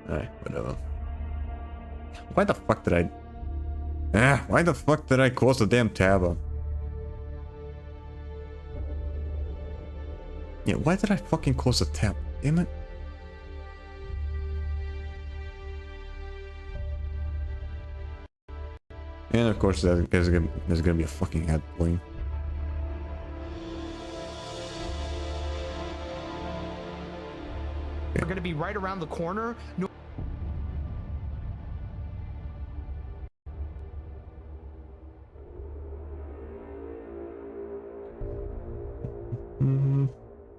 Alright, whatever. Why the fuck did I... why the fuck did I close the damn tab? Yeah, why did I fucking close the tab? Damn it. And of course there's gonna be a fucking ad playing. We're gonna be right around the corner. No.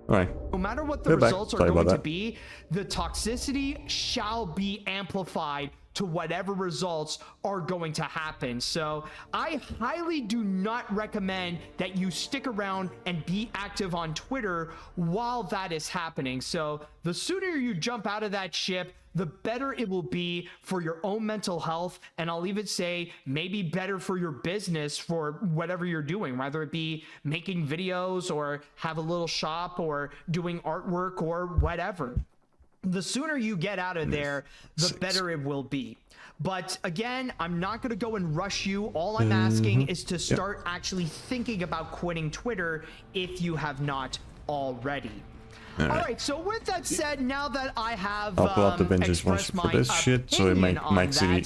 Alright. No matter what the results are going to be, the toxicity shall be amplified to whatever results are going to happen. So I highly do not recommend that you stick around and be active on Twitter while that is happening. So the sooner you jump out of that ship, the better it will be for your own mental health. And I'll even say maybe better for your business for whatever you're doing, whether it be making videos or have a little shop or doing artwork or whatever. the sooner you get out of there, the better it will be. But again, I'm not going to go and rush you. All I'm asking is to start actually thinking about quitting Twitter if you have not already. All right, so with that said, now that I have I'll pull out the vengeance once expressed for my this shit, so it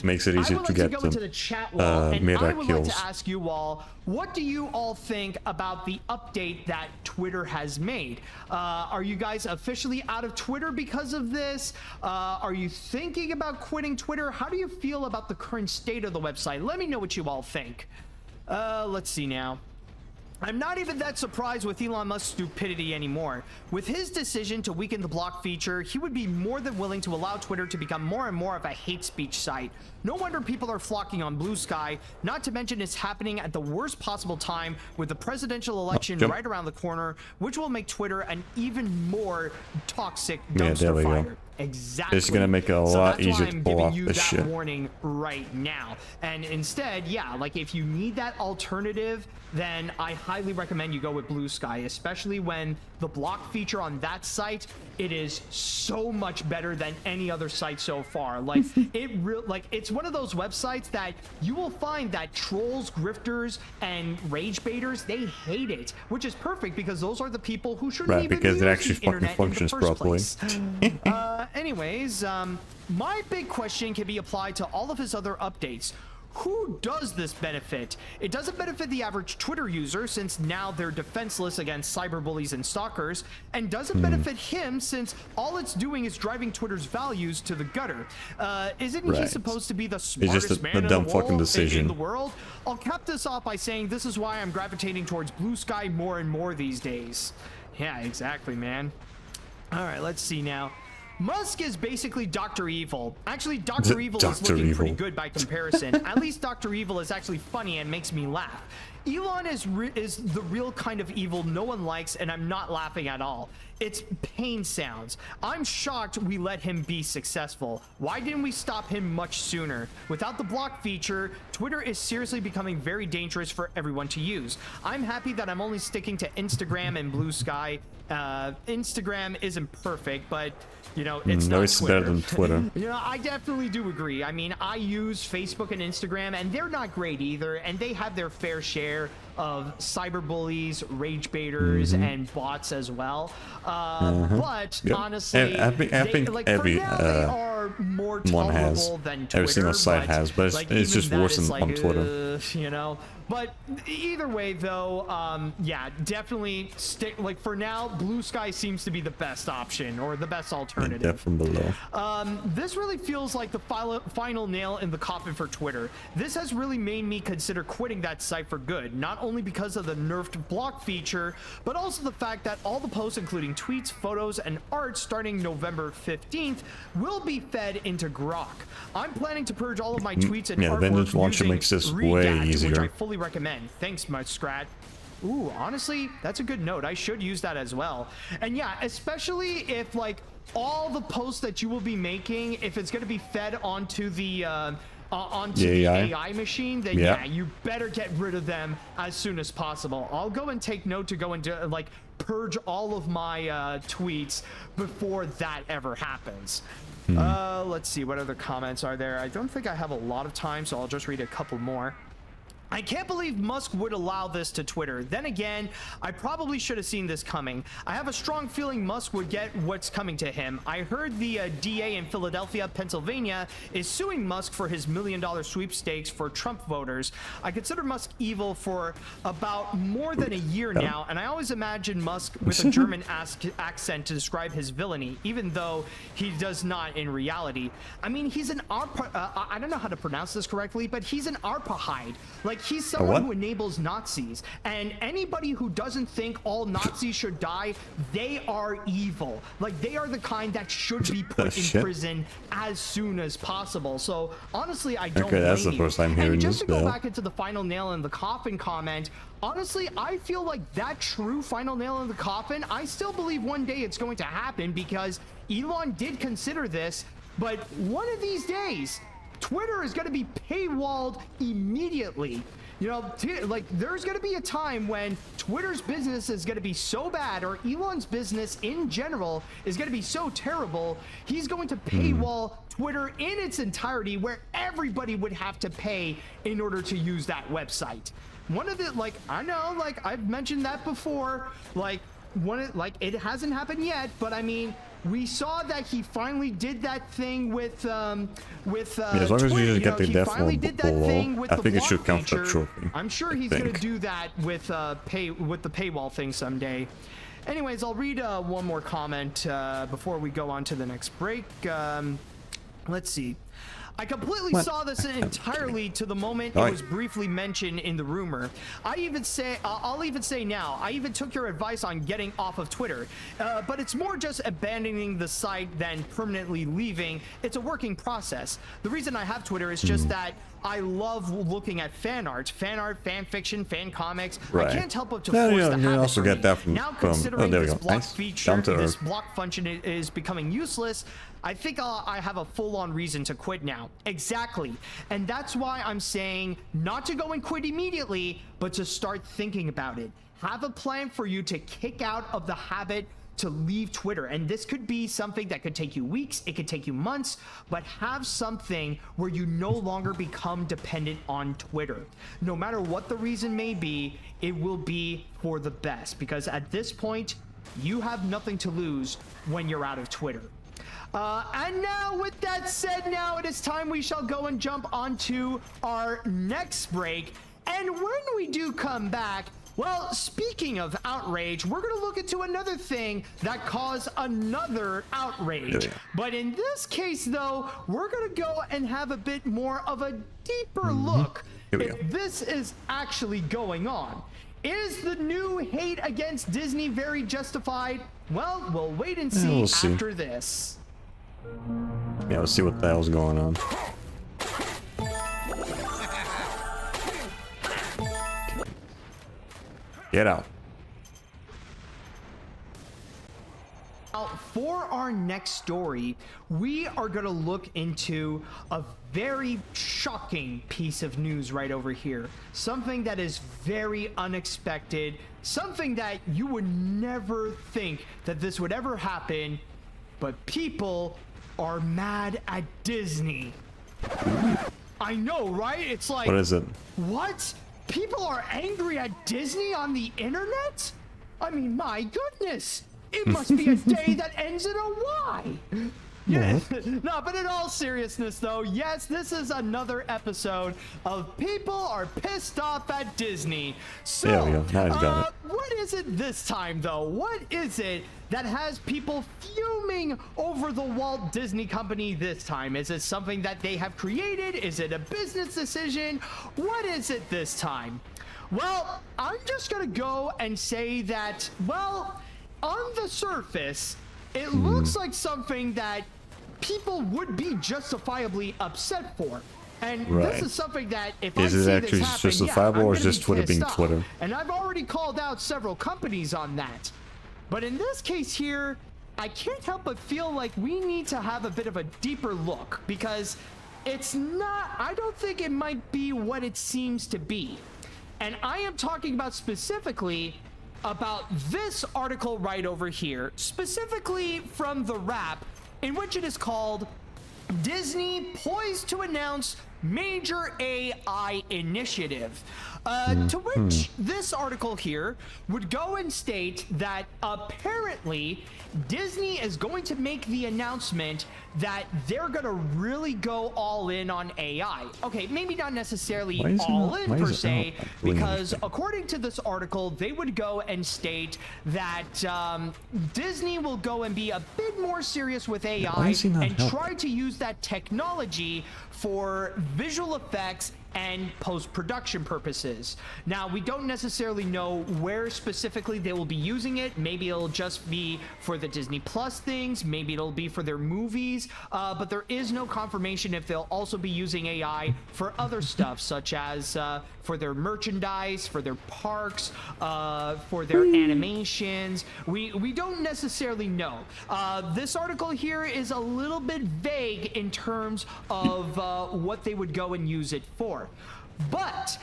makes it easier to get go into the chat wall, and meta I would kills. like to ask you all, what do you all think about the update that Twitter has made? Are you guys officially out of Twitter because of this? Are you thinking about quitting Twitter? How do you feel about the current state of the website? Let me know what you all think. Let's see now. I'm not even that surprised with Elon Musk's stupidity anymore. With his decision to weaken the block feature, he would be more than willing to allow Twitter to become more and more of a hate speech site. No wonder people are flocking on Blue Sky, not to mention it's happening at the worst possible time with the presidential election right around the corner, which will make Twitter an even more toxic dumpster fire. Exactly. It's gonna make it a lot easier to pull off this shit. Warning right now. And instead, yeah, like if you need that alternative, then I highly recommend you go with Blue Sky, especially when the block feature on that site, it is so much better than any other site so far. Like it's one of those websites that you will find that trolls, grifters, and rage baiters, they hate it, which is perfect because those are the people who shouldn't even because be it actually using fucking functions properly. Anyways, my big question can be applied to all of his other updates. Who does this benefit? It doesn't benefit the average Twitter user since now they're defenseless against cyberbullies and stalkers, and doesn't benefit him since all it's doing is driving Twitter's values to the gutter. Isn't he supposed to be the smartest man in the world? I'll cap this off by saying this is why I'm gravitating towards Blue Sky more and more these days. Yeah, exactly, man. All right, let's see now. Musk is basically Dr. Evil. Actually, Dr. Evil is looking pretty good by comparison. At least Dr. Evil is actually funny and makes me laugh. Elon is the real kind of evil no one likes, and I'm not laughing at all. It's pain sounds. I'm shocked we let him be successful. Why didn't we stop him much sooner? Without the block feature, Twitter is seriously becoming very dangerous for everyone to use. I'm happy that I'm only sticking to Instagram and Blue Sky. Instagram isn't perfect, but you know, it's not Twitter. Better than Twitter. You know, I definitely do agree. I mean, I use Facebook and Instagram, and they're not great either, and they have their fair share of cyberbullies, rage baiters, and bots as well. But honestly, I think every they are more tolerable than Twitter. Every single site has, but it's just worse on Twitter. You know. But either way, though, yeah, definitely stick. Like for now, Blue Sky seems to be the best option or the best alternative. Yeah, from below. This really feels like the final nail in the coffin for Twitter. This has really made me consider quitting that site for good. Not only because of the nerfed block feature, but also the fact that all the posts, including tweets, photos, and art, starting November 15th, will be fed into Grok. I'm planning to purge all of my tweets and artwork Vengeance Launcher makes this way easier. Which I fully recommend. Thanks, Muskrat. Ooh, honestly, that's a good note. I should use that as well. And yeah, especially if like all the posts that you will be making, if it's going to be fed onto the the AI machine, then yeah, you better get rid of them as soon as possible. I'll go and take note to go and like purge all of my tweets before that ever happens. Let's see, what other comments are there? I don't think I have a lot of time, so I'll just read a couple more. I can't believe Musk would allow this to Twitter. Then again, I probably should have seen this coming. I have a strong feeling Musk would get what's coming to him. I heard the DA in Philadelphia, Pennsylvania is suing Musk for his $1 million sweepstakes for Trump voters. I consider Musk evil for about more than a year now, and I always imagine Musk with a German accent to describe his villainy, even though he does not in reality. I mean, he's an I don't know how to pronounce this correctly, but he's an Arpahide. Like, he's someone who enables Nazis, and anybody who doesn't think all Nazis should die, they are evil. Like, they are the kind that should be put in prison as soon as possible. So honestly, I don't blame that's the first time hearing and this. Just to go back into the final nail in the coffin comment, honestly, I feel like that true final nail in the coffin, I still believe one day it's going to happen because Elon did consider this, but one of these days Twitter is going to be paywalled immediately. You know, like there's going to be a time when Twitter's business is going to be so bad, or Elon's business in general is going to be so terrible, he's going to paywall Twitter in its entirety, where everybody would have to pay in order to use that website. One of the, like, I know, like I've mentioned that before, like it hasn't happened yet, but I mean, we saw that he finally did that thing with as long as you just get the death finally did that thing with I the think it block should count for a feature. trophy. I'm sure he's gonna do that with the paywall thing someday. Anyways, I'll read one more comment before we go on to the next break. Let's see. I completely saw this entirely to the moment it was briefly mentioned in the rumor. I'll even say now, I even took your advice on getting off of Twitter, but it's more just abandoning the site than permanently leaving. It's a working process. The reason I have Twitter is just that I love looking at fan art, fan fiction, fan comics. Right. I can't help but to force the habit also for get me. that from, Now considering there we this go. block Nice. feature, Down to this earth. block function is becoming useless, I think I have a full-on reason to quit now. Exactly. And that's why I'm saying not to go and quit immediately, but to start thinking about it. Have a plan for you to kick out of the habit to leave Twitter. And this could be something that could take you weeks, it could take you months, but have something where you no longer become dependent on Twitter. No matter what the reason may be, it will be for the best, because at this point, you have nothing to lose when you're out of Twitter. And now, with that said, now it is time we shall go and jump onto our next break. And when we do come back, well, speaking of outrage, we're going to look into another thing that caused another outrage. But in this case, though, we're going to go and have a bit more of a deeper look if this is actually going on. Is the new hate against Disney very justified? Well, we'll wait and see after this. Yeah, let's see what the hell's going on. Get out. Now, for our next story, we are going to look into a very shocking piece of news right over here. Something that is very unexpected. Something that you would never think that this would ever happen. But people are mad at Disney. I know, right? It's like, what is it? What? People are angry at Disney on the internet? I mean, my goodness. It must be a day that ends in a Y. Yeah. No, but in all seriousness, though, yes, this is another episode of People Are Pissed Off at Disney. So, there we go. Now he's got it. what is it this time, though? What is it that has people fuming over the Walt Disney Company this time? Is it something that they have created? Is it a business decision? What is it this time? Well, I'm just going to go and say that, well, on the surface, it looks like something that people would be justifiably upset for. And this is something that if I see this happen, justifiable, or is just Twitter being Twitter? And I've already called out several companies on that. But in this case here, I can't help but feel like we need to have a bit of a deeper look, because it's not, I don't think it might be what it seems to be. And I am talking about specifically about this article right over here, specifically from The Wrap, in which it is called Disney Poised to Announce Major AI Initiative. To which this article here would go and state that apparently Disney is going to make the announcement that they're going to really go all in on AI. Okay, maybe not necessarily all in per se, because according to this article, they would go and state that Disney will go and be a bit more serious with AI and try to use that technology for visual effects and post-production purposes. Now, we don't necessarily know where specifically they will be using it. Maybe it'll just be for the Disney Plus things. Maybe it'll be for their movies. But there is no confirmation if they'll also be using AI for other stuff, such as for their merchandise, for their parks, for their animations. We don't necessarily know. This article here is a little bit vague in terms of what they would go and use it for. But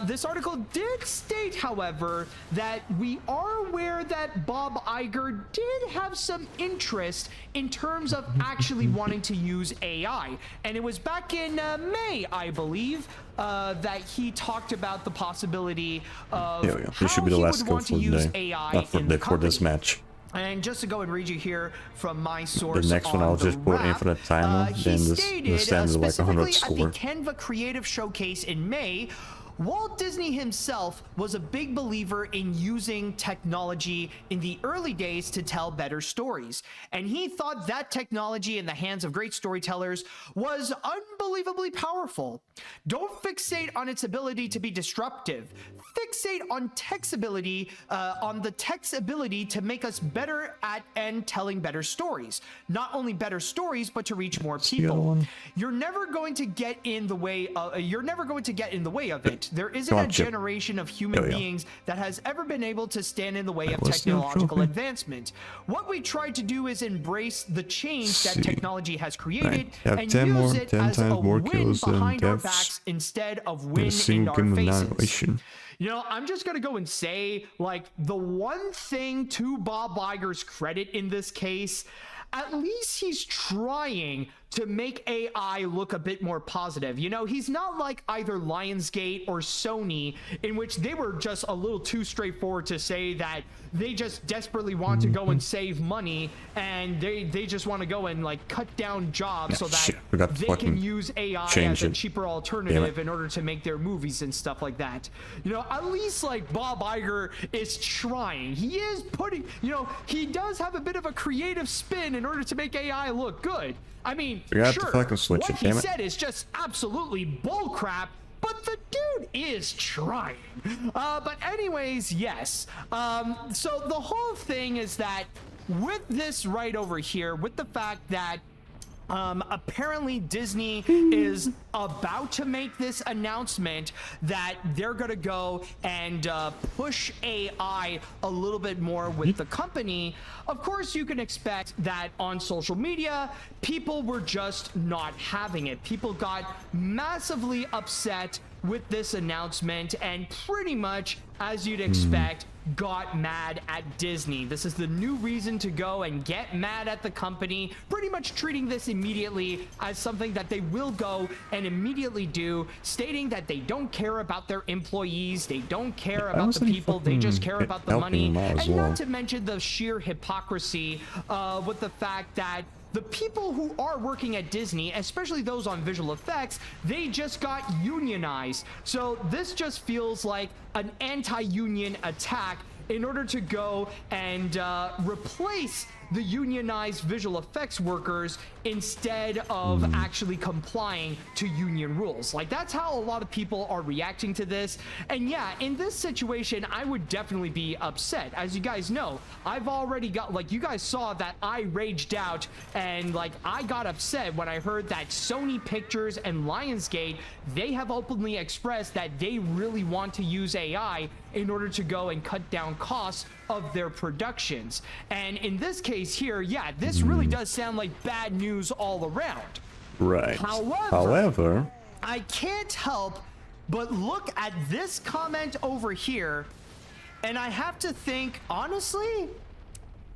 this article did state, however, that we are aware that Bob Iger did have some interest in terms of actually wanting to use AI. And it was back in May, I believe, that he talked about the possibility of There we go. how This should be the he last would go want for to the use day. AI Not for, in the for this company. match. And just to go and read you here from my source, The next one on I'll the just put wrap, infinite timer, he then the stated, standard like 100 specifically at score. the Canva Creative Showcase in May, Walt Disney himself was a big believer in using technology in the early days to tell better stories. And he thought that technology in the hands of great storytellers was unbelievably powerful. Don't fixate on its ability to be disruptive. Fixate on tech's ability, on the tech's ability to make us better at and telling better stories. Not only better stories, but to reach more the other people. one? You're never going to get in the way of it. There isn't Come a on, Chip. generation of human There we go. beings that has ever been able to stand in the way of was the technological trophy. advancement. What we try to do is embrace the change that See. technology has created Right. Have and 10 use more, it 10 as a times more win kills than behind our deaths backs instead of in a win in single our game of faces. annihilation. You know, I'm just gonna go and say, like, the one thing to Bob Iger's credit in this case, at least he's trying to make AI look a bit more positive. You know, he's not like either Lionsgate or Sony, in which they were just a little too straightforward to say that they just desperately want to go and save money, and they just want to go and like cut down jobs so that shit, we got to they fucking can use AI change as a it. cheaper Damn alternative it. in order to make their movies and stuff like that. You know, at least like Bob Iger is trying. He is putting, you know, he does have a bit of a creative spin in order to make AI look good. I mean, We got to sure, fucking switch what it, he damn it. said is just absolutely bullcrap, but the dude is trying. But anyways, yes. So the whole thing is that with this right over here, with the fact that apparently Disney is about to make this announcement that they're gonna go and push AI a little bit more with the company. Of course, you can expect that on social media, people were just not having it. People got massively upset with this announcement and pretty much, as you'd expect, got mad at Disney. This is the new reason to go and get mad at the company, pretty much treating this immediately as something that they will go and immediately do, stating that they don't care about their employees, they don't care about the wasn't people, they just care about the helping money, them out as and well. not to mention the sheer hypocrisy with the fact that the people who are working at Disney, especially those on visual effects, they just got unionized. So this just feels like an anti-union attack in order to go and replace the unionized visual effects workers instead of actually complying to union rules. Like, that's how a lot of people are reacting to this. And yeah, in this situation, I would definitely be upset. As you guys know, I've already got, like, you guys saw that I raged out and like I got upset when I heard that Sony Pictures and Lionsgate, they have openly expressed that they really want to use AI in order to go and cut down costs of their productions. And in this case here, yeah, this really does sound like bad news all around. Right. However, I can't help but look at this comment over here, and I have to think, honestly,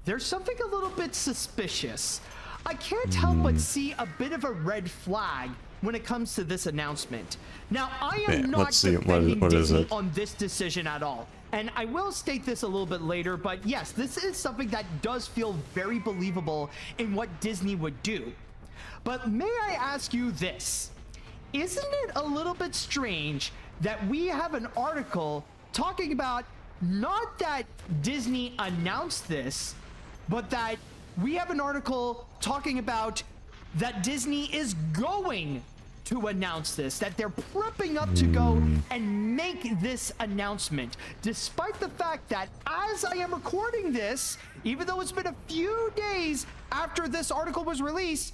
there's something a little bit suspicious. I can't help but see a bit of a red flag when it comes to this announcement. Now, I am Yeah, not let's see, defending what is Disney it? on this decision at all. And I will state this a little bit later, but yes, this is something that does feel very believable in what Disney would do. But may I ask you this? Isn't it a little bit strange that we have an article talking about not that Disney announced this, but that we have an article talking about that Disney is going to announce this, that they're prepping up to go and make this announcement, despite the fact that as I am recording this, even though it's been a few days after this article was released,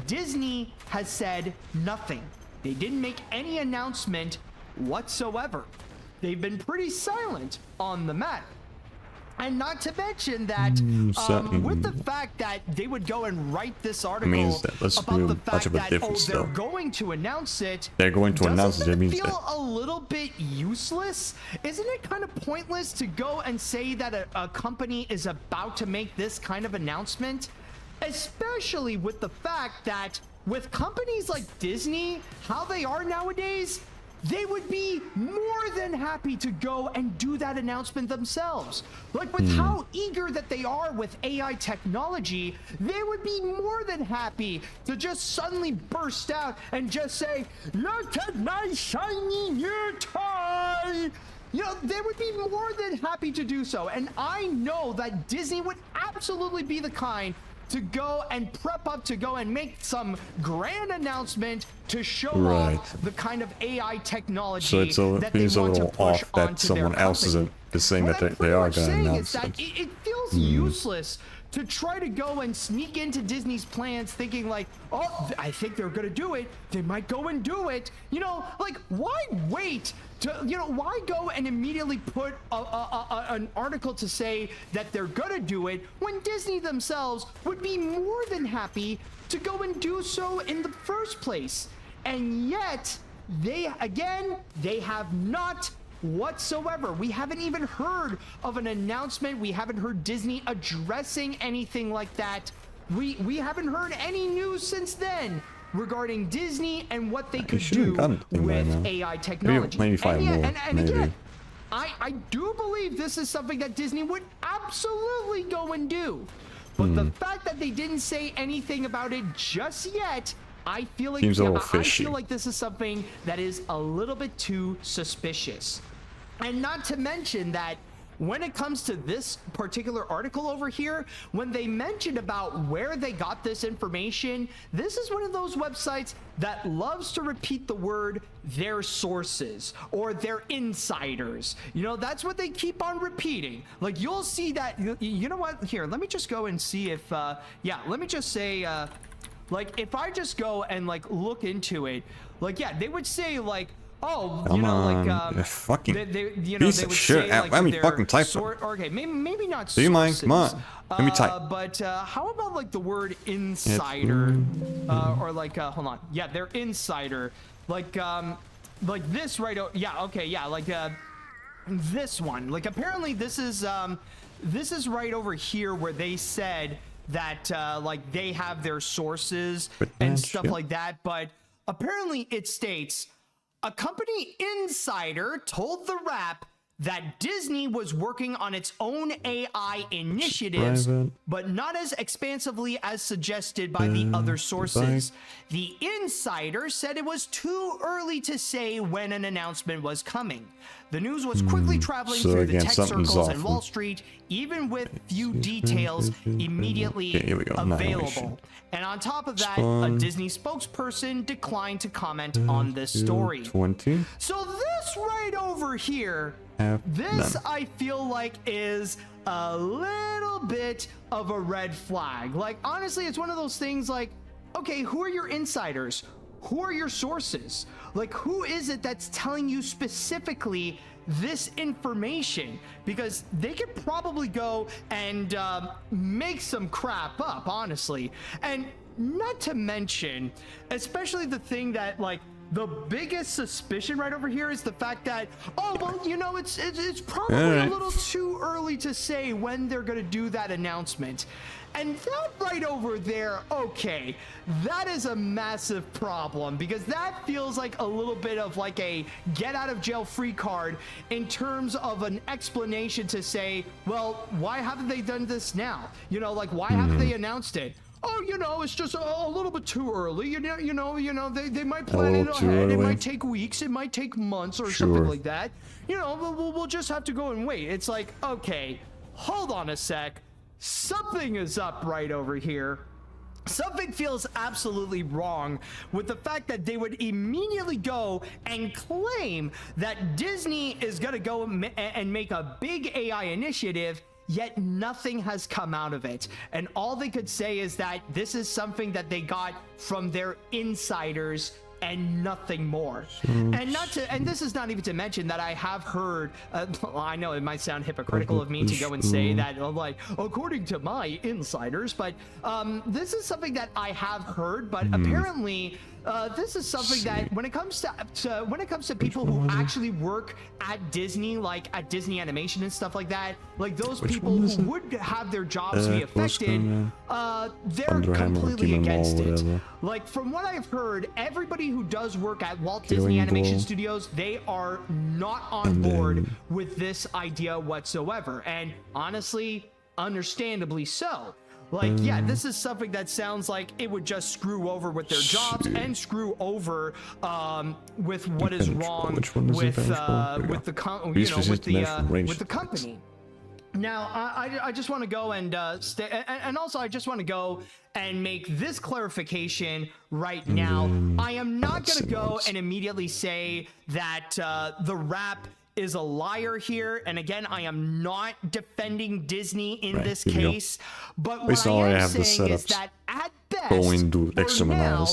Disney has said nothing. They didn't make any announcement whatsoever. They've been pretty silent on the matter. And not to mention that with the fact that they would go and write this article means that that's about real the much fact of a that difference, they're though. going to announce it. They're going to announce it. That means feel that. a little bit useless? Isn't it kind of pointless to go and say that a company is about to make this kind of announcement? Especially with the fact that with companies like Disney, how they are nowadays, they would be more than happy to go and do that announcement themselves. Like with how eager that they are with AI technology, they would be more than happy to just suddenly burst out and just say, "Look at my shiny new toy!" You know, they would be more than happy to do so. And I know that Disney would absolutely be the kind to go and prep up to go and make some grand announcement to show off the kind of AI technology that they want to push that onto someone their else company. is saying What that I'm they are pretty much going to saying announce is that it. it feels useless to try to go and sneak into Disney's plans thinking like, oh, I think they're going to do it. They might go and do it. You know, like, why wait to, you know, why go and immediately put an article to say that they're going to do it when Disney themselves would be more than happy to go and do so in the first place? And yet, they have not whatsoever. We haven't even heard of an announcement. We haven't heard Disney addressing anything like that. We haven't heard any news since then regarding Disney and what they could do with AI technology. Maybe 5 more. And Maybe. again, I do believe this is something that Disney would absolutely go and do. But the fact that they didn't say anything about it just yet, I feel like Seems a little fishy. I feel like this is something that is a little bit too suspicious. And not to mention that when it comes to this particular article over here, when they mentioned about where they got this information, this is one of those websites that loves to repeat the word their sources or their insiders. You know, that's what they keep on repeating. Like, you'll see that, you know what? Here, let me just go and see if, yeah, let me just say, like, if I just go and, like, look into it, like, yeah, they would say, like, oh, you know, like, fucking you know, they would say, like, let me their fucking type okay, maybe not sources. Do you mind? Come on. Let me type. But how about, like, the word insider? Or, like, hold on. Yeah, they're insider. Like this right, yeah, okay, yeah, like, this one. Like, apparently this is right over here where they said that, like, they have their sources and stuff like that. But apparently it states, a company insider told The Wrap that Disney was working on its own AI initiatives, but not as expansively as suggested by the other sources. The insider said it was too early to say when an announcement was coming. The news was quickly traveling through the tech circles in Wall Street, even with few details immediately available. And on top of that, a Disney spokesperson declined to comment on this story. So this right over here, this I feel like is a little bit of a red flag. Like, honestly, it's one of those things like, okay, who are your insiders? Who are your sources? Like, who is it that's telling you specifically this information? Because they could probably go and make some crap up, honestly. And not to mention, especially the thing that, like, the biggest suspicion right over here is the fact that, oh, well, you know, it's probably a little too early to say when they're going to do that announcement. And that right over there, okay, that is a massive problem, because that feels like a little bit of like a get out of jail free card in terms of an explanation to say, well, why haven't they done this now? You know, like, why haven't they announced it? Oh, you know, it's just a little bit too early. You know, they might plan it ahead. It might take weeks. It might take months or something like that. You know, we'll just have to go and wait. It's like, okay, hold on a sec. Something is up right over here. Something feels absolutely wrong with the fact that they would immediately go and claim that Disney is going to go and make a big AI initiative, yet nothing has come out of it. And all they could say is that this is something that they got from their insiders and nothing more. And this is not even to mention that I have heard, I know it might sound hypocritical of me to go and say that, like, according to my insiders, but this is something that I have heard, but apparently this is something that when it comes to people who actually work at Disney, like at Disney Animation and stuff like that, like those people who would have their jobs be affected, they're completely against it. Like from what I've heard, everybody who does work at Walt Disney Animation Studios, they are not on board with this idea whatsoever, and honestly, understandably so. Like, yeah, this is something that sounds like it would just screw over with their jobs and screw over with what is wrong with the company. Now, I just want to go and and also I just want to go and make this clarification right now. I am not going to go and immediately say that the rap is a liar here, and again, I am not defending Disney in this case, but what I am saying is that at best, for now,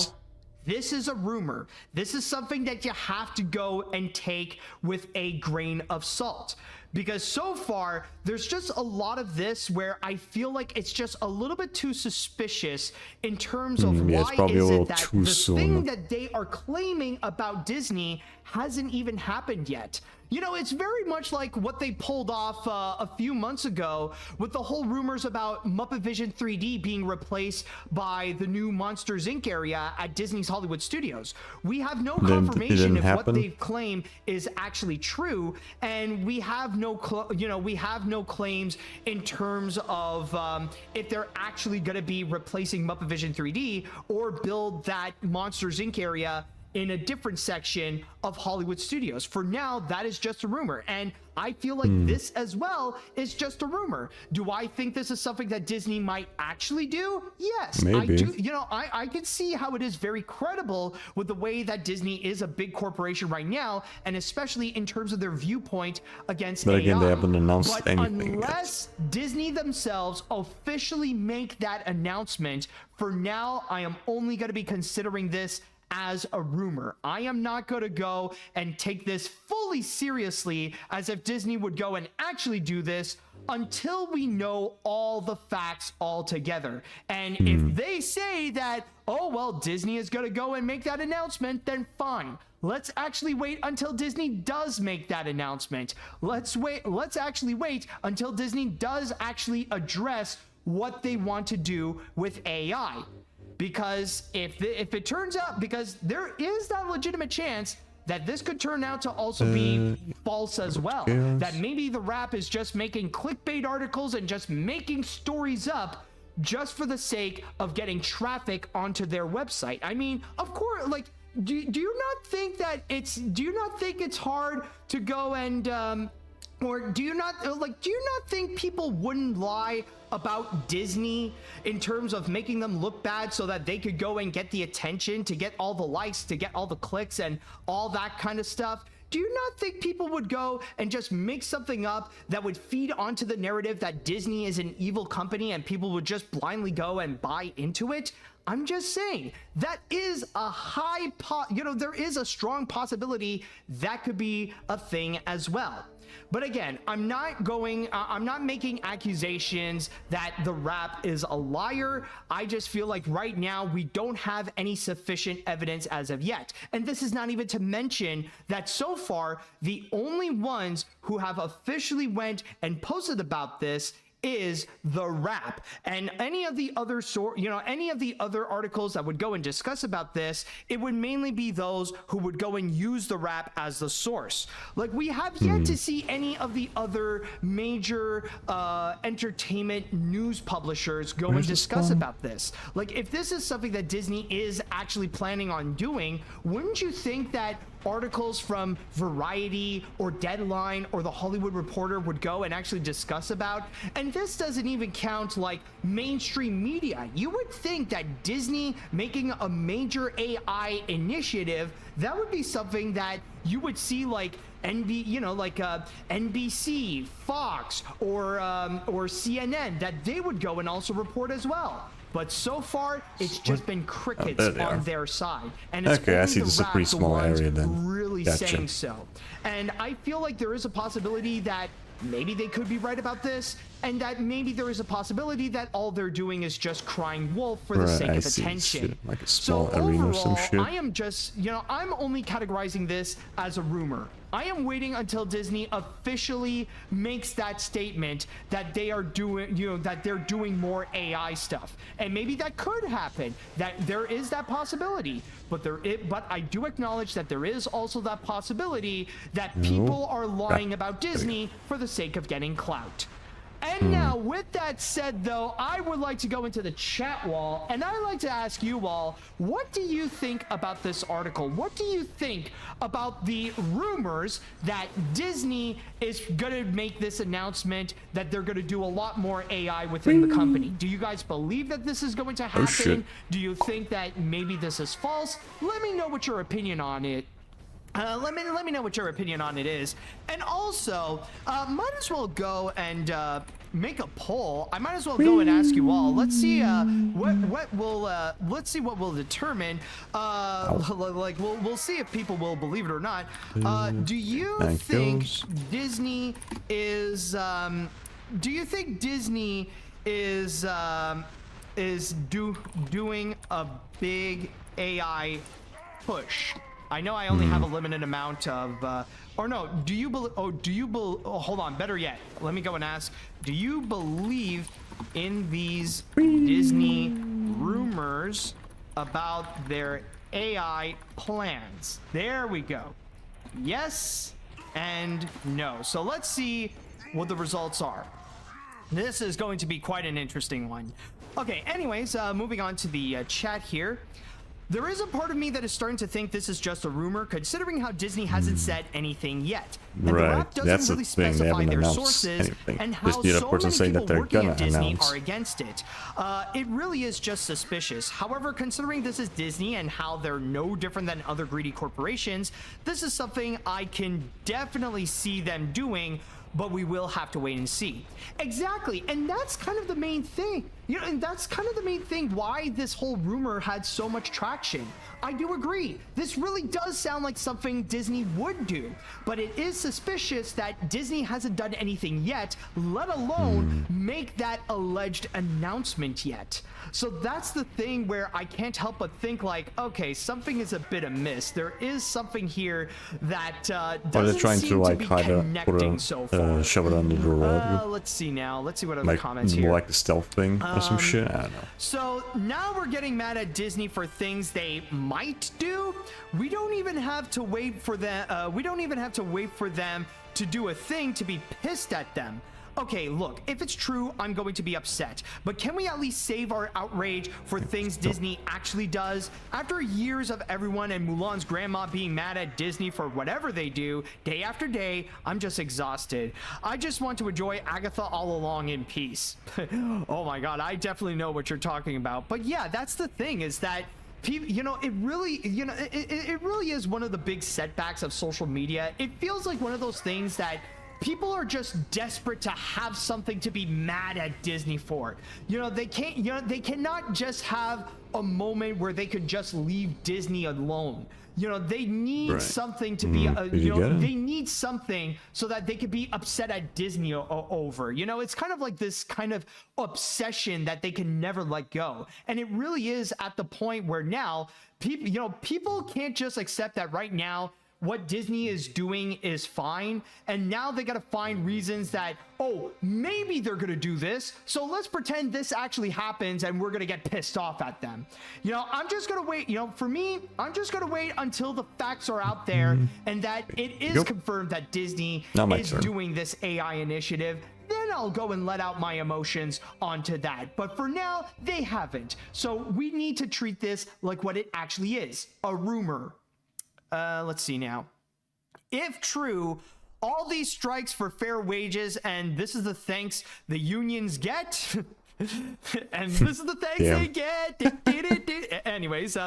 this is a rumor. This is something that you have to go and take with a grain of salt. Because so far, there's just a lot of this where I feel like it's just a little bit too suspicious in terms of why is it that the thing that they are claiming about Disney hasn't even happened yet. You know, it's very much like what they pulled off a few months ago with the whole rumors about Muppet Vision 3D being replaced by the new Monsters Inc. area at Disney's Hollywood Studios. We have no confirmation if what they claim is actually true, and we have no claims in terms of if they're actually going to be replacing Muppet Vision 3D or build that Monsters Inc. area in a different section of Hollywood Studios. For now, that is just a rumor, and I feel like this as well is just a rumor. Do I think this is something that Disney might actually do? Yes, maybe. I do. You know, I can see how it is very credible with the way that Disney is a big corporation right now, and especially in terms of their viewpoint against AI. Again, they haven't announced anything unless Disney themselves officially make that announcement, for now, I am only going to be considering this as a rumor. I am not going to go and take this fully seriously as if Disney would go and actually do this until we know all the facts altogether. And if they say that, oh, well, Disney is going to go and make that announcement, then fine. Let's actually wait until Disney does make that announcement. Let's actually wait until Disney does actually address what they want to do with AI. Because if it turns out, because there is that legitimate chance that this could turn out to also be false as well. That maybe the rap is just making clickbait articles and just making stories up just for the sake of getting traffic onto their website. I mean, of course, like, do you not think it's hard to go and or do you not think people wouldn't lie about Disney in terms of making them look bad so that they could go and get the attention, to get all the likes, to get all the clicks and all that kind of stuff? Do you not think people would go and just make something up that would feed onto the narrative that Disney is an evil company and people would just blindly go and buy into it? I'm just saying that is a there is a strong possibility that could be a thing as well. But again, I'm not making accusations that the rap is a liar. I just feel like right now we don't have any sufficient evidence as of yet. And this is not even to mention that so far, the only ones who have officially went and posted about this is the rap, and any of the other articles that would go and discuss about this, it would mainly be those who would go and use the rap as the source. Like, we have yet to see any of the other major entertainment news publishers go and discuss about this. Like, if this is something that Disney is actually planning on doing, wouldn't you think that articles from Variety or Deadline or The Hollywood Reporter would go and actually discuss about? And this doesn't even count like mainstream media. You would think that Disney making a major AI initiative, that would be something that you would see like NBC, Fox, or CNN, that they would go and also report as well. But so far, it's just been crickets there they on are. their side. And it's Okay, I only see the this is a pretty rats, the small ones area then. really Gotcha. saying so. And I feel like there is a possibility that maybe they could be right about this, and that maybe there is a possibility that all they're doing is just crying wolf for the Right, sake I of see. attention. Shit, like a small So arena or some overall, shit. I am just, I'm only categorizing this as a rumor. I am waiting until Disney officially makes that statement that they are doing, that they're doing more AI stuff. And maybe that could happen, that there is that possibility. But but I do acknowledge that there is also that possibility that people are lying about Disney for the sake of getting clout. And now, with that said, though, I would like to go into the chat wall, and I'd like to ask you all, what do you think about this article? What do you think about the rumors that Disney is going to make this announcement that they're going to do a lot more AI within the company? Do you guys believe that this is going to happen? shit. Do you think that maybe this is false? Let me know what your opinion on it let me know what your opinion on it is. And also, might as well go and make a poll. I might as well go and ask you all. Let's see what will determine. We'll see if people will believe it or not. Do you think Disney is? Do you think Disney is doing a big AI push? I know I only have a limited amount of, or no, hold on, better yet, let me go and ask, do you believe in these Disney rumors about their AI plans? There we go. Yes and no. So let's see what the results are. This is going to be quite an interesting one. Okay, anyways, moving on to the chat here. There is a part of me that is starting to think this is just a rumor, considering how Disney hasn't said anything yet. And Right, the rap doesn't that's the really thing, they specify haven't their announced sources anything. and Just how need a so person many saying that people they're working gonna at Disney announce. are against it. It really is just suspicious. However, considering this is Disney and how they're no different than other greedy corporations, this is something I can definitely see them doing, but we will have to wait and see. Exactly, and that's kind of the main thing. And that's kind of the main thing why this whole rumor had so much traction. I do agree. This really does sound like something Disney would do, but it is suspicious that Disney hasn't done anything yet, let alone make that alleged announcement yet. So that's the thing where I can't help but think like, okay, something is a bit amiss. There is something here that doesn't trying seem to like be hide a connecting so far. shove it under the rug, Let's see now. Let's see what other like comments more here. like the stealth thing or some shit. I don't know. So now we're getting mad at Disney for things they might do. We don't even have to wait for them. We don't even have to wait for them to do a thing to be pissed at them. Okay, look, if it's true, I'm going to be upset. But can we at least save our outrage for things Disney actually does? After years of everyone and Mulan's grandma being mad at Disney for whatever they do, day after day, I'm just exhausted. I just want to enjoy Agatha all along in peace. Oh my god, I definitely know what you're talking about. But yeah, that's the thing, is that people, it really, it really is one of the big setbacks of social media. It feels like one of those things that people are just desperate to have something to be mad at Disney for. They can't, they cannot just have a moment where they could just leave Disney alone. They need something to be, they need something so that they could be upset at Disney over. It's kind of like this kind of obsession that they can never let go. And it really is at the point where now people can't just accept that right now what Disney is doing is fine, and now they gotta find reasons that, oh, maybe they're gonna do this, so let's pretend this actually happens and we're gonna get pissed off at them. I'm just gonna wait, for me, I'm just gonna wait until the facts are out there and that it is confirmed that Disney is doing this AI initiative. Then I'll go and let out my emotions onto that. But for now, they haven't. So we need to treat this like what it actually is, a rumor. Let's see now. If true, all these strikes for fair wages, and this is the thanks the unions get. And this is the thanks Damn. they get. Anyways,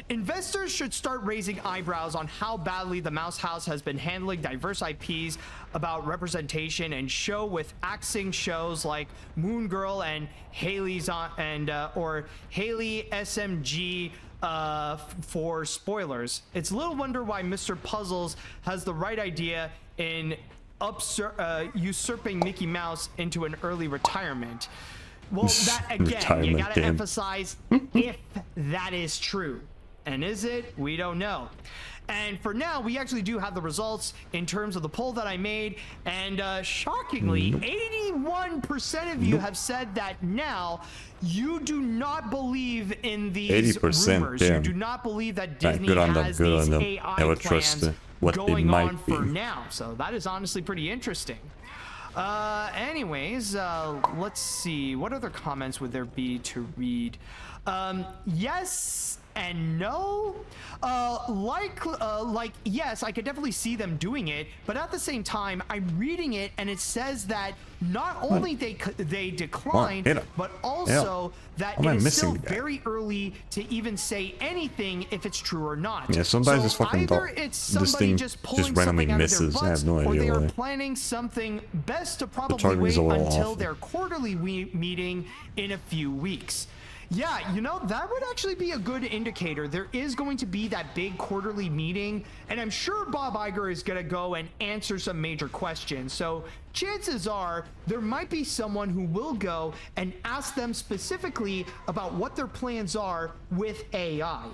investors should start raising eyebrows on how badly the Mouse House has been handling diverse IPs about representation and show with axing shows like Moon Girl and Haley's on or Haley SMG for spoilers. It's little wonder why Mr. Puzzles has the right idea in usurping Mickey Mouse into an early retirement. Well, that again, you gotta emphasize if that is true. And is it? We don't know. And for now, we actually do have the results in terms of the poll that I made. And shockingly, 81% of you have said that now you do not believe in these 80%, rumors. damn. You do not believe that Disney good on them, has good these on them. AI Never plans trust what they going might on be. for now. So that is honestly pretty interesting. Anyways, let's see. What other comments would there be to read? Yes and no. Like yes, I could definitely see them doing it, but at the same time, I'm reading it and it says that not only they declined, but also that it is still very early to even say anything if it's true or not. Yeah, sometimes so it's fucking either it's somebody just pulling randomly something out of misses. their I butts, have no or idea they are why. planning something best to probably targeting's wait a little until off. their quarterly meeting in a few weeks. Yeah, you know, that would actually be a good indicator. There is going to be that big quarterly meeting, and I'm sure Bob Iger is going to go and answer some major questions. So chances are there might be someone who will go and ask them specifically about what their plans are with AI.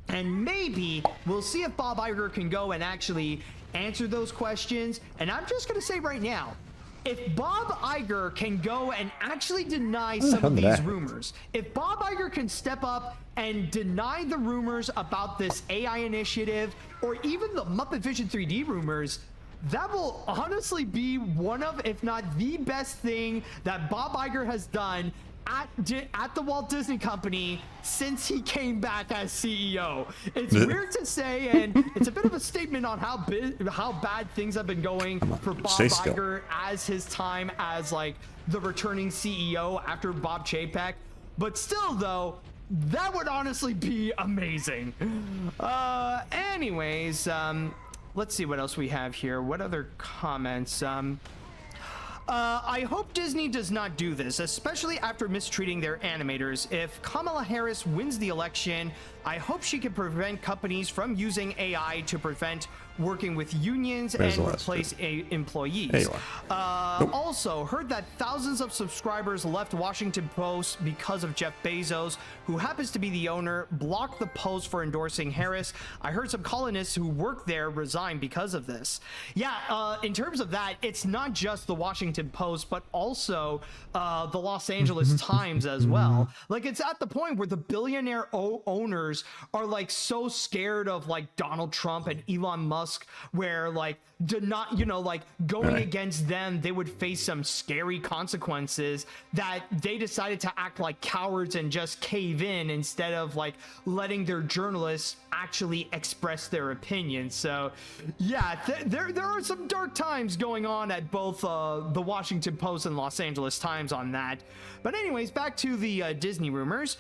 And maybe we'll see if Bob Iger can go and actually answer those questions. And I'm just going to say right now, if Bob Iger can go and actually deny some of these rumors, if Bob Iger can step up and deny the rumors about this AI initiative, or even the Muppet Vision 3D rumors, that will honestly be one of, if not the best thing that Bob Iger has done at the Walt Disney Company since he came back as CEO. It's weird to say, and it's a bit of a statement on how bad things have been going for Bob Iger as his time as like the returning CEO after Bob Chapek. But still, though, that would honestly be amazing. Anyways, let's see what else we have here. What other comments? I hope Disney does not do this, especially after mistreating their animators. If Kamala Harris wins the election, I hope she can prevent companies from using AI to prevent working with unions and replace employees. Also, heard that thousands of subscribers left Washington Post because of Jeff Bezos, who happens to be the owner, blocked the post for endorsing Harris. I heard some colonists who work there resign because of this. Yeah, in terms of that, it's not just the Washington Post, but also the Los Angeles Times as well. Like, it's at the point where the billionaire owners are like so scared of like Donald Trump and Elon Musk, where like going against them, they would face some scary consequences, that they decided to act like cowards and just cave in instead of like letting their journalists actually express their opinions. So yeah, there are some dark times going on at both the Washington Post and Los Angeles Times on that. But anyways, back to the Disney rumors.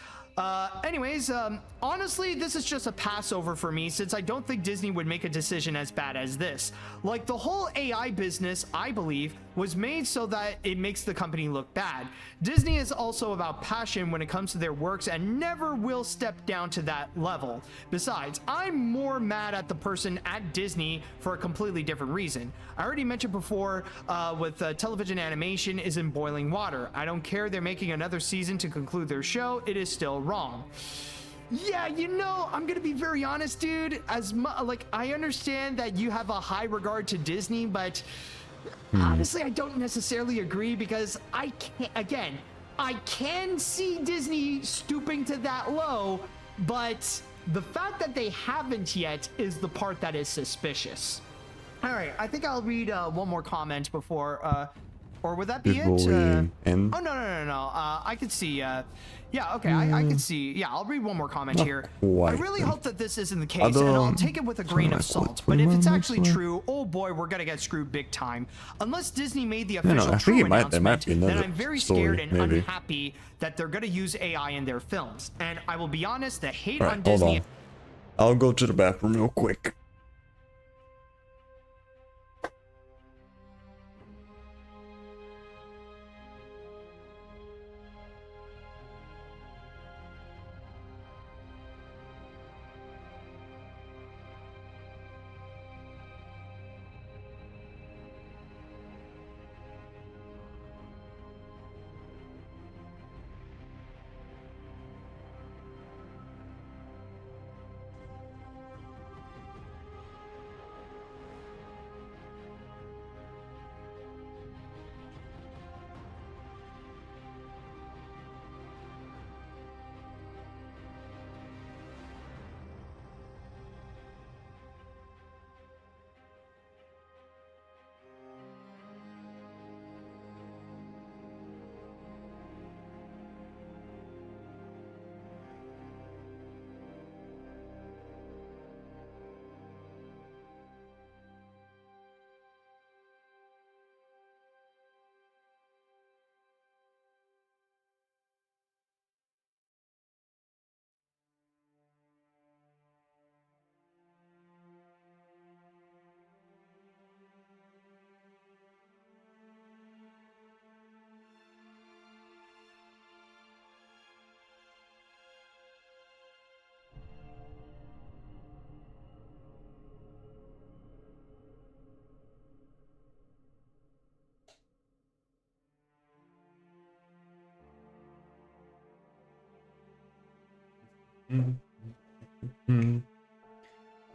Honestly, this is just a passover for me, since I don't think Disney would make a decision as bad as this. Like, the whole AI business, I believe, was made so that it makes the company look bad. Disney is also about passion when it comes to their works and never will step down to that level. Besides, I'm more mad at the person at Disney for a completely different reason. I already mentioned before, with television animation is in boiling water. I don't care they're making another season to conclude their show, it is still wrong. Yeah, you know, I'm gonna be very honest, dude. I understand that you have a high regard to Disney, but honestly, I don't necessarily agree, because I can see Disney stooping to that low, but the fact that they haven't yet is the part that is suspicious. All right, I think I'll read one more comment before, Or would that be before it? we end? Oh, no. I could see. Yeah, okay, I could see. Yeah, I'll read one more comment here. I quite. really hope that this isn't the case, and I'll take it with a grain of salt. But if it's actually true, oh boy, we're gonna get screwed big time. Unless Disney made the official I true think there might announcement, be then another I'm very story, scared and maybe. unhappy that they're gonna use AI in their films. And I will be honest, the hate All on right, hold Disney. on. I'll go to the bathroom real quick.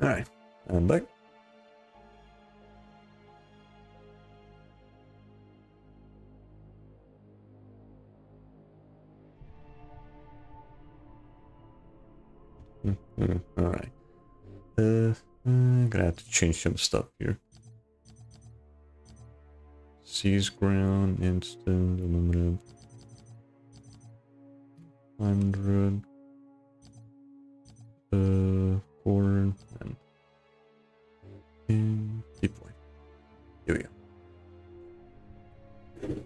Alright, I'm back. Alright. I'm gonna have to change some stuff here. Seize ground, instant, aluminum. 100. Corn and deploy. Here we go.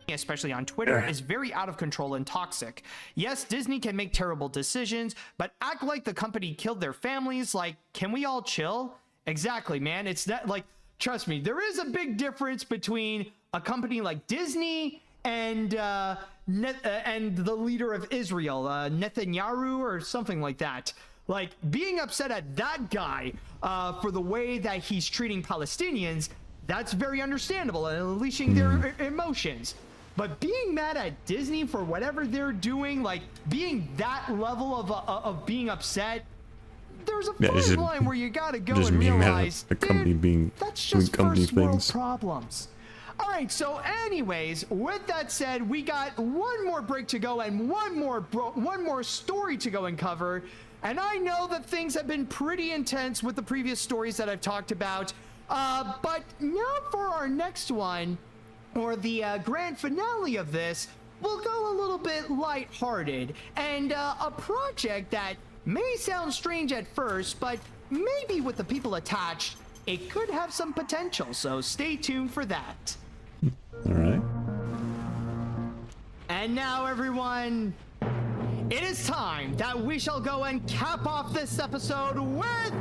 Especially on Twitter, is very out of control and toxic. Yes, Disney can make terrible decisions, but act like the company killed their families. Like, can we all chill? Exactly, man. It's that, like, trust me, there is a big difference between a company like Disney and the leader of Israel, Netanyahu or something like that. Like, being upset at that guy for the way that he's treating Palestinians, that's very understandable and unleashing their emotions. But being mad at Disney for whatever they're doing, like being that level of being upset, there's a fine line where you gotta go and realize, the company being that's just company first world things. problems. All right, so anyways, with that said, we got one more break to go and one more story to go and cover. And I know that things have been pretty intense with the previous stories that I've talked about. But now for our next one, or the grand finale of this, we'll go a little bit lighthearted. And a project that may sound strange at first, but maybe with the people attached, it could have some potential. So stay tuned for that. All right. And now, everyone, it is time that we shall go and cap off this episode with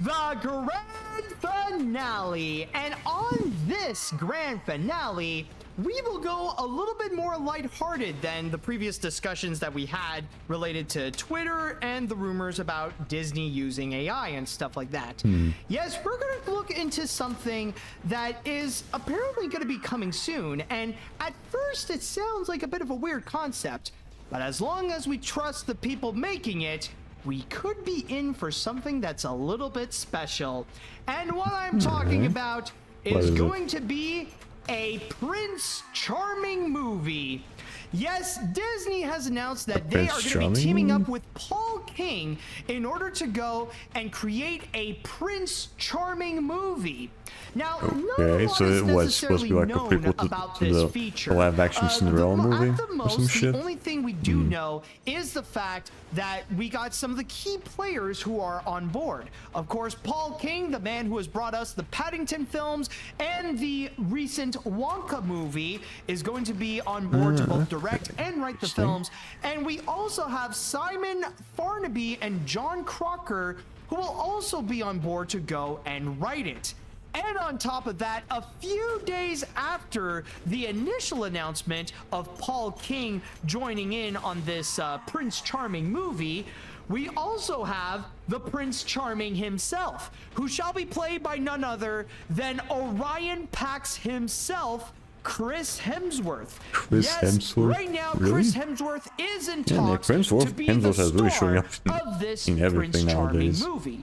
the grand finale. And on this grand finale, we will go a little bit more lighthearted than the previous discussions that we had related to Twitter and the rumors about Disney using AI and stuff like that. Yes, we're going to look into something that is apparently going to be coming soon. And at first, it sounds like a bit of a weird concept. But as long as we trust the people making it, we could be in for something that's a little bit special. And what I'm talking about is going to be a Prince Charming movie. Yes, Disney has announced that they Prince are going to Charming be teaming up movie? with Paul King in order to go and create a Prince Charming movie. Now, Okay, so it was supposed to be like a prequel to the live-action Cinderella movie at the or most, some shit. The only thing we do know is the fact that we got some of the key players who are on board. Of course, Paul King, the man who has brought us the Paddington films and the recent Wonka movie, is going to be on board to both direct and write the films. And we also have Simon Farnaby and John Crocker, who will also be on board to go and write it. And on top of that, a few days after the initial announcement of Paul King joining in on this Prince Charming movie, we also have the Prince Charming himself, who shall be played by none other than Orion Pax himself, Chris Hemsworth. Hemsworth? Right now, Really? Chris Hemsworth is in Yeah, talks Hemsworth- to be Hemsworth the has really showing star up of this in everything Prince Charming nowadays. movie.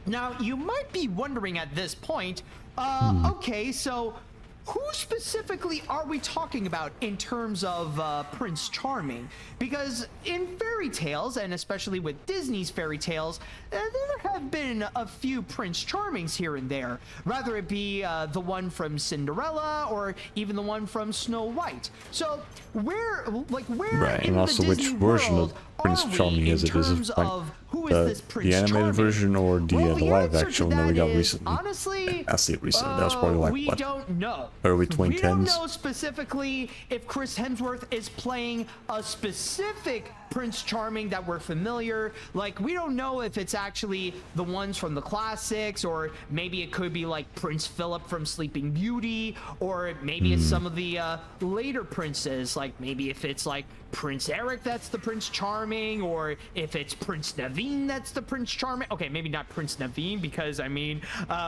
Now, you might be wondering at this point, okay, so who specifically are we talking about in terms of Prince Charming? Because in fairy tales, and especially with Disney's fairy tales, there have been a few Prince Charmings here and there, rather it be the one from Cinderella or even the one from Snow White. So where Right, in and the also Disney which version world of Prince are we Charming in is it? Is terms it like of who is this Prince the animated Charming? version or the Well, live answer action to one that we that got is, recently? honestly, I say recently. That was probably like we what? don't know. Early We don't 2010s? know specifically if Chris Hemsworth is playing a specific Prince Charming that we're familiar. Like, we don't know if it's actually the ones from the classics, or maybe it could be like Prince Philip from Sleeping Beauty, or maybe it's some of the later princes. Like, maybe if it's like Prince Eric that's the Prince Charming, or if it's Prince Naveen that's the Prince Charming. Okay, maybe not Prince Naveen, because I mean,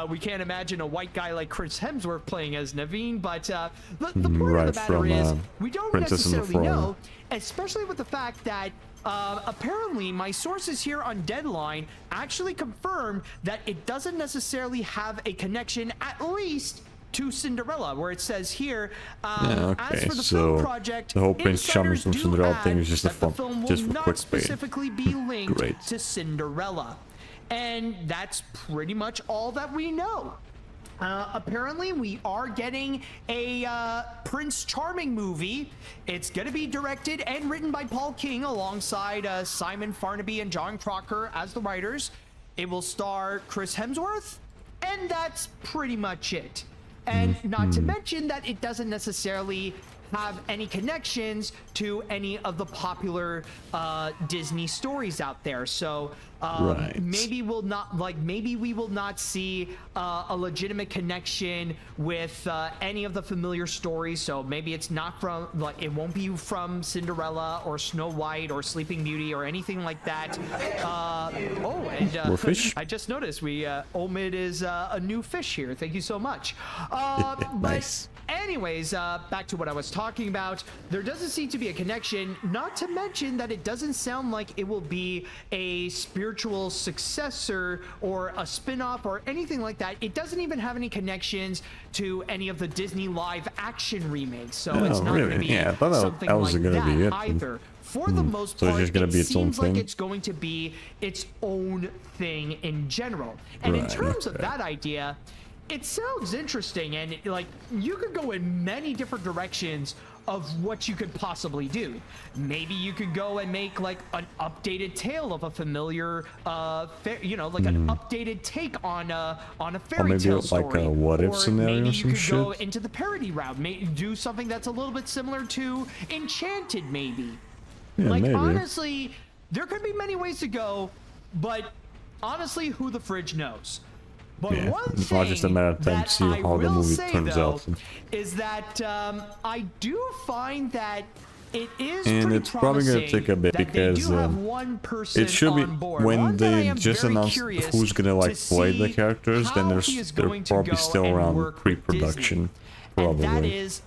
we can't imagine a white guy like Chris Hemsworth playing as Naveen. But the point of Right, the matter from, is, we don't Princess and the necessarily Frog. know, especially with the fact that apparently my sources here on Deadline actually confirmed that it doesn't necessarily have a connection, at least to Cinderella, where it says here, Yeah, as okay, for the so film project, the whole Prince Charming insiders from do Cinderella add thing is just a that the fun- film will just for not clickbait. specifically be linked Great. to Cinderella. And that's pretty much all that we know. Apparently, we are getting a Prince Charming movie. It's going to be directed and written by Paul King alongside Simon Farnaby and John Crocker as the writers. It will star Chris Hemsworth, and that's pretty much it. And not to mention that it doesn't necessarily have any connections to any of the popular Disney stories out there. So Right. maybe we will not see a legitimate connection with any of the familiar stories. So maybe it's not from, like, it won't be from Cinderella or Snow White or Sleeping Beauty or anything like that. More fish? I just noticed Omid is a new fish here. Thank you so much. Nice. But anyways, back to what I was talking about. There doesn't seem to be a connection, not to mention that it doesn't sound like it will be a spiritual successor or a spin-off or anything like that. It doesn't even have any connections to any of the Disney live action remakes. So Oh, it's not really? going to be Yeah, I thought that something was like gonna that be it. either. For the most So it's part, just gonna it be its own seems like thing? it's going to be its own thing in general. And in Right, terms of okay. that idea, it sounds interesting, and like, you could go in many different directions of what you could possibly do. Maybe you could go and make like an updated tale of a familiar, like an updated take on a fairy maybe tale like story. a what-if Or scenario maybe or you some could go shit? into the parody route, do something that's a little bit similar to Enchanted, maybe. Yeah, Like, maybe. honestly, there could be many ways to go, but honestly, who the fridge knows? But Yeah, one it's thing not just a matter of time to that see I how the will movie say, turns though, out. is that I do find that it is And pretty it's probably gonna promising take a bit that they because, do have one person it should be on board. when One that I they am just very announced curious who's gonna like to play the see characters, then how he is they're going to probably go still and around work with pre-production, Disney. And that probably. is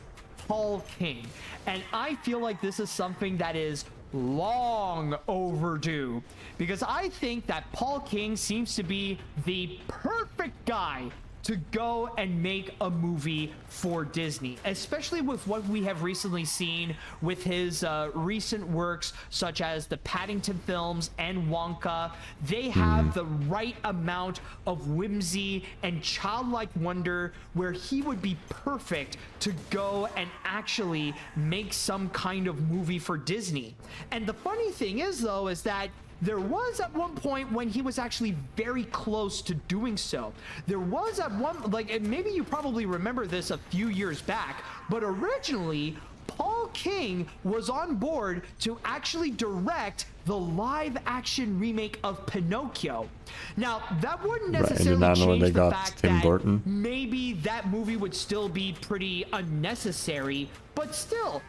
Paul King. And I feel like this is something that is long overdue, because I think that Paul King seems to be the perfect guy to go and make a movie for Disney, especially with what we have recently seen with his recent works such as the Paddington films and Wonka. They have the right amount of whimsy and childlike wonder where he would be perfect to go and actually make some kind of movie for Disney. And the funny thing is, though, is that there was at one point when he was actually very close to doing so. There was at one, like, and maybe you probably remember this a few years back, but originally Paul King was on board to actually direct the live action remake of Pinocchio. Now, that wouldn't necessarily change the fact that maybe that movie would still be pretty unnecessary, but still,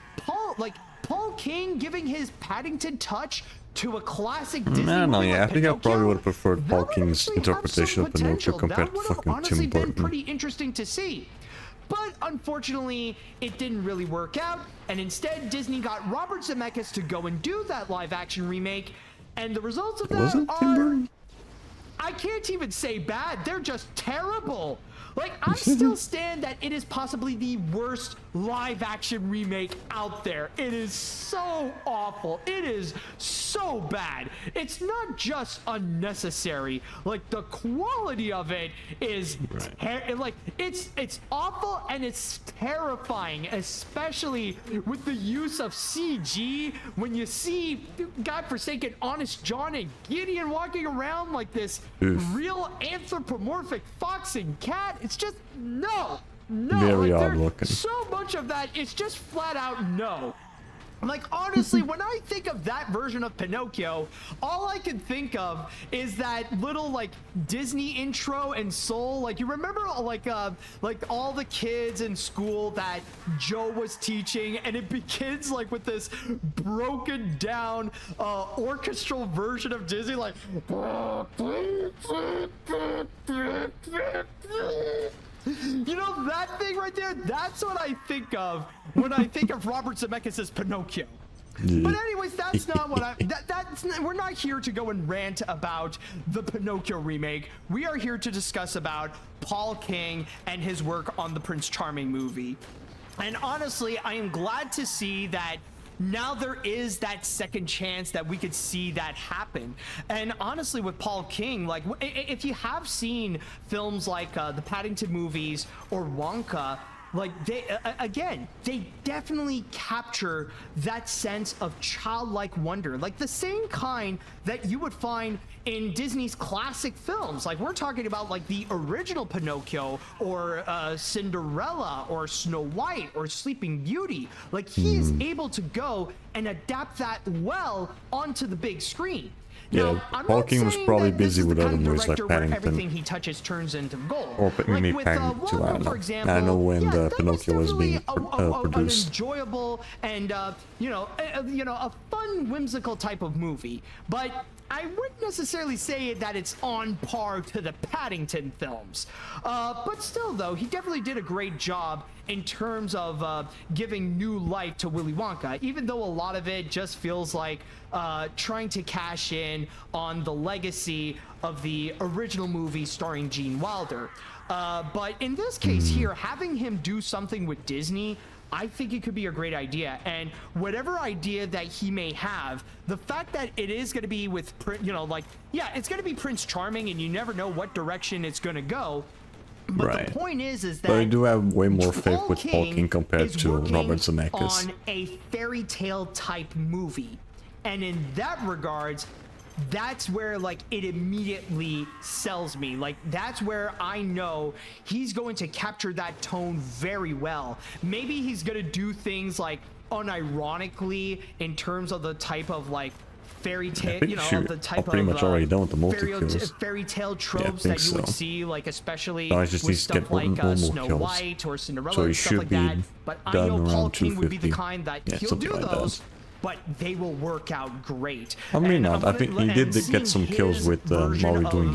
Paul King giving his Paddington touch to a classic Disney movie. I think I probably would have preferred Paul King's actually interpretation of Pinocchio compared to fucking honestly Tim Burton. been pretty interesting to see. But unfortunately, it didn't really work out, and instead Disney got Robert Zemeckis to go and do that live-action remake, and the results of that are, I can't even say bad, they're just terrible. Like, I still stand that it is possibly the worst live-action remake out there. It is so awful. It is so bad. It's not just unnecessary. Like, the quality of it is it's awful and it's terrifying, especially with the use of CG. When you see godforsaken Honest John and Gideon walking around like this real anthropomorphic fox and cat. It's just no. Very odd looking. So much of that, it's just flat out no. Like, honestly, when I think of that version of Pinocchio, all I can think of is that little, like, Disney intro and Soul. Like, you remember, like all the kids in school that Joe was teaching, and it begins, like, with this broken down orchestral version of Disney, like... You know, that thing right there, that's what I think of when I think of Robert Zemeckis' Pinocchio. But anyways, that's not what we're not here to go and rant about the Pinocchio remake. We are here to discuss about Paul King and his work on the Prince Charming movie. And honestly, I am glad to see that now there is that second chance that we could see that happen. And honestly, with Paul King, like, if you have seen films like the Paddington movies or Wonka, like, they definitely capture that sense of childlike wonder, like the same kind that you would find in Disney's classic films. Like, we're talking about, like, the original Pinocchio or Cinderella or Snow White or Sleeping Beauty. Like, he is able to go and adapt that well onto the big screen. Yeah, Paul King was probably busy with other movies like Paddington. Everything he touches turns into gold. Or maybe like Paddington too, I don't know. For example, I know when the Pinocchio was being an produced. enjoyable and a fun, whimsical type of movie. But I wouldn't necessarily say that it's on par to the Paddington films. But still, though, he definitely did a great job in terms of giving new life to Willy Wonka, even though a lot of it just feels like trying to cash in on the legacy of the original movie starring Gene Wilder. But in this case here, having him do something with Disney, I think it could be a great idea. And whatever idea that he may have, the fact that it is going to be with, it's going to be Prince Charming, and you never know what direction it's going to go. But the point is that but I do have way more faith with Paul King compared to Robert Zemeckis. On a fairy tale type movie, and in that regards, that's where, like, it immediately sells me. Like, that's where I know he's going to capture that tone very well. Maybe he's gonna do things like unironically in terms of the type of, like, fairy tale, the type pretty of much already done with the multi-kills. fairy tale tropes that you would see, like, especially no, just with stuff like Snow kills. White or Cinderella So and stuff like that. But I know Paul King would be the kind that he'll do those, but they will work out great. I mean, I think he did get some kills with while we're doing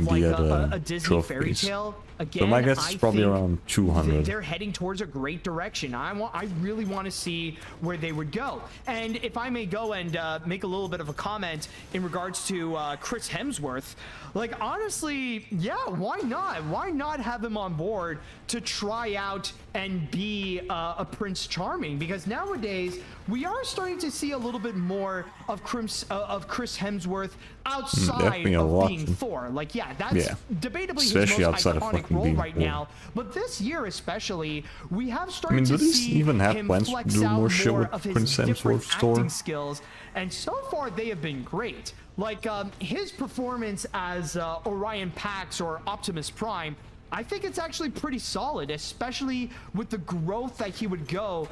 the a Disney fairy trophies. tale. again, So my guess is probably think around 200. they're heading towards a great direction. I really want to see where they would go. And if I may go and make a little bit of a comment in regards to Chris Hemsworth, like honestly, yeah, why not? Why not have him on board to try out and be a Prince Charming? Because nowadays we are starting to see a little bit more of Chris Hemsworth outside of being Thor. Like, yeah, that's debatably especially his most outside of iconic fucking role being right Thor. now. But this year especially, we have I started mean, do to they see even have him plans to flex do out more shit more with of his Prince different Hemsworth's acting story? skills, and so far they have been great. Like his performance as Orion Pax or Optimus Prime, I think it's actually pretty solid, especially with the growth that he would go,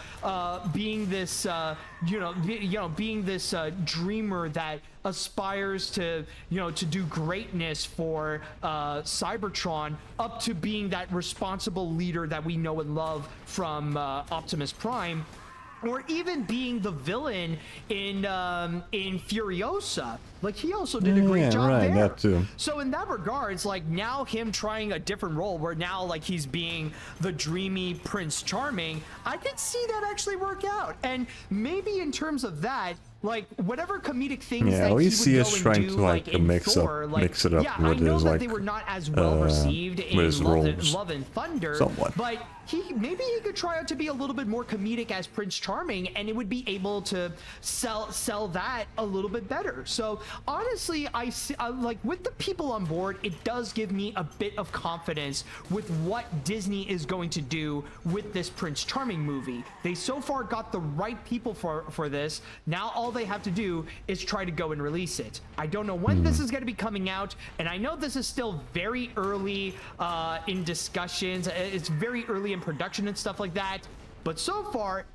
being this, being this dreamer that aspires to, to do greatness for Cybertron, up to being that responsible leader that we know and love from Optimus Prime. Or even being the villain in Furiosa. Like, he also did a great job there. That too. So in that regards, like, now him trying a different role where now, like, he's being the dreamy Prince Charming, I could see that actually work out. And maybe in terms of that, like, whatever comedic things that he would go and trying do, to like, in mix Thor, like, it up yeah, with I know his, that like, they were not as well received in Love and Thunder, somewhat. but maybe he could try out to be a little bit more comedic as Prince Charming, and it would be able to sell that a little bit better. So honestly, I see, like, with the people on board, it does give me a bit of confidence with what Disney is going to do with this Prince Charming movie. They so far got the right people for this. Now all they have to do is try to go and release it. I don't know when this is going to be coming out, and I know this is still very early in discussions. It's very early in production and stuff like that. But so far,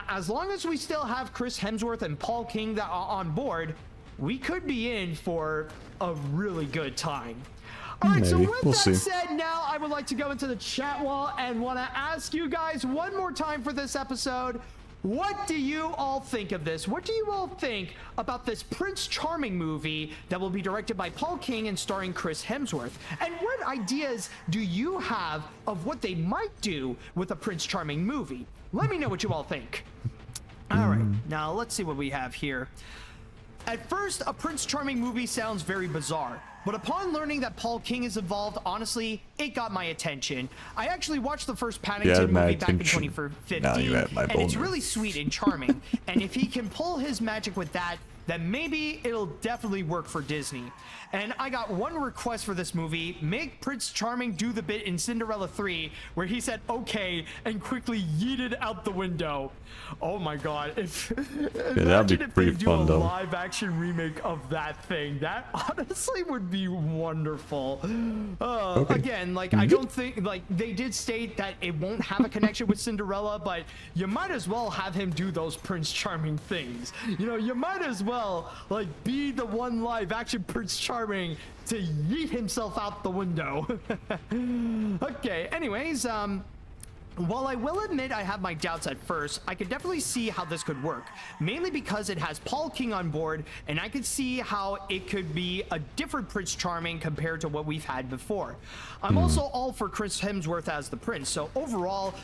as long as we still have Chris Hemsworth and Paul King that are on board, we could be in for a really good time. All right, so with that said, now I would like to go into the chat wall and want to ask you guys one more time for this episode. What do you all think of this? What do you all think about this Prince Charming movie that will be directed by Paul King and starring Chris Hemsworth? And what ideas do you have of what they might do with a Prince Charming movie? Let me know what you all think. All right, now let's see what we have here. At first, a Prince Charming movie sounds very bizarre, but upon learning that Paul King is involved, honestly, it got my attention. I actually watched the first Paddington movie back in 2015, and it's really sweet and charming. And if he can pull his magic with that, then maybe it'll definitely work for Disney. And I got one request for this movie: make Prince Charming do the bit in Cinderella 3 where he said okay and quickly yeeted out the window. Oh my god, imagine if they do a live action remake of that thing. That honestly would be wonderful. Again, like, I don't think, like, they did state that it won't have a connection with Cinderella, but you might as well have him do those Prince Charming things. You might as well, like, be the one live action Prince Charming to yeet himself out the window. Okay, anyways, while I will admit I have my doubts at first, I could definitely see how this could work, mainly because it has Paul King on board, and I could see how it could be a different Prince Charming compared to what we've had before. I'm also all for Chris Hemsworth as the prince, so overall,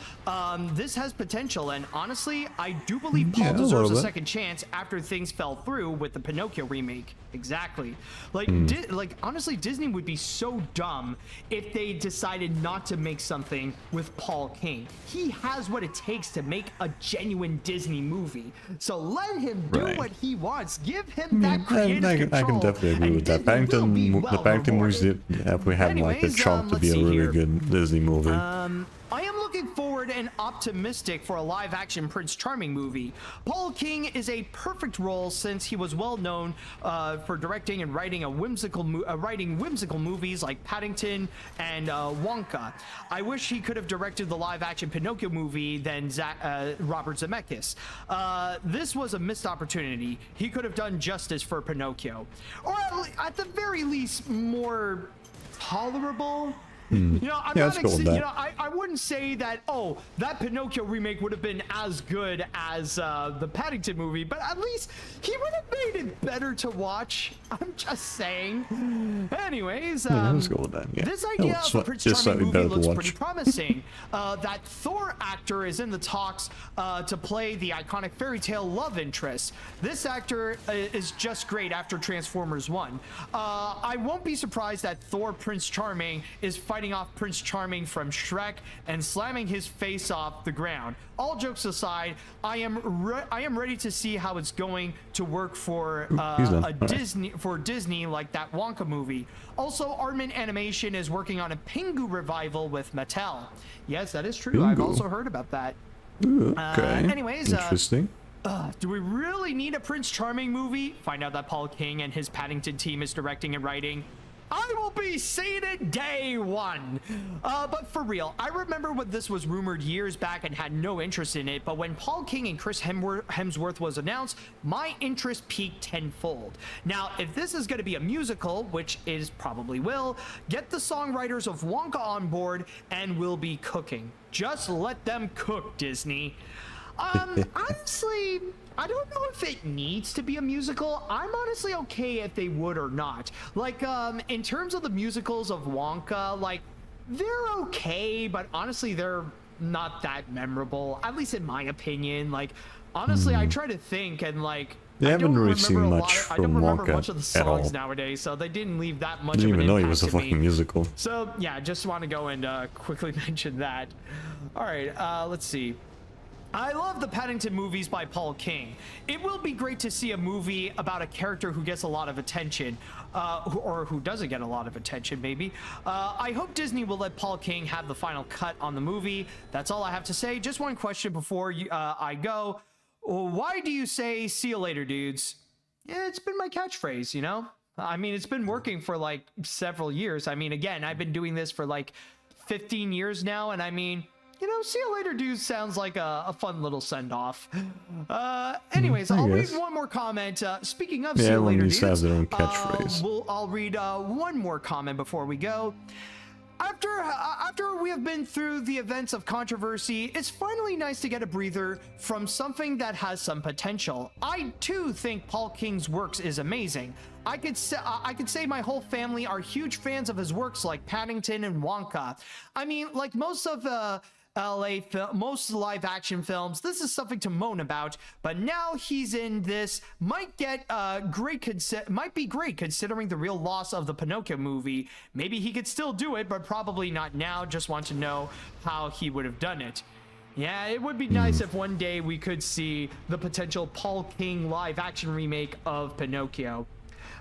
this has potential, and honestly, I do believe Paul deserves a second chance after things fell through with the Pinocchio remake. Exactly. Like, honestly, Disney would be so dumb if they decided not to make something with Paul King. He has what it takes to make a genuine Disney movie. So let him do what he wants. Give him that creative control. I can definitely agree with that. The Paddington movies definitely had like a charm to be a really good Disney movie. I am looking forward and optimistic for a live-action Prince Charming movie. Paul King is a perfect role since he was well known for directing and writing whimsical movies like Paddington and Wonka. I wish he could have directed the live-action Pinocchio movie than Robert Zemeckis. This was a missed opportunity. He could have done justice for Pinocchio, or at the very least more tolerable. You know, I'm Yeah, not let's go with that. you know, I wouldn't say that, oh, that Pinocchio remake would have been as good as the Paddington movie, but at least he would have made it better to watch. I'm just saying. Anyways, Yeah, let's go with that. Yeah. this idea of a Prince Just Charming slightly better movie to looks watch. pretty promising. That Thor actor is in the talks to play the iconic fairy tale love interest. This actor is just great after Transformers 1. I won't be surprised that Thor Prince Charming is fighting off Prince Charming from Shrek and slamming his face off the ground. All jokes aside, I am ready to see how it's going to work for Disney, like that Wonka movie. Also, Aardman Animation is working on a Pingu revival with Mattel. Yes, that is true. I've Pingu. also heard about that. Okay. Anyways, interesting. do we really need a Prince Charming movie? Find out that Paul King and his Paddington team is directing and writing. I will be seeing it day one. But for real, I remember when this was rumored years back and had no interest in it, but when Paul King and Chris Hemsworth was announced, my interest peaked tenfold. Now, if this is going to be a musical, which is probably will, get the songwriters of Wonka on board and we'll be cooking. Just let them cook, Disney. Honestly, I don't know if it needs to be a musical. I'm honestly okay if they would or not. Like, in terms of the musicals of Wonka, like, they're okay, but honestly, they're not that memorable, at least in my opinion. Like, honestly, I try to think and, like, They I haven't don't really remember seen a much lot of, I from don't remember Wonka much of the at all. songs nowadays, so they didn't leave that much Didn't of an even know he impact was a to me. fucking musical. So yeah, just want to go and quickly mention that. All right, let's see. I love the Paddington movies by Paul King. It will be great to see a movie about a character who gets a lot of attention, or who doesn't get a lot of attention, maybe. I hope Disney will let Paul King have the final cut on the movie. That's all I have to say. Just one question before I go. Why do you say "see you later, dudes"? Yeah, it's been my catchphrase, you know? I mean, it's been working for like several years. I mean, again, I've been doing this for like 15 years now, and I mean, you know, "see you later, dudes" sounds like a fun little send-off. Anyways, I'll read guess. one more comment. Speaking of Yeah, "see you everyone later, needs to have dudes," their own catchphrase. I'll read one more comment before we go. After we have been through the events of controversy, it's finally nice to get a breather from something that has some potential. I too think Paul King's works is amazing. I could say my whole family are huge fans of his works like Paddington and Wonka. I mean, like most of most live action films, this is something to moan about, but now he's in this might be great considering the real loss of the Pinocchio movie. Maybe he could still do it, but probably not now. Just want to know how he would have done it. Yeah, it would be nice if one day we could see the potential Paul King live action remake of Pinocchio.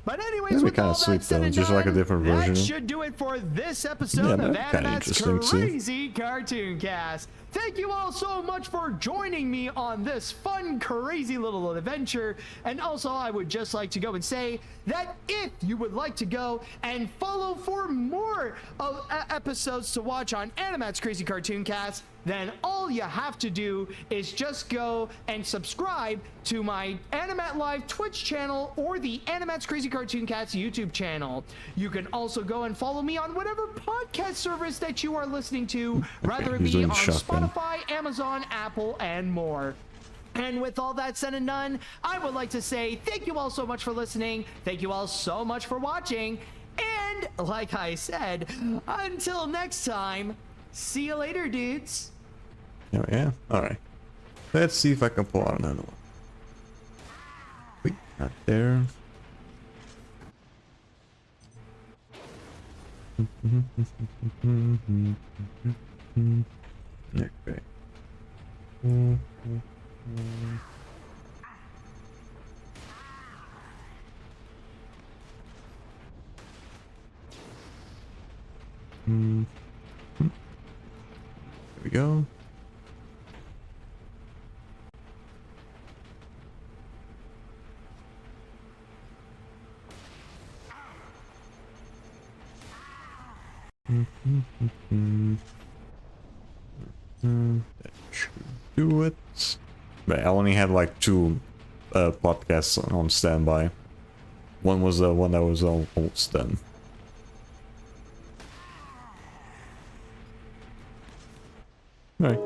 But anyways, That'd be with kinda all sweet, that said though, and just like a done, different version. that should do it for this episode Yeah, of that'd be kinda Animat's interesting to see. Crazy Cartoon Cast. Thank you all so much for joining me on this fun, crazy little adventure. And also, I would just like to go and say that if you would like to go and follow for more episodes to watch on Animat's Crazy Cartoon Cast, then all you have to do is just go and subscribe to my Animat Live Twitch channel or the Animat's Crazy Cartoon Cast YouTube channel. You can also go and follow me on whatever podcast service that you are listening to, rather it he's be doing on shotgun. Spotify, Amazon, Apple, and more. And with all that said and done, I would like to say thank you all so much for listening. Thank you all so much for watching. And like I said, until next time, see you later, dudes. Oh yeah? Alright. Let's see if I can pull out another one. Wait, not there. Okay. There we go. That should do it. But I only had like 2 podcasts on standby. One was the one that was almost done. Alright.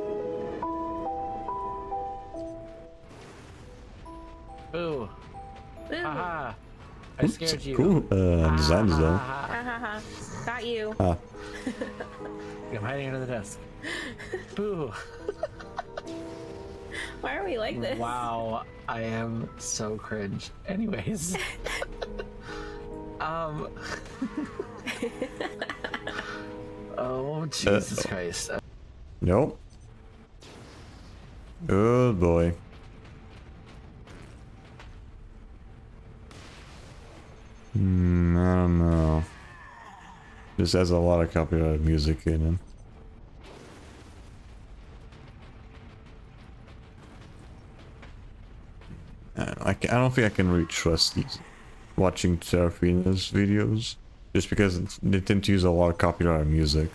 Boo. Boo. Haha. I scared you. Cool design design. Ha ha ha. Got you. Ah. I'm hiding under the desk. Boo. Why are we like this? Wow, I am so cringe. Anyways. Oh, Jesus Christ. Nope. Good boy. I don't know. This has a lot of copyrighted music in it. I don't think I can really trust these watching Serafina's videos just because they tend to use a lot of copyrighted music.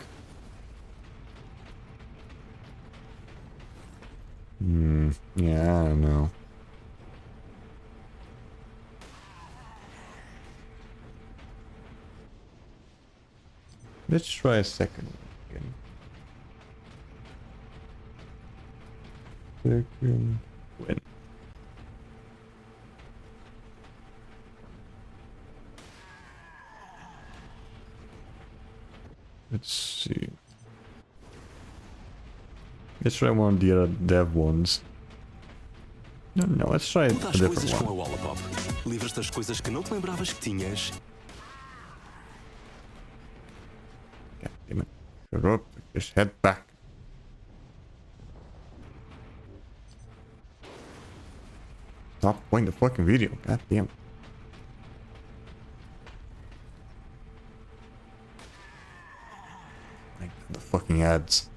Yeah, I don't know. Let's try a second again. Second win. Let's see. Let's try one of the other dev ones. No, let's try a different one. Livras das coisas que não te lembravas que tinhas. God damn it. Shut up. Just head back. Stop playing the fucking video. God damn it. Like the fucking ads.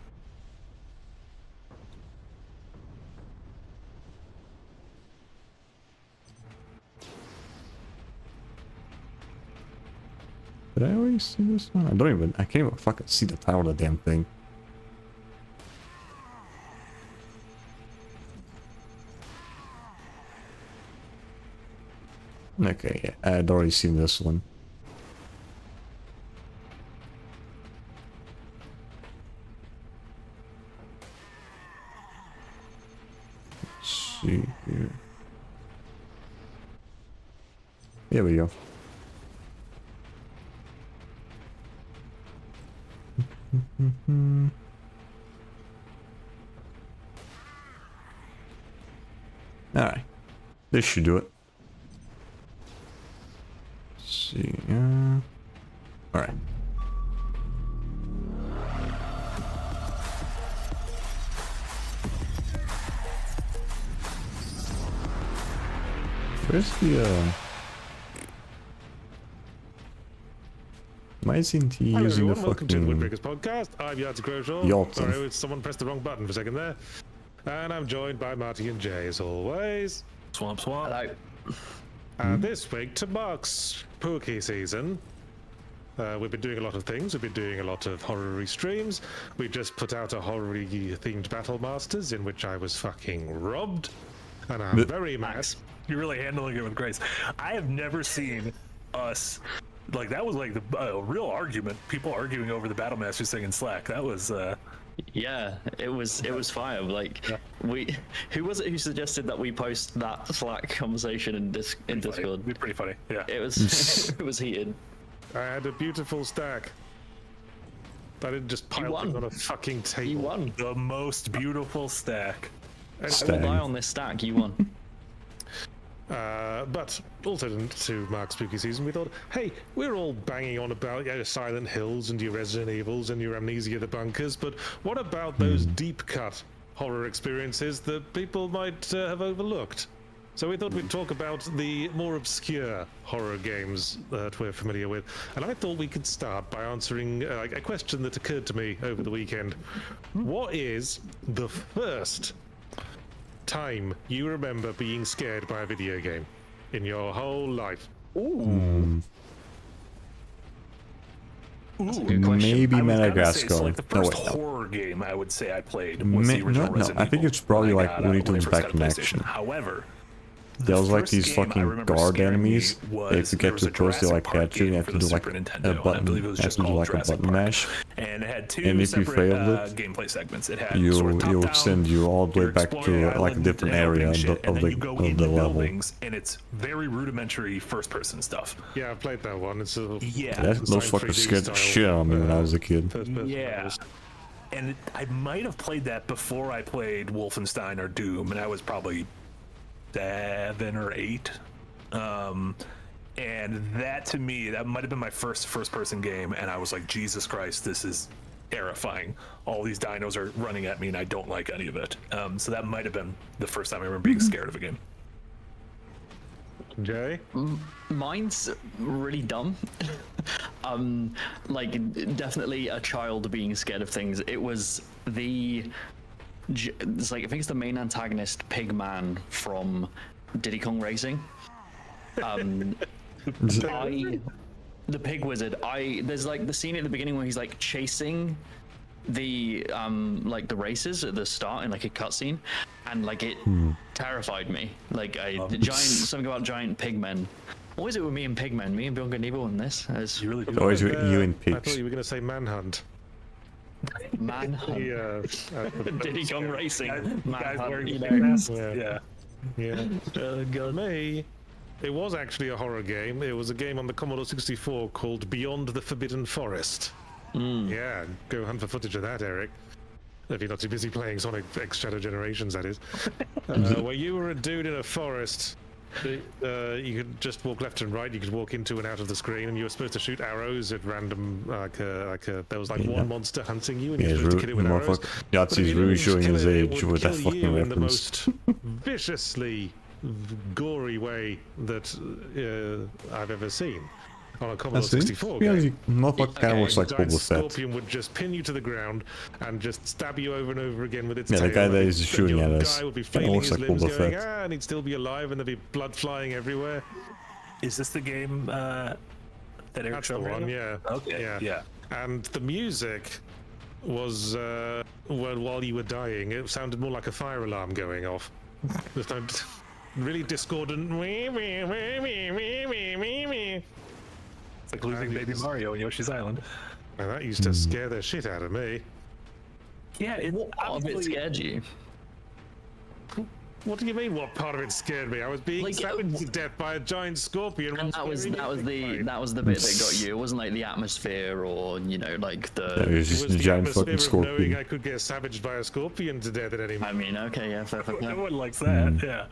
Did I already see this one? I can't even fucking see the title of the damn thing. Okay, yeah, I had already seen this one. Let's see here. Here we go. Alright. This should do it. Let's see. Alright. Where's the why isn't he using the welcome to the fucking Woodbreakers podcast. I'm Yards Groshaw. Yalton. Sorry, someone pressed the wrong button for a second there. And I'm joined by Marty and Jay as always. Swamp swamp. Hello. This week to Mark's spooky season. We've been doing a lot of things. We've been doing a lot of horror streams. We just put out a horror themed Battle Masters in which I was fucking robbed. And I'm very mad. You're really handling it with grace. I have never seen us like that was like the real argument. People arguing over the Battle Masters thing in Slack. That was yeah, it was fire. Like who was it who suggested that we post that Slack conversation in Discord? It'd be pretty funny. Yeah, it was it was heated. I had a beautiful stack. I didn't just pile them on a fucking table. You won. The most beautiful stack. I will die on this stack. You won. But also to Mark's spooky season, we thought, hey, we're all banging on about your Silent Hills and your Resident Evils and your Amnesia the Bunkers, but what about those deep cut horror experiences that people might have overlooked? So we thought we'd talk about the more obscure horror games that we're familiar with, and I thought we could start by answering a question that occurred to me over the weekend. What is the first time you remember being scared by a video game in your whole life? Ooh. Maybe Madagascar. It's like the first horror game I would say I played was the original Resident I think Evil it's probably when I like got, Looney when I Tunes first Back got in a Action. PlayStation. However, there was like first these game I fucking remember guard scaring me enemies. was If you there get was too a close, they Jurassic like Park catch you and you game have for to the do like Super Nintendo, a and I button. believe it was You have just to do called like a Jurassic button Park. mash. and it had two And if you separate failed it, gameplay segments. It had it sort of would top-down, send you all the way you're back exploring to the like a island different and area opening of shit, the, and of then the, you go of into the level. buildings, and it's very rudimentary first-person stuff. Yeah, I played that one. It's a Yeah. Those fuckers scared the shit out of me when I was a kid. Yeah. And I might have played that before I played Wolfenstein or Doom, and I was probably 7 or 8. And that, to me, that might have been my first-person game, and I was like, Jesus Christ, this is terrifying. All these dinos are running at me, and I don't like any of it. So that might have been the first time I remember being scared of a game. Jay? Mine's really dumb. Like, definitely a child being scared of things. It was it's like, I think it's the main antagonist, Pigman from Diddy Kong Racing. The Pig Wizard. There's like the scene at the beginning where he's like chasing the like the races at the start in like a cutscene, and like it terrified me. Like something about giant pigmen. What is it with me and pigmen? Me and Bill Gnievel in this? You really do. Always with you and I thought pigs. you were going to say Manhunt. Manhunt. Yeah. Diddy Kong Racing. Guys wearing you know. pig masks? Yeah. Yeah. God. Me, it was actually a horror game. It was a game on the Commodore 64 called Beyond the Forbidden Forest. Yeah, go hunt for footage of that, Eric. If you're not too busy playing Sonic X Shadow Generations, that is. Where you were a dude in a forest. You could just walk left and right. You could walk into and out of the screen, and you were supposed to shoot arrows at random. There was like one monster hunting you, and you were supposed to kill it with arrows. Yahtzee's really showing his age with that fucking in the reference. most viciously gory way that I've ever seen on a Commodore 64 game. Motherfucker kind of looks like Giant Boba Fett. Scorpion would just pin you to the ground and just stab you over and over again with its Yeah, tail. the guy that is And shooting your at us. guy would be Kinda flailing looks his like limbs Boba going, Fett. and he'd still be alive, and there'd be blood flying everywhere. Is this the game that Eric That's the showed me? one, yeah. Okay, yeah. And the music was, while you were dying, it sounded more like a fire alarm going off. There's no really discordant. It's like losing Baby Mario in Yoshi's Island. And that used to scare the shit out of me. Yeah, What part of it scared you? What do you mean? What part of it scared me? I was being Like, stabbed to death by a giant scorpion. And that was the bit that got you. It wasn't like the atmosphere or like the. It was just a the giant atmosphere fucking of scorpion. knowing I could get savaged by a scorpion to death at any moment. I mean, okay, yeah, fair. No one likes that. Yeah.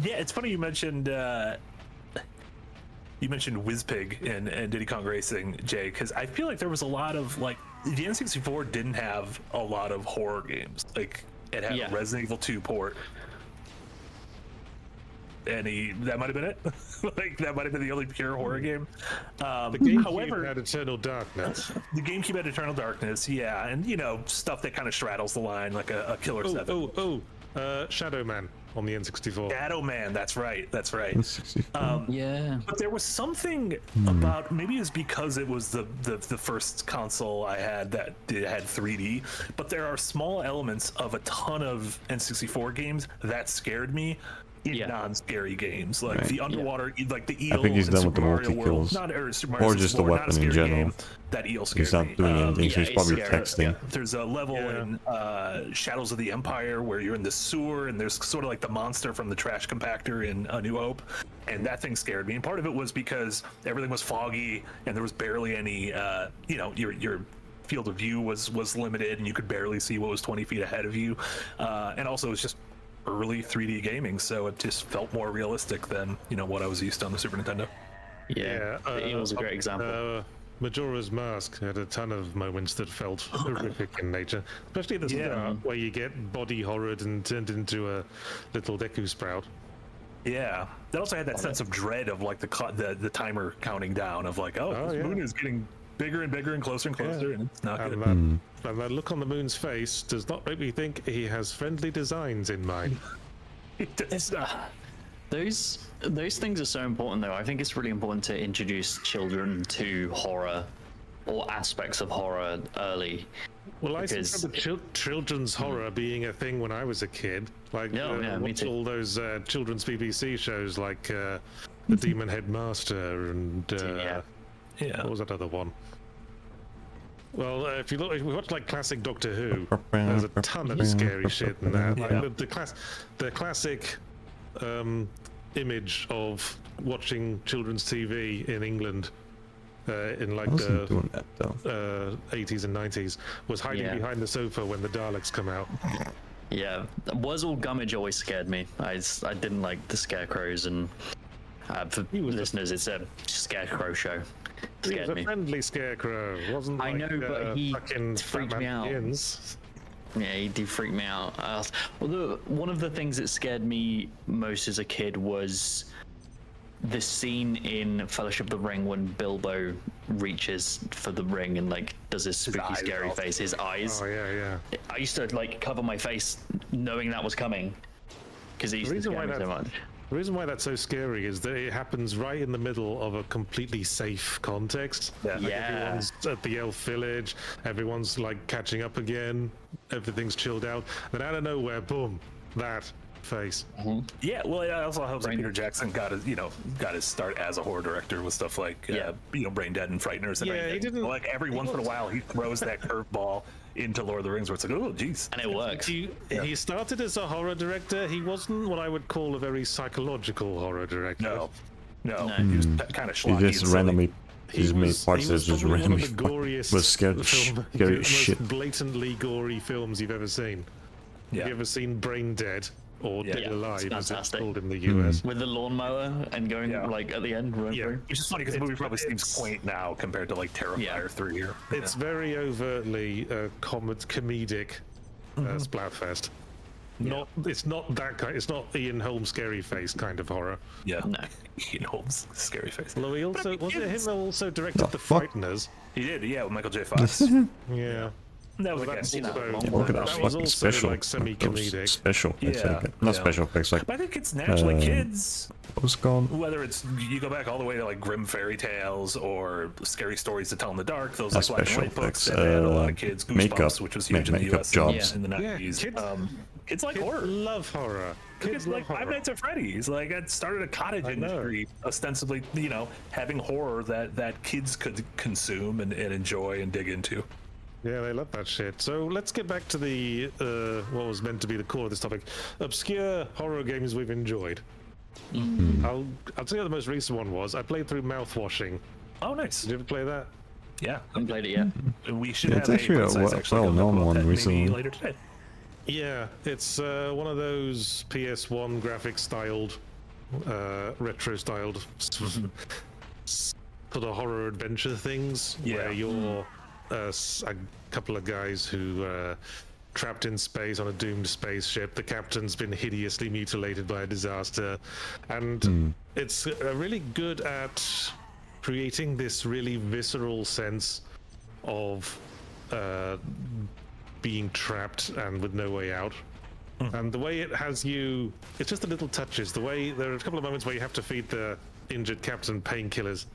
Yeah, it's funny you mentioned Whizpig and Diddy Kong Racing, Jay, because I feel like there was a lot of like the N64 didn't have a lot of horror games. Like it had a Resident Evil 2 port. And that might have been it. Like that might have been the only pure horror game. The GameCube however, had Eternal Darkness. The GameCube had Eternal Darkness, yeah, and stuff that kind of straddles the line, like a Killer 7. Shadow Man on the N64. Shadow Man, that's right. Yeah. But there was something about, maybe it's because it was the first console I had that had 3D, but there are small elements of a ton of N64 games that scared me in non-scary games, like the underwater, like the eel. I think he's in done with Super the Mario multi-kills. World, or Super Mario Or just the 64, not a weapon in scary general. game. That eel scared He's not me. doing anything, so he's probably scared. texting. Yeah. There's a level in Shadows of the Empire where you're in the sewer and there's sort of like the monster from the trash compactor in A New Hope, and that thing scared me. And part of it was because everything was foggy and there was barely any, your field of view was limited and you could barely see what was 20 feet ahead of you. And also it was just early 3D gaming, so it just felt more realistic than what I was used to on the Super Nintendo. Yeah, the eel's a great example. Majora's Mask had a ton of moments that felt horrific in nature, especially at the start where you get body horrored and turned into a little Deku Sprout. Yeah, that also had that sense of dread of like the timer counting down of like, this moon is getting bigger and bigger and closer and closer, and it's not good. And that look on the moon's face does not make me think he has friendly designs in mind. Those things are so important, though. I think it's really important to introduce children to horror or aspects of horror early. Well, I remember children's horror being a thing when I was a kid. Like, me too. all those children's BBC shows like The Demon Headmaster and what was that other one? Well, if you watch like classic Doctor Who, there's a ton of scary shit in that. Like the classic image of watching children's TV in England in like the 80s and 90s was hiding behind the sofa when the Daleks come out. Yeah, Wurzel Gummidge always scared me. I didn't like the scarecrows, and for listeners, it's a scarecrow show. He was a friendly scarecrow, wasn't like, I know, but he freaked me out. Begins. Yeah, he did freak me out. Although one of the things that scared me most as a kid was the scene in Fellowship of the Ring when Bilbo reaches for the ring and like does his spooky, scary face. His eyes. Oh yeah. I used to like cover my face knowing that was coming because it used to scare me so much. The reason why that's so scary is that it happens right in the middle of a completely safe context. Yeah. Like everyone's at the elf village, everyone's like catching up again, everything's chilled out. Then out of nowhere, boom, that face. Yeah, well, it also helps that Peter Jackson got his start as a horror director with stuff like Brain Dead and Frighteners. And he didn't like every once in a while he throws that curveball into Lord of the Rings where it's like, oh, geez, and it works. He started as a horror director. He wasn't what I would call a very psychological horror director. No. He was kind of schlocky. He just randomly. His made parts that just randomly was scary shit. Most blatantly gory films you've ever seen. Yeah. Have you ever seen Brain Dead? Or Dead Alive, as it's called in the Mm. US. With the lawnmower and going like at the end. Yeah, which is funny because the movie probably seems quaint now compared to like Terrifier 3 or. It's very overtly comedic splatfest. It's not that kind. It's not Ian Holmes scary face kind of horror. Yeah, no. Ian Holmes scary face. Although he also wasn't it him who also directed The Frighteners? He did, yeah, with Michael J. Fox. Yeah. That was Look at that fucking special, like semi-comedic. Special effects, not special effects, like. But I think it's naturally kids. What was it called? Whether it's you go back all the way to like Grimm fairy tales or Scary Stories to Tell in the Dark, those like black and white books that had a lot of kids. Goosebumps, which was huge in the US in the 90s. Kids like horror. Love horror. Kids like Five Nights at Freddy's. Like it started a cottage industry, ostensibly, having horror that kids could consume and enjoy and dig into. Yeah, they love that shit. So let's get back to the what was meant to be the core of this topic: obscure horror games we've enjoyed. I'll tell you what the most recent one was. I played through Mouthwashing. Oh, nice! Did you ever play that? Yeah, I haven't played it yet. We should It's have actually a well-known one recently. later today. Yeah, it's one of those PS1 graphic-styled, retro-styled sort of horror adventure things where you're a couple of guys who trapped in space on a doomed spaceship. The captain's been hideously mutilated by a disaster, and it's really good at creating this really visceral sense of being trapped and with no way out. And the way it has you, it's just the little touches. The way there are a couple of moments where you have to feed the injured captain painkillers,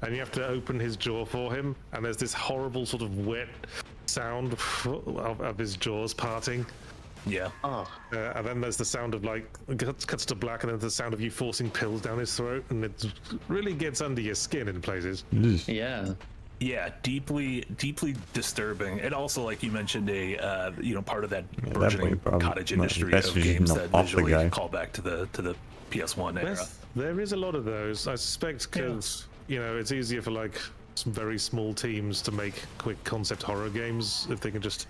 and you have to open his jaw for him, and there's this horrible sort of wet sound of his jaws parting. Yeah. And then there's the sound of like cuts to black, and then the sound of you forcing pills down his throat, and it really gets under your skin in places. Yeah, deeply disturbing, and also, like you mentioned, a part of that burgeoning cottage industry of games that visually call back to the PS1 era. There is a lot of those, I suspect, because it's easier for like some very small teams to make quick concept horror games if they can just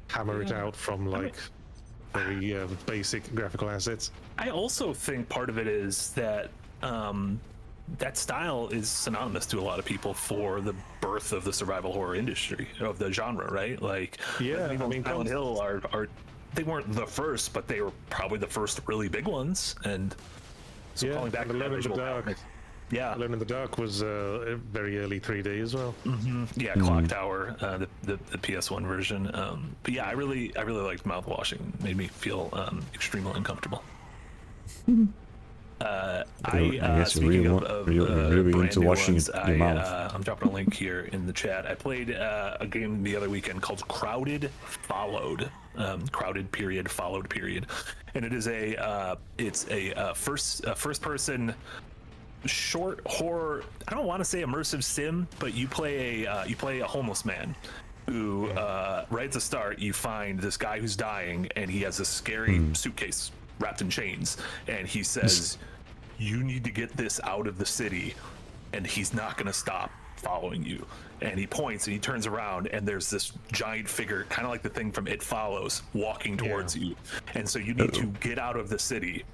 hammer it out from like very basic graphical assets. I also think part of it is that that style is synonymous to a lot of people for the birth of the survival horror industry, of the genre, right? Like, Silent Hill are they weren't the first, but they were probably the first really big ones. And so calling back to Alone in the Dark. Alone in the Dark was very early 3D as well. Yeah, Clock Tower, the PS1 version. But yeah, I really liked Mouthwashing. Made me feel extremely uncomfortable. I guess you're really into washing your mouth. I'm dropping a link here in the chat. I played a game the other weekend called Crowded Followed. Crowded period followed period, and it is a first person short horror. I don't want to say immersive sim, but you play a homeless man, who right at the start you find this guy who's dying, and he has a scary suitcase wrapped in chains, and he says, "You need to get this out of the city," and he's not going to stop following you. And he points and he turns around, and there's this giant figure, kind of like the thing from It Follows, walking towards you. And so you need to get out of the city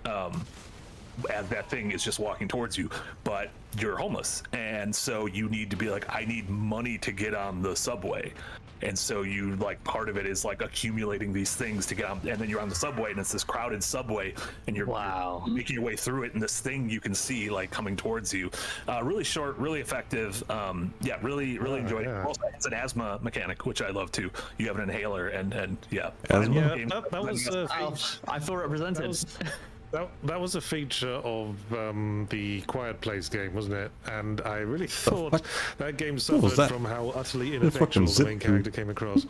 as that thing is just walking towards you, but you're homeless, and so you need to be like, I need money to get on the subway. And so you, like, part of it is like accumulating these things to get on, and then you're on the subway, and it's this crowded subway, and you're making your way through it, and this thing you can see like coming towards you. Really short, really effective. Yeah, really enjoyed it. Also, it's an asthma mechanic, which I love too. You have an inhaler, and yeah. That was I thought represented. That was a feature of the Quiet Place game, wasn't it? And I really thought that game suffered from how utterly ineffectual the main character came across.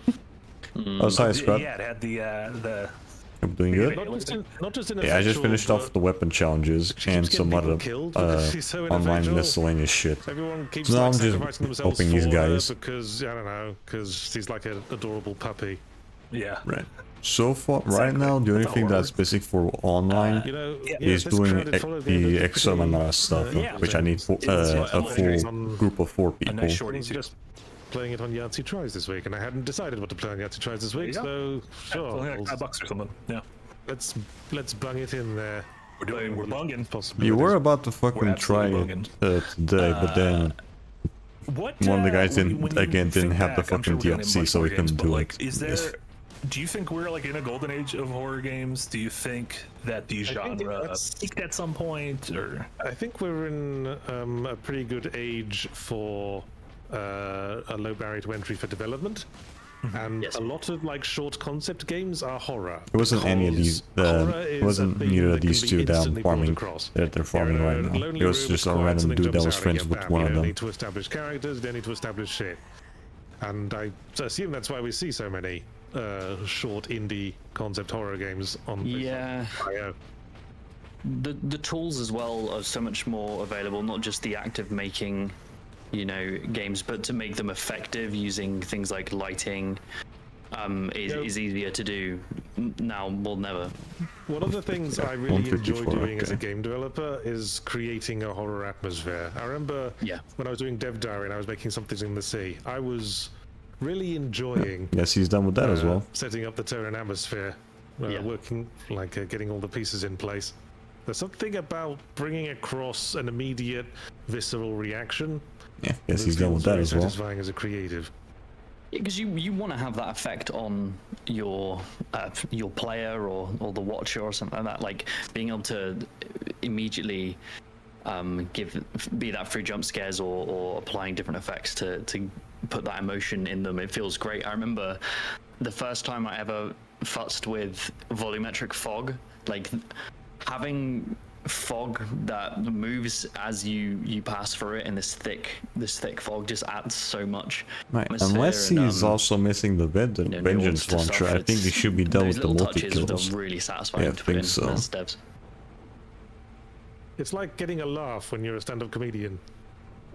Oh, sorry, Scott. Yeah, it had the I'm doing good. Not just Yeah, I just finished off the weapon challenges and some other online miscellaneous shit. Everyone keeps So now I'm sacrificing just themselves helping these for guys. her because, I don't know, because he's like an adorable puppy. Yeah. Right. So far, right now, the only thing that's basic for online is doing the extra stuff, which I need a full group of 4 people. Just playing it on Yahtzee Tries this week, and I hadn't decided what to play on Yahtzee Tries this week, so sure. Only like $5 or something. Yeah. Let's bung it in there. We're bunging. You were about to fucking try it today, but then one of the guys didn't have the fucking DLC, so we couldn't do it. Is there? Do you think we're like in a golden age of horror games? Do you think that these genre peaked at some point, or? I think we're in a pretty good age for a low barrier to entry for development, and a lot of like short concept games are horror. It wasn't any of these. It wasn't neither of these two that I'm farming. They're farming right now. It was just a random dude that was friends with one of them. You don't need to establish characters. You don't need to establish shit. And I assume that's why we see so many short indie concept horror games on IO. The tools as well are so much more available, not just the act of making, games, but to make them effective using things like lighting is easier to do now more than ever. One of the things I really enjoy doing as a game developer is creating a horror atmosphere. I remember when I was doing Dev Diary and I was making something in the sea, I was really enjoying Yes, he's done with that as well. setting up the tone and atmosphere, working, getting all the pieces in place. There's something about bringing across an immediate visceral reaction. Yeah, yes, he's done with that as well. Satisfying as a creative. Because you want to have that effect on your player or the watcher or something like that, like being able to immediately be that through jump scares or applying different effects to put that emotion in them. It feels great. I remember the first time I ever futzed with volumetric fog, like having fog that moves as you pass through it in this thick fog just adds so much. Right, unless he's also missing the vengeance launcher, I think he should be done with the multi-kills. Really satisfying. Yeah, I think so. Devs. It's like getting a laugh when you're a stand-up comedian.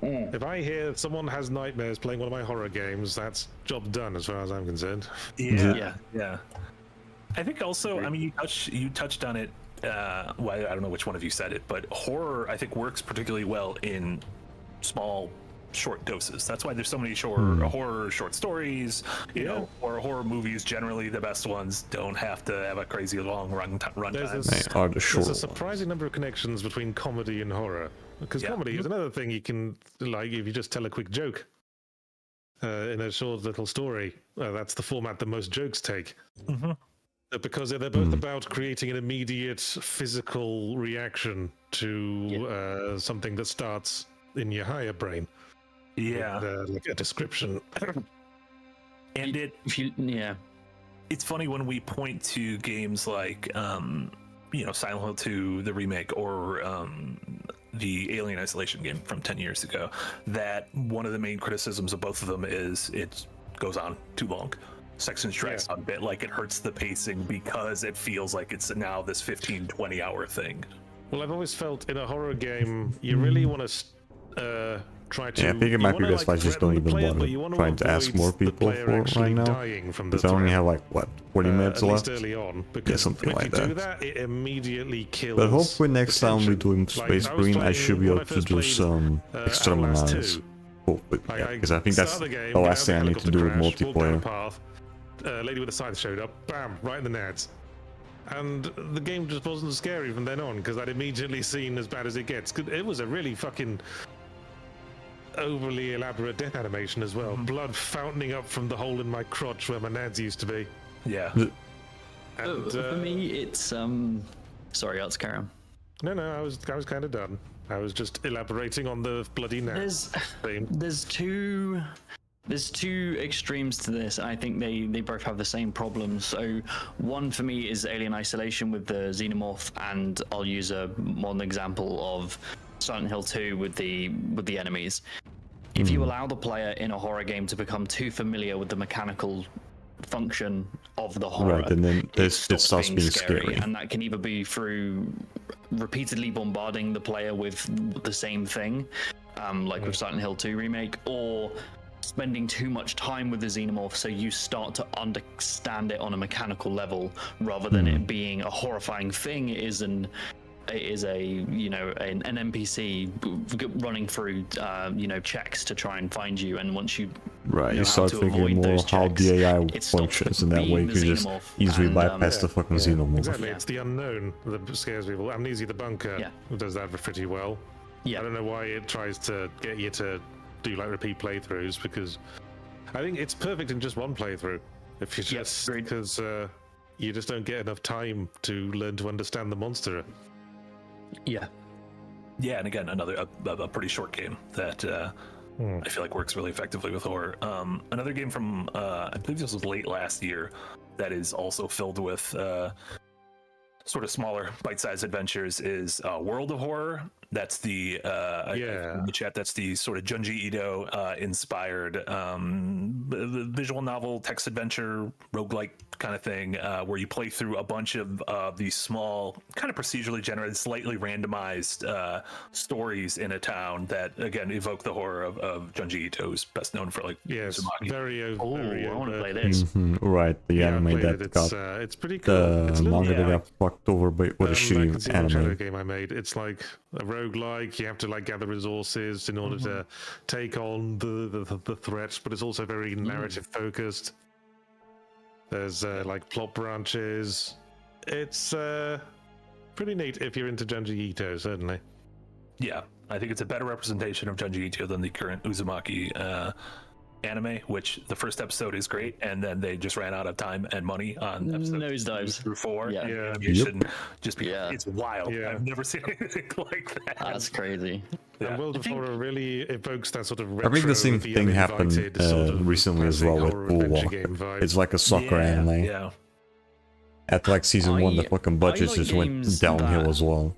If I hear someone has nightmares playing one of my horror games, that's job done as far as I'm concerned. Yeah. I think also, I mean, you touched on it. Well, I don't know which one of you said it, but horror I think works particularly well in small, short doses. That's why there's so many horror short stories. You know, or horror movies. Generally, the best ones don't have to have a crazy long run time. There's a surprising number of connections between comedy and horror. Because comedy is another thing you can, like, if you just tell a quick joke in a short little story, that's the format that most jokes take. Because they're both about creating an immediate physical reaction to something that starts in your higher brain. Like a description. And it's funny when we point to games like, Silent Hill 2, the remake, or the Alien Isolation game from 10 years ago, that one of the main criticisms of both of them is it goes on too long. Sections drags on a bit, like it hurts the pacing because it feels like it's now this 15-20 hour thing. Well, I've always felt in a horror game, you really want to try to. Yeah, I think it might be best if I just don't even bother bother trying to ask more people for it right now. Because I only have like, what, 20 minutes left? Early on, Yeah, something if like you that. do that, it immediately kills. But hopefully next time we do Space Marine, I should be able to do some exterminators. Hopefully, yeah, because I think that's the last thing I need to do with multiplayer. Lady with a scythe showed up, bam, right in the nads. And the game just wasn't scary from then on, because I'd immediately seen as bad as it gets. It was a really fucking overly elaborate death animation as well. Blood fountaining up from the hole in my crotch where my nads used to be. Yeah. And, for me, it's sorry, let's carry on. No, I was kind of done. I was just elaborating on the bloody nads theme. There's two extremes to this, and I think they both have the same problems. So one for me is Alien Isolation with the Xenomorph, and I'll use a modern example of Silent Hill 2 with the enemies. If you allow the player in a horror game to become too familiar with the mechanical function of the horror, right, and then it starts being scary. And that can either be through repeatedly bombarding the player with the same thing, like with Silent Hill 2 Remake, or spending too much time with the Xenomorph so you start to understand it on a mechanical level rather than it being a horrifying thing. It is an NPC running through checks to try and find you, and once you you start thinking more how the AI functions, and that way you can just easily bypass the fucking Xenomorph. Exactly, it's the unknown that scares people. Amnesia the Bunker does that pretty well. I don't know why it tries to get you to do like repeat playthroughs, because I think it's perfect in just one playthrough. If you just because you just don't get enough time to learn to understand the monster. Yeah, and again, another a pretty short game that I feel like works really effectively with horror. Another game from I believe this was late last year that is also filled with sort of smaller bite-sized adventures is World of Horror. That's the in the chat. That's the sort of Junji Ito inspired visual novel, text adventure, roguelike kind of thing, where you play through a bunch of these small, kind of procedurally generated, slightly randomized stories in a town that again evoke the horror of Junji Ito's best known for like Uzumaki. Very. I want to play this. Right, the anime that got it's pretty cool. The manga that got fucked over by what a shitty anime game I made. It's like a roguelike. You have to like gather resources in order to take on the threats, but it's also very narrative focused. There's like plot branches. It's pretty neat if you're into Junji Ito, certainly. Yeah, I think it's a better representation of Junji Ito than the current Uzumaki anime, which the first episode is great, and then they just ran out of time and money on episodes 2 through 4. You shouldn't just be. It's wild. I've never seen anything like that. That's crazy. And World of Horror really evokes that sort of retro, I think the same thing happened recently as well with Bull Walker. It's like a soccer anime. At like season 1, the fucking budgets just went downhill as well.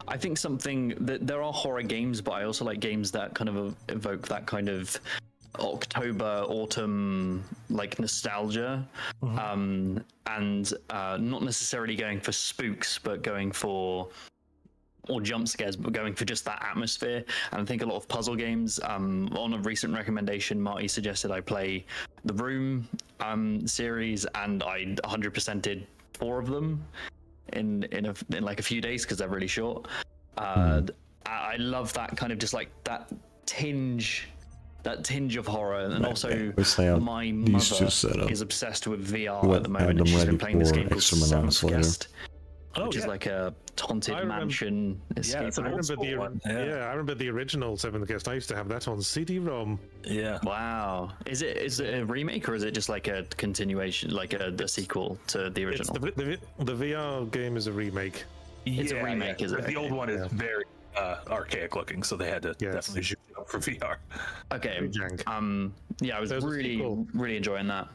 I think something that there are horror games, but I also like games that kind of evoke that kind of October, autumn, like nostalgia, and not necessarily going for spooks, but going for or jump scares, but going for just that atmosphere. And I think a lot of puzzle games. On a recent recommendation, Marty suggested I play the Room series, and I 100%ed 4 of them in like a few days because they're really short. I love that kind of just like that tinge of horror, and also my mother is obsessed with VR at the moment, and she's been playing this game called Seventh Guest, which is like a haunted mansion escape. I remember the original Seventh Guest. I used to have that on CD-ROM. Wow. Is it a remake, or is it just like a continuation, like a sequel to the original? The VR game is a remake. It's a remake, is it? The old one is very archaic looking, so they had to definitely shoot it up for VR. Okay. I was really enjoying that.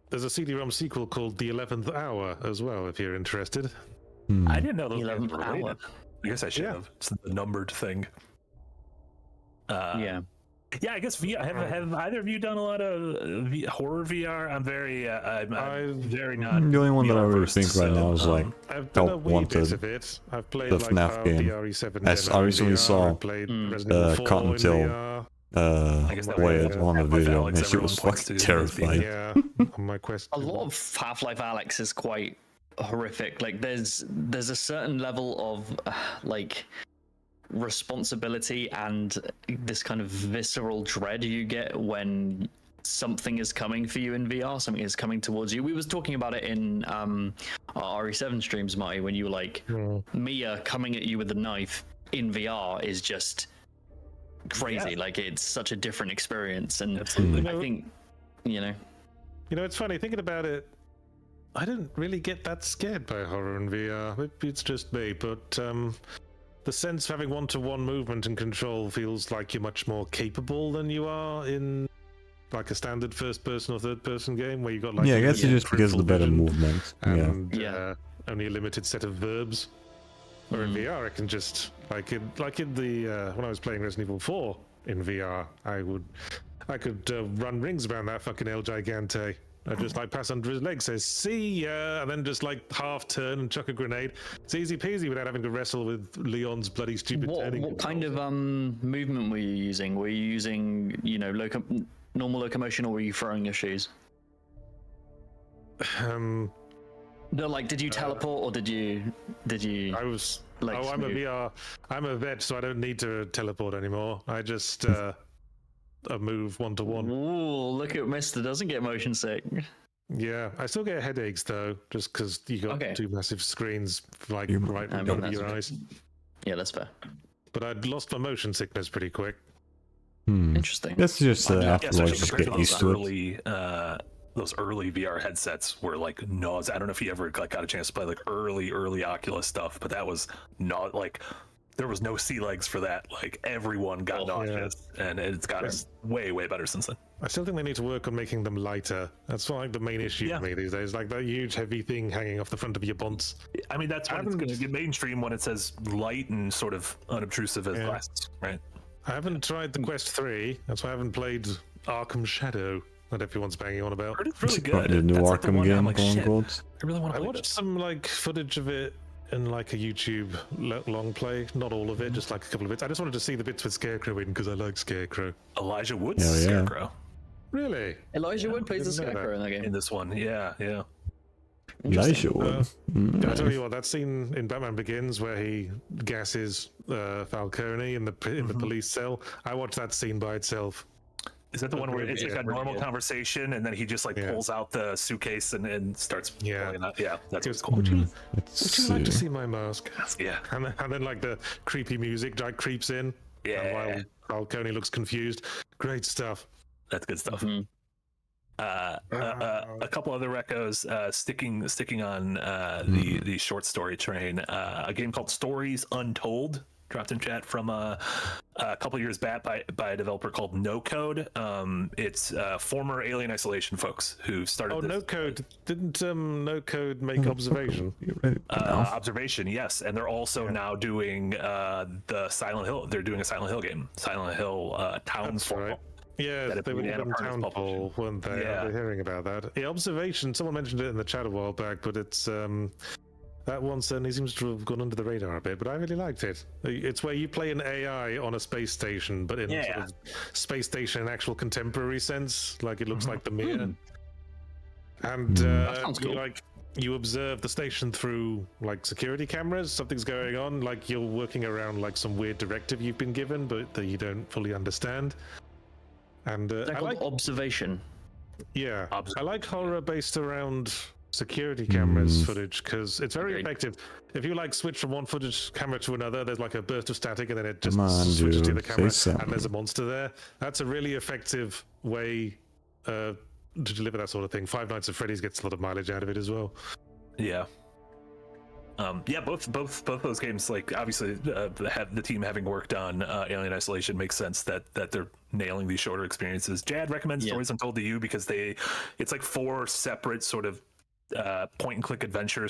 There's a CD-ROM sequel called The 11th Hour as well, if you're interested. I didn't know those games were related. I guess I should have. It's the numbered thing. Yeah, I guess have either of you done a lot of horror VR? I'm very, I'm very not. The only one that I VR really versed, think right now is like I've done a Help wee bit Wanted, of it. I've played the like FNAF game. the RE7 As demo I in recently VR. saw, I've played Resident Evil 4 Cotton in Tail, VR. I guess that way was, on the Half-Life video, Alyx, and she was everyone points fucking to as terrified. Yeah, on my Quest. A lot of Half-Life Alyx is quite horrific. Like there's a certain level of like responsibility and this kind of visceral dread you get when something is coming for you in VR, something is coming towards you. We was talking about it in our RE7 streams, Marty, when you were like, Mia coming at you with a knife in VR is just crazy. Yeah. Like it's such a different experience, and Absolutely. I think it's funny thinking about it. I didn't really get that scared by horror in VR. Maybe it's just me, but the sense of having one-to-one movement and control feels like you're much more capable than you are in like a standard first-person or third-person game where you got like I guess it's just because of the better vision movement. and only a limited set of verbs. Or in VR, I can just like in the when I was playing Resident Evil 4 in VR, I could run rings around that fucking El Gigante. I just like pass under his leg, says "see ya," and then just like half turn and chuck a grenade. It's easy peasy without having to wrestle with Leon's bloody stupid turning. What kind of movement were you using? Were you using normal locomotion, or were you throwing your shoes? No, like, did you teleport or did you? I was. Like, I'm a vet, so I don't need to teleport anymore. I just move one-to-one. Ooh, look at Mister doesn't get motion sick. Yeah, I still get headaches though, just because you got two massive screens like right in front of your eyes. Yeah, that's fair. But I'd lost my motion sickness pretty quick. Interesting. That's just afterwards, just get used to it. Those early VR headsets were like nausea. I don't know if you ever got a chance to play like early Oculus stuff, but that was not like there was no sea legs for that. Like everyone got nauseous, and it's gotten way better since then. I still think they need to work on making them lighter. That's like the main issue for me these days. Like that huge heavy thing hanging off the front of your bunts. I mean, that's when it's going to get mainstream when it says light and sort of unobtrusive as glasses, right? I haven't tried the Quest 3. That's why I haven't played Arkham Shadow that everyone's banging on about. It's really good. The new That's Arkham like game, like, quote. I really want to. I watched some like footage of it in like a YouTube long play. Not all of it, just like a couple of bits. I just wanted to see the bits with Scarecrow in because I like Scarecrow. Elijah Wood's Scarecrow. Really? Elijah Wood plays the Scarecrow in that game. In this one, yeah. Elijah Wood. I tell you what, that scene in Batman Begins where he gasses Falcone in the police cell. I watched that scene by itself. Is that the one where it's like a normal conversation and then he just like pulls out the suitcase and starts pulling out? Yeah, that's what's cool. Would you like to see my mask? Yeah. And then like the creepy music like creeps in. Yeah. And while Falcone looks confused. Great stuff. That's good stuff. A couple other recos sticking on the short story train. A game called Stories Untold dropped in chat from a couple years back by a developer called No Code. It's former Alien Isolation folks who started. No Code didn't No Code make Observation? Observation, yes, and they're also now doing the Silent Hill. They're doing a Silent Hill game, Silent Hill Townsfall. Yeah, they were doing Townfall, weren't they? Yeah. I've been hearing about that. Yeah, Observation, someone mentioned it in the chat a while back, but it's that one certainly seems to have gone under the radar a bit, but I really liked it. It's where you play an AI on a space station, but in sort of space station in actual contemporary sense, like it looks like the Mir. And you observe the station through like security cameras. Something's going on, like you're working around like some weird directive you've been given, but that you don't fully understand. And I like Observation. Yeah, I like horror based around security cameras footage because it's very effective. If you like switch from one footage camera to another, there's like a burst of static and then it just switches to the camera and there's a monster there. That's a really effective way to deliver that sort of thing. Five Nights at Freddy's gets a lot of mileage out of it as well. Yeah. Both those games, like obviously the team having worked on Alien Isolation makes sense that they're nailing these shorter experiences. Jad recommends Stories Untold to you because it's like 4 separate sort of point and click adventure /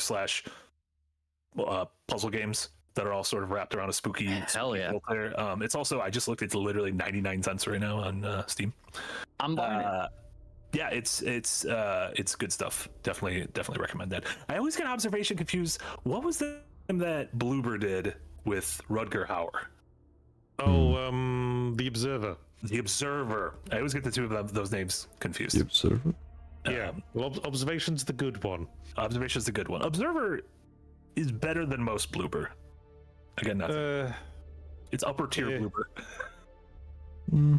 puzzle games that are all sort of wrapped around a spooky Hell yeah. world there. It's also, I just looked, it's literally 99 cents right now on Steam. I'm buying it. Yeah, it's good stuff. Definitely recommend that. I always get Observation confused. What was the name that Bloober did with Rutger Hauer? Oh, The Observer. The Observer. I always get the two of those names confused. The Observer? Yeah, well, Observation's the good one. Observation's the good one. Observer is better than most Bloober. Again, nothing. It's upper tier Bloober.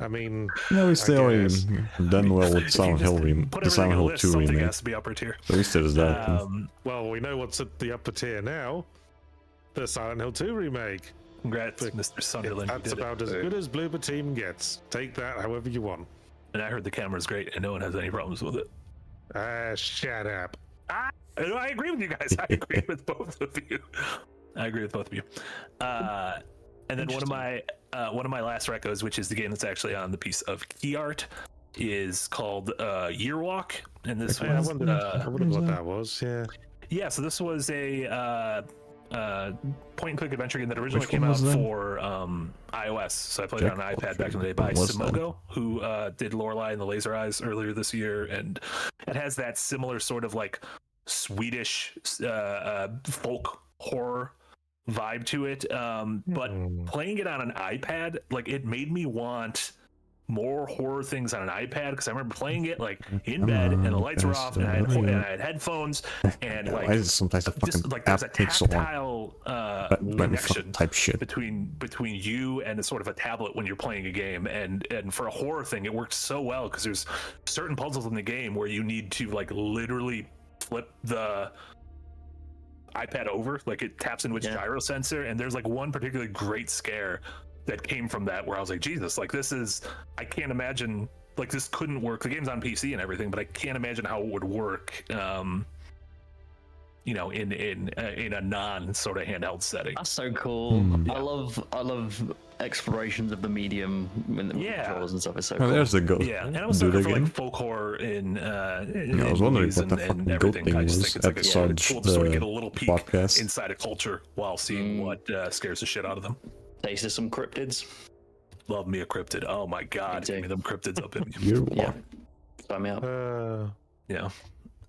I mean, no, it's still done well with Silent Hill the Silent Hill 2 remake. Has to be upper tier. At least there's that. Well, we know what's at the upper tier now. The Silent Hill 2 remake. Congrats, Mr. Sunderland. That's about as good as Bloober Team gets. Take that however you want. And I heard the camera's great and no one has any problems with it. Shut up. I agree with you guys. I agree with both of you. And then one of my last recos, which is the game that's actually on the piece of key art, is called Yearwalk. And this was I wondered what that was. Yeah, so this was a point and click adventure game that originally came out for iOS. So I played it on an iPad back in the day by Simogo, who did Lorelei and the Laser Eyes earlier this year, and it has that similar sort of like Swedish folk horror vibe to it. But playing it on an iPad, like, it made me want more horror things on an iPad, because I remember playing it like in bed and the lights were off and I had headphones and like sometimes the fucking just like there's a takes so tactile connection type shit between you and a sort of a tablet when you're playing a game, and for a horror thing it works so well, because there's certain puzzles in the game where you need to like literally flip the iPad over, like it taps into its gyro sensor, and there's like one particularly great scare that came from that where I was like, Jesus, like I can't imagine, like this couldn't work. The game's on PC and everything, but I can't imagine how it would work, in a non sort of handheld setting. That's so cool. I love explorations of the medium with the controls and stuff. It's so cool. There's the goat. Yeah, and I was looking for like folk horror in I was wondering what the fucking goat thing I just was think it's like at cool to sort of get a little peek podcast. inside a culture while seeing what scares the shit out of them. Tasted some cryptids. Love me a cryptid. Oh my god, give me them cryptids up in me. Sign me up. Do you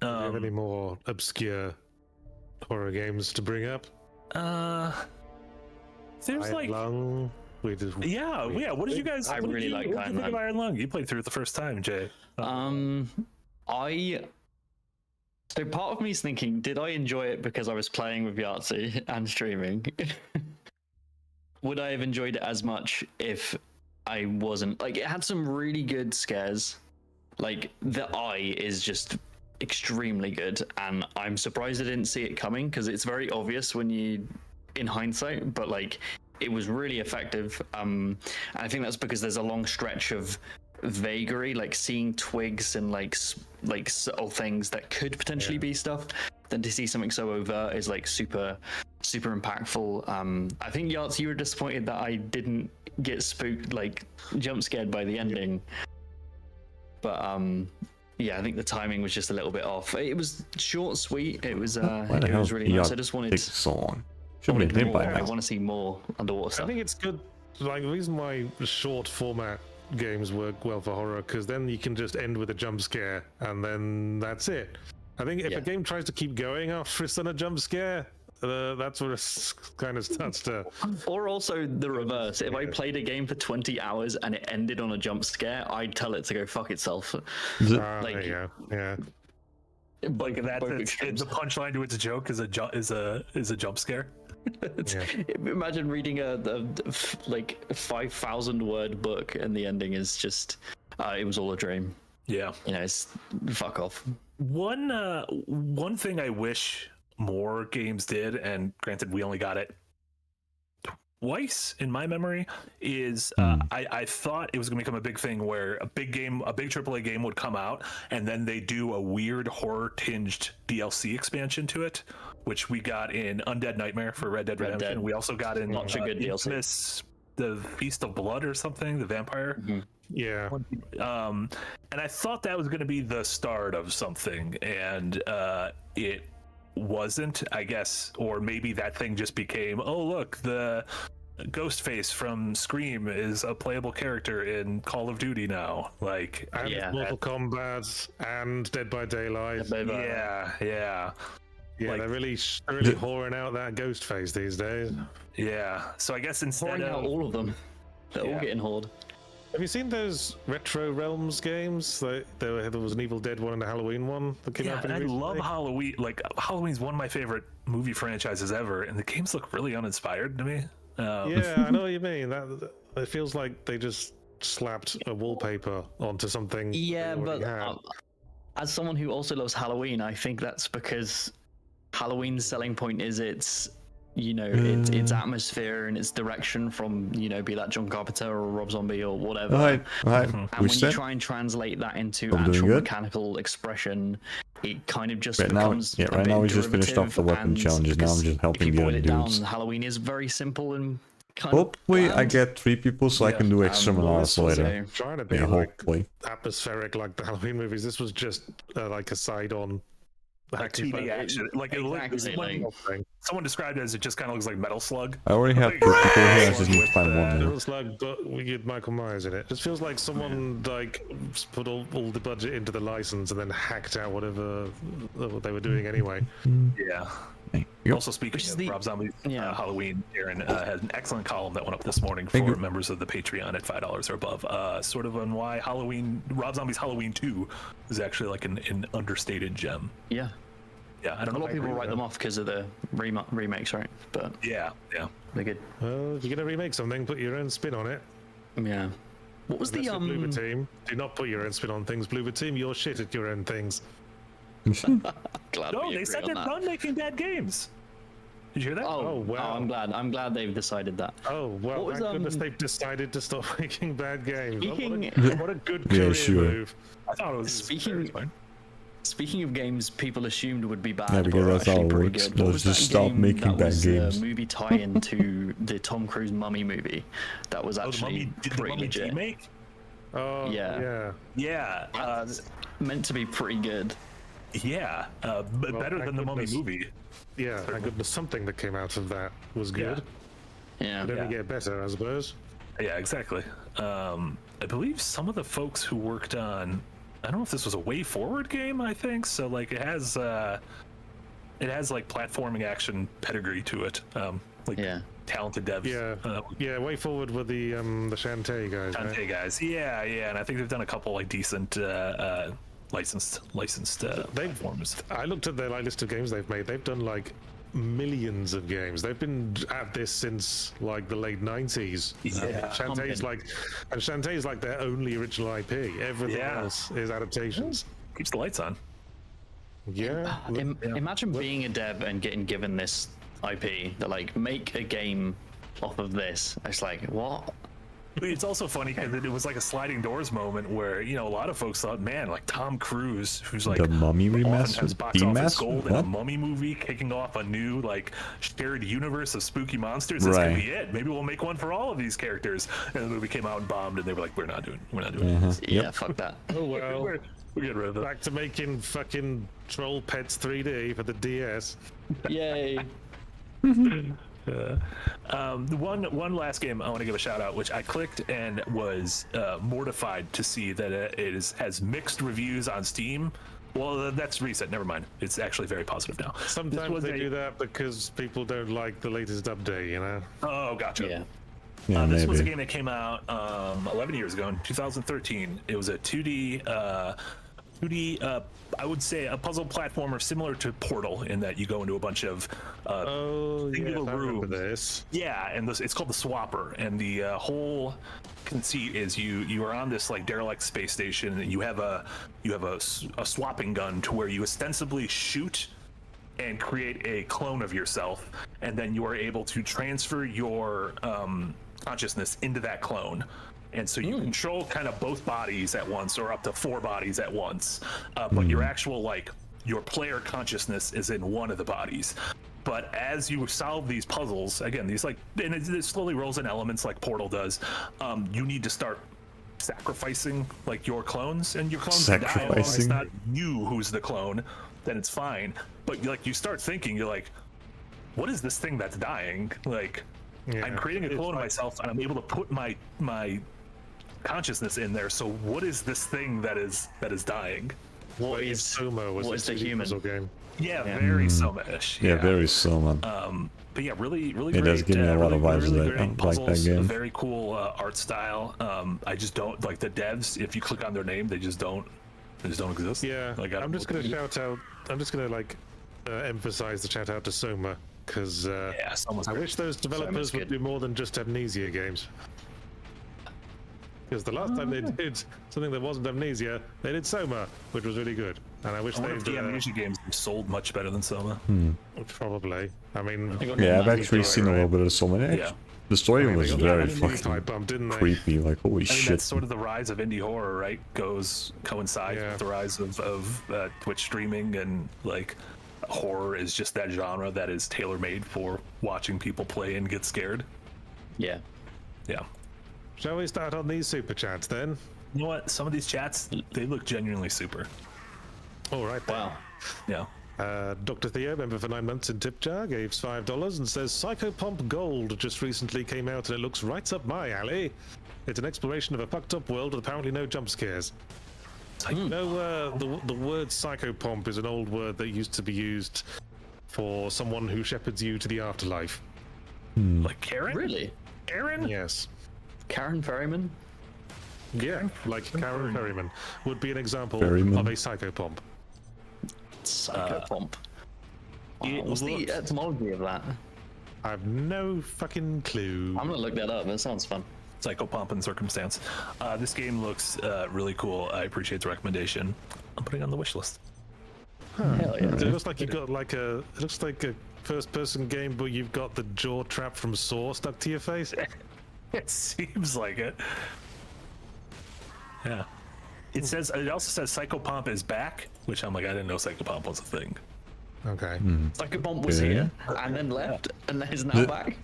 have any more obscure horror games to bring up? There's Iron like Lung. What did you guys? I really like Iron Lung. Iron Lung. You played through it the first time, Jay. So part of me is thinking, did I enjoy it because I was playing with Yahtzee and streaming? Would I have enjoyed it as much if I wasn't? Like, it had some really good scares. Like, the eye is just extremely good, and I'm surprised I didn't see it coming, because it's very obvious in hindsight, but like, it was really effective. And I think that's because there's a long stretch of vagary, like seeing twigs and like subtle things that could potentially be stuff. Then to see something so overt is like super impactful. I think Yahtzee, you were disappointed that I didn't get spooked, like jump scared by the ending. But I think the timing was just a little bit off. It was short, sweet. It was really nice. I just wanted so long. I want to see more underwater stuff. I think it's good. Like, the reason why short format games work well for horror, because then you can just end with a jump scare and then that's it. I think if a game tries to keep going after it's done a jump scare, that's where it kind of starts to. Or also the reverse. If I played a game for 20 hours and it ended on a jump scare, I'd tell it to go fuck itself. There you go. Yeah. Like the punchline to its joke is a jump scare. Imagine reading a like 5,000 word book and the ending is just it was all a dream. Yeah, it's fuck off. One thing I wish more games did, and granted we only got it twice in my memory, is I thought it was gonna become a big thing where a big AAA game would come out and then they do a weird horror tinged DLC expansion to it, which we got in Undead Nightmare for Red Dead Redemption. We also got in Not a good DLC. The Feast of Blood or something, the vampire. Yeah. And I thought that was going to be the start of something, and it wasn't, I guess, or maybe that thing just became, oh look, the Ghostface from Scream is a playable character in Call of Duty now. Like, and Mortal Kombat and Dead by Daylight. Yeah. Yeah, Like, they're really whoring out that Ghostface these days. Yeah, so I guess instead Pouring of out all of them, they're all getting hoard. Have you seen those Retro Realms games? Like, there was an Evil Dead one and a Halloween one that came out and pretty I love recently. Halloween. Like, Halloween's one of my favorite movie franchises ever, and the games look really uninspired to me. Yeah, I know what you mean. That it feels like they just slapped a wallpaper onto something. Yeah, they but already had. as someone who also loves Halloween, I think that's because Halloween's selling point is its its atmosphere and its direction from, be that John Carpenter or Rob Zombie or whatever. Right. And when you try and translate that into actual mechanical expression, it kind of just becomes right now we just finished off the weapon challenges. Now I'm just helping the other dudes. Halloween is very simple and kind hopefully of I get 3 people so I can do exterminatus later. Trying to be hopefully atmospheric like the Halloween movies. This was just like a side on. Like 2D action. Like someone described it as it just kind of looks like Metal Slug. I already have 2 people here, I just need to find one more. Metal Slug, but we get Michael Myers in it. It just feels like someone like put all the budget into the license and then hacked out whatever they were doing anyway. Yeah. Also, speaking of Rob Zombie's Halloween, Aaron has an excellent column that went up this morning for members of the Patreon at $5 or above, sort of on why Rob Zombie's Halloween 2 is actually like an understated gem. Yeah, I don't know. A lot of people write them off because of the remakes, right? But yeah, they're good. Well, if you're gonna remake something, put your own spin on it. Yeah. What was the Bloober Team? Do not put your own spin on things. Bloober Team, you're shit at your own things. Glad no, they said they're done making bad games. Did you hear that? Oh wow! I'm glad they've decided that. Oh well, What was, thank goodness they've decided to stop making bad games. Speaking- What a good career move. I thought it was Speaking of games people assumed would be bad, Yeah, because but are that's how actually it pretty works. good. Let's What was just that stop game making that bad was games. a movie tie-in to the Tom Cruise Mummy movie that was actually the pretty Mummy legit. remake? Oh Yeah. Meant to be pretty good. Yeah, but Well, better than the Mummy movie. Yeah, thank goodness something that came out of that was good. Yeah. It'd only get better, I suppose. Yeah, exactly. I believe some of the folks who worked on, I don't know if this was a Way Forward game, I think. So like it has like platforming action pedigree to it. Talented devs. Yeah, Way Forward were the Shantae guys. Shantae guys. Yeah, and I think they've done a couple like decent licensed platforms. I looked at their list of games they've made. They've done like millions of games. They've been at this since like the late 90s. Shantae's like their only original IP. Everything else is adaptations. Keeps the lights on. Yeah. Imagine being a dev and getting given this IP. They're like, make a game off of this. It's like, what? It's also funny because it was like a sliding doors moment where, a lot of folks thought, man, like Tom Cruise, who's like the Mummy oftentimes remastered, box office gold in a Mummy movie, kicking off a new like shared universe of spooky monsters. This could be it. Maybe we'll make one for all of these characters. And the movie came out and bombed, and they were like, we're not doing it. Yeah, fuck that. Oh well. We're getting rid of it. Back to making fucking Troll Pets 3D for the DS. Yay. One last game I want to give a shout out, which I clicked and was mortified to see that it has mixed reviews on Steam. Well, that's recent. Never mind. It's actually very positive now. Sometimes they do that because people don't like the latest update, Oh, gotcha. Yeah. This was a game that came out 11 years ago in 2013. It was a 2D, I would say a puzzle platformer similar to Portal in that you go into a bunch of singular rooms. Yeah, and it's called the Swapper, and the whole conceit is you are on this like derelict space station, and you have a swapping gun to where you ostensibly shoot and create a clone of yourself, and then you are able to transfer your consciousness into that clone. And so you control kind of both bodies at once, or up to 4 bodies at once. But your actual, your player consciousness is in one of the bodies. But as you solve these puzzles, again, and it slowly rolls in elements like Portal does, you need to start sacrificing, your clones, and your clones die. It's not you who's the clone. then it's fine. But like you start thinking, you're like, what is this thing that's dying? Like, I'm creating a clone of myself, and I'm able to put my consciousness in there. So what is this thing that is dying? What is Soma? Was the human game? Yeah, very Soma-ish. Yeah, very Soma. But yeah, really It great. does give me a lot of vibes really of that. great I like puzzles, that game. Very cool art style. I just don't like the devs. If you click on their name, they just don't exist. Yeah, like I'm just gonna shout out. I'm just gonna like emphasize the shout out to Soma because I wish those developers would do more than just Amnesia games. Because the last time they did something that wasn't Amnesia, they did Soma, which was really good. And I wish the Amnesia games sold much better than Soma. Probably. I mean, Yeah, I've actually seen a little bit of Soma. Yeah. The story was very fucking fucking creepy. Like, holy I mean, shit. that's sort of the rise of indie horror, right? Coincides with the rise of Twitch streaming, and like horror is just that genre that is tailor-made for watching people play and get scared. Yeah. Yeah. Shall we start on these super chats then? You know what? Some of these chats, they look genuinely super. All right. Then. Wow. Yeah. Dr. Theo, member for 9 months in tip jar, gave $5 and says Psychopomp Gold just recently came out and it looks right up my alley. It's an exploration of a fucked up world with apparently no jump scares. You know, the word psychopomp is an old word that used to be used for someone who shepherds you to the afterlife. Like Karen? Really? Karen? Yes. Karen Ferryman? Yeah, like Karen Ferryman would be an example Ferryman. of a psychopomp. Psychopomp. What's the etymology of that? I have no fucking clue. I'm gonna look that up. That sounds fun. Psychopomp and circumstance. This game looks really cool. I appreciate the recommendation. I'm putting it on the wish list. Hell yeah. It looks like you've got like it looks like a first-person game, but you've got the jaw trap from Saw stuck to your face. It seems like it. Yeah. It also says Psychopomp is back, which I'm like, I didn't know Psychopomp was a thing. Okay. Psychopomp was here and then left and is now back.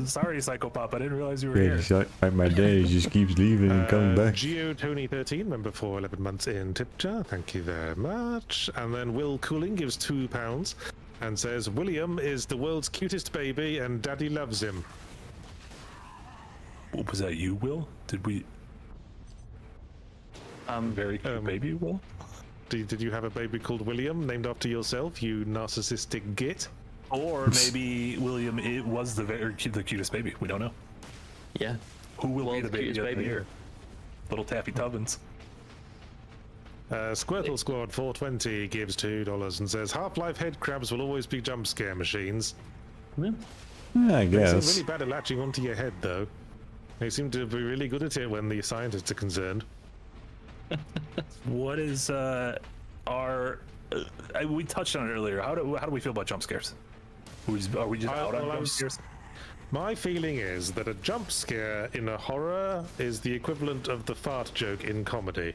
Sorry, Psychopomp. I didn't realize you were Yeah, here. it's like my day just keeps leaving and coming back. GeoTony13, member for 11 months in tip jar. Thank you very much. And then Will Cooling gives £2 and says William is the world's cutest baby and Daddy loves him. What was that? You, Will? Did we? Very cute baby, Will. Did you have a baby called William named after yourself, you narcissistic git? Or maybe William was the cutest baby. We don't know. Yeah. Who will be the baby cutest of the baby year? Little Taffy Tubbins. Squirtle Squad 420 gives $2 and says Half-Life head crabs will always be jump scare machines. Yeah, I They seem guess. really bad at latching onto your head, though. They seem to be really good at it when the scientists are concerned. What is we touched on it earlier. How do we feel about jump scares? Are we just out on jump scares? My feeling is that a jump scare in a horror is the equivalent of the fart joke in comedy.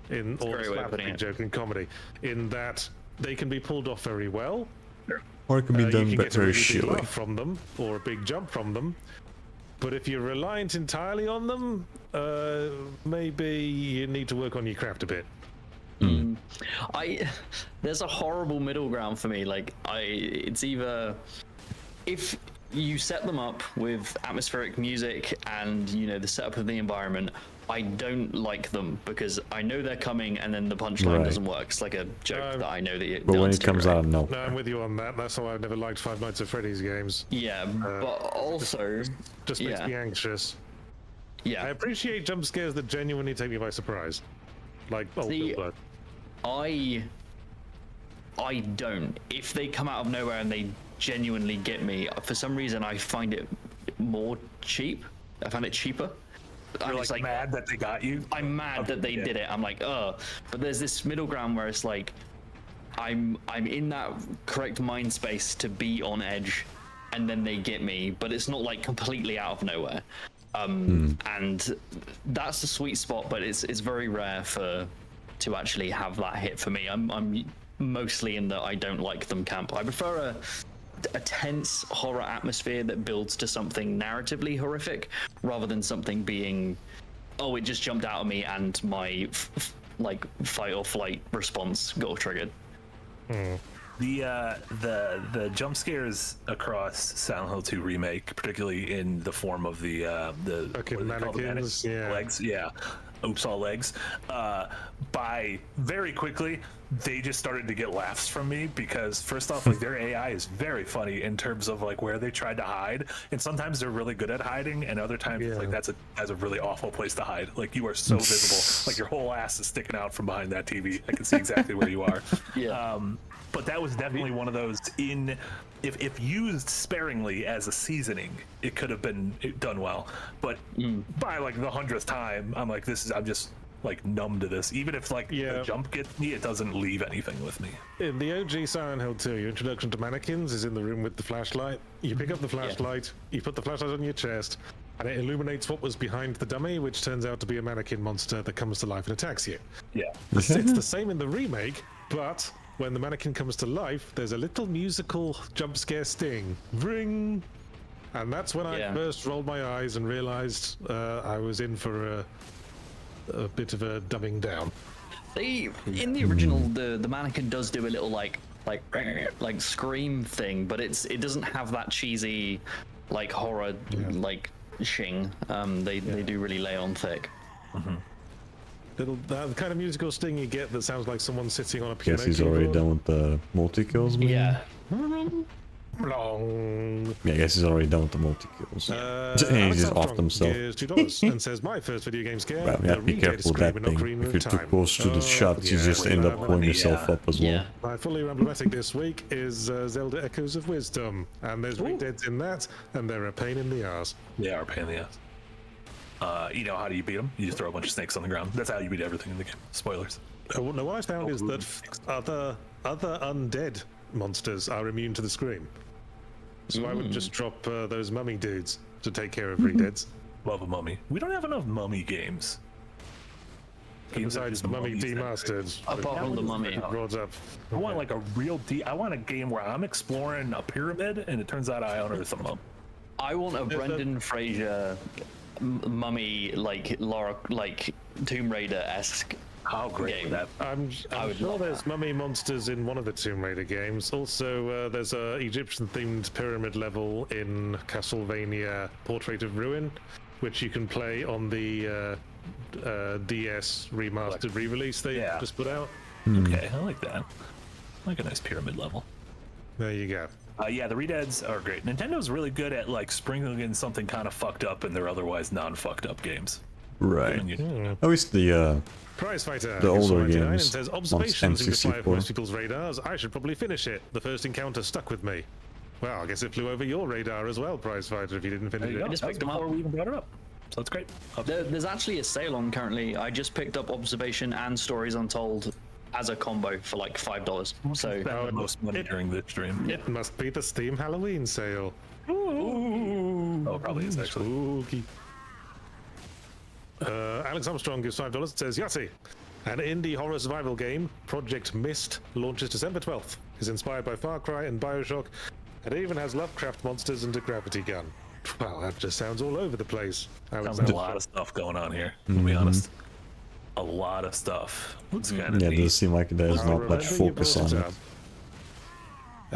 Or the slapstick joke in comedy. In that they can be pulled off very well. Or it can be You done can get a very really big shitty. laugh from them, or a big jump from them. But if you're reliant entirely on them, maybe you need to work on your craft a bit. There's a horrible middle ground for me. Like it's either if you set them up with atmospheric music and the setup of the environment, I don't like them because I know they're coming and then the punchline Right. doesn't work. It's like a joke that I know that you But when it comes out, no. No, I'm with you on that. That's why I've never liked Five Nights at Freddy's games. Yeah, but also just makes me anxious. Yeah, I appreciate jump scares that genuinely take me by surprise, like See, Blood. I don't. If they come out of nowhere and they genuinely get me, for some reason I find it more cheap. I find it cheaper. You're like mad that they got you? I'm mad that they did it. I'm like, but there's this middle ground where it's like, I'm in that correct mind space to be on edge, and then they get me, but it's not like completely out of nowhere. And that's the sweet spot, but it's very rare to actually have that hit for me. I'm mostly in the I don't like them camp. I prefer a tense horror atmosphere that builds to something narratively horrific rather than something being, oh, it just jumped out at me and my like fight or flight response got triggered. The jump scares across Silent Hill 2 remake, particularly in the form of the mannequins, legs, oops all legs, by very quickly they just started to get laughs from me, because first off, like, their AI is very funny in terms of like where they tried to hide, and sometimes they're really good at hiding, and other times it's like that's a really awful place to hide. Like, you are so visible, like your whole ass is sticking out from behind that TV. I can see exactly where you are. But that was definitely one of those, if used sparingly as a seasoning, it could have been done well. But by like the 100th time, I'm like, I'm just like numb to this. Even if like the jump gets me, it doesn't leave anything with me. In the OG Silent Hill 2, your introduction to mannequins is in the room with the flashlight. You pick up the flashlight, you put the flashlight on your chest, and it illuminates what was behind the dummy, which turns out to be a mannequin monster that comes to life and attacks you. It's the same in the remake, but when the mannequin comes to life, there's a little musical jump scare sting. Ring! And that's when I first rolled my eyes and realized I was in for a bit of a dumbing down. In the original, the mannequin does do a little like scream thing, but it doesn't have that cheesy like horror like shing. They do really lay on thick. The kind of musical sting you get that sounds like someone sitting on a piano. Guess he's already done with the multi-kills, man. Yeah. Yeah, I guess he's already done with the multi-kills. He's just off himself. $2 and says, my first video game scare. Well, you have to be careful with that thing. If you're too close to the shots, you just end up pulling yourself up as well. My fully emblematic this week is Zelda Echoes of Wisdom. And there's redeads in that, and they're a pain in the ass. They are a pain in the ass. You know, how do you beat them? You just throw a bunch of snakes on the ground. That's how you beat everything in the game. Spoilers. No, what I found is that other undead monsters are immune to the scream. So I would just drop those mummy dudes to take care of redeads. Love a mummy. We don't have enough mummy games. Besides the Mummy Demastered. Apart from the Mummy. Brought up. I want like a real I want a game where I'm exploring a pyramid and it turns out I unearth a mum. I want a Brendan Fraser mummy like Tomb Raider-esque. How great would that? I'm sure there's mummy monsters in one of the Tomb Raider games. Also, there's a Egyptian-themed pyramid level in Castlevania Portrait of Ruin, which you can play on the DS remastered re-release they just put out. Okay, I like that. I like a nice pyramid level. There you go. Yeah, the redeads are great. Nintendo's really good at like sprinkling in something kind of fucked up in their otherwise non-fucked up games. Right. At least the Prize Fighter the older games and says observations seem to fly off most N64. people's radars. I should probably finish it. The first encounter stuck with me. Well, I guess it flew over your radar as well, Prize Fighter, if you didn't finish it. I just picked them up. Before we even brought it up. So that's great. There's actually a sale on currently. I just picked up Observation and Stories Untold as a combo for like $5. So the most money during the stream. It must be the Steam Halloween sale. Ooh. Oh, it probably is actually. Spooky. Alex Armstrong gives $5. It says, Yahtzee. An indie horror survival game, Project Mist, launches December 12th. Is inspired by Far Cry and Bioshock, and it even has Lovecraft monsters and a gravity gun. Wow, that just sounds all over the place. Sounds like a lot of stuff going on here, to be honest. A lot of stuff. Looks kind of Yeah, it neat. does seem like there's not much focus on it.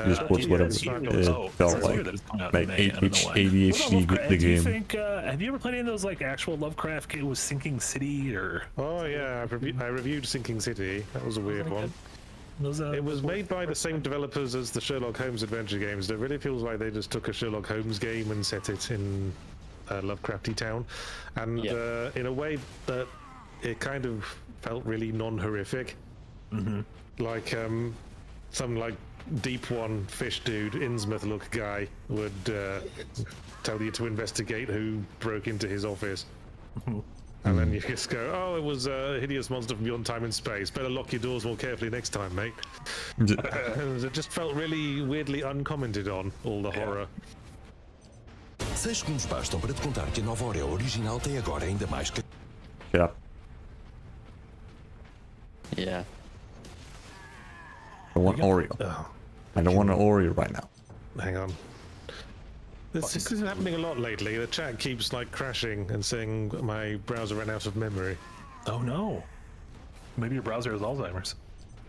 Just puts whatever it felt like ADHD the Do you game. think, have you ever played any of those like actual Lovecraft games with Sinking City or? Oh yeah, I reviewed Sinking City. That was a weird one. It was made by the same developers as the Sherlock Holmes adventure games. It really feels like they just took a Sherlock Holmes game and set it in Lovecrafty town, and in a way that it kind of felt really non-horrific. Like some like Deep One fish dude, Innsmouth look guy would tell you to investigate who broke into his office. And then you just go, oh, it was a hideous monster from beyond time and space. Better lock your doors more carefully next time, mate. It just felt really weirdly uncommented on, all the horror. 6 segundos bastam para te contar que a nova Oreo original tem agora ainda mais que... Yeah. Yeah. I want Oreo. I don't want an Oreo right now. Hang on. This is happening a lot lately. The chat keeps like crashing and saying my browser ran out of memory. Oh no. Maybe your browser has Alzheimer's.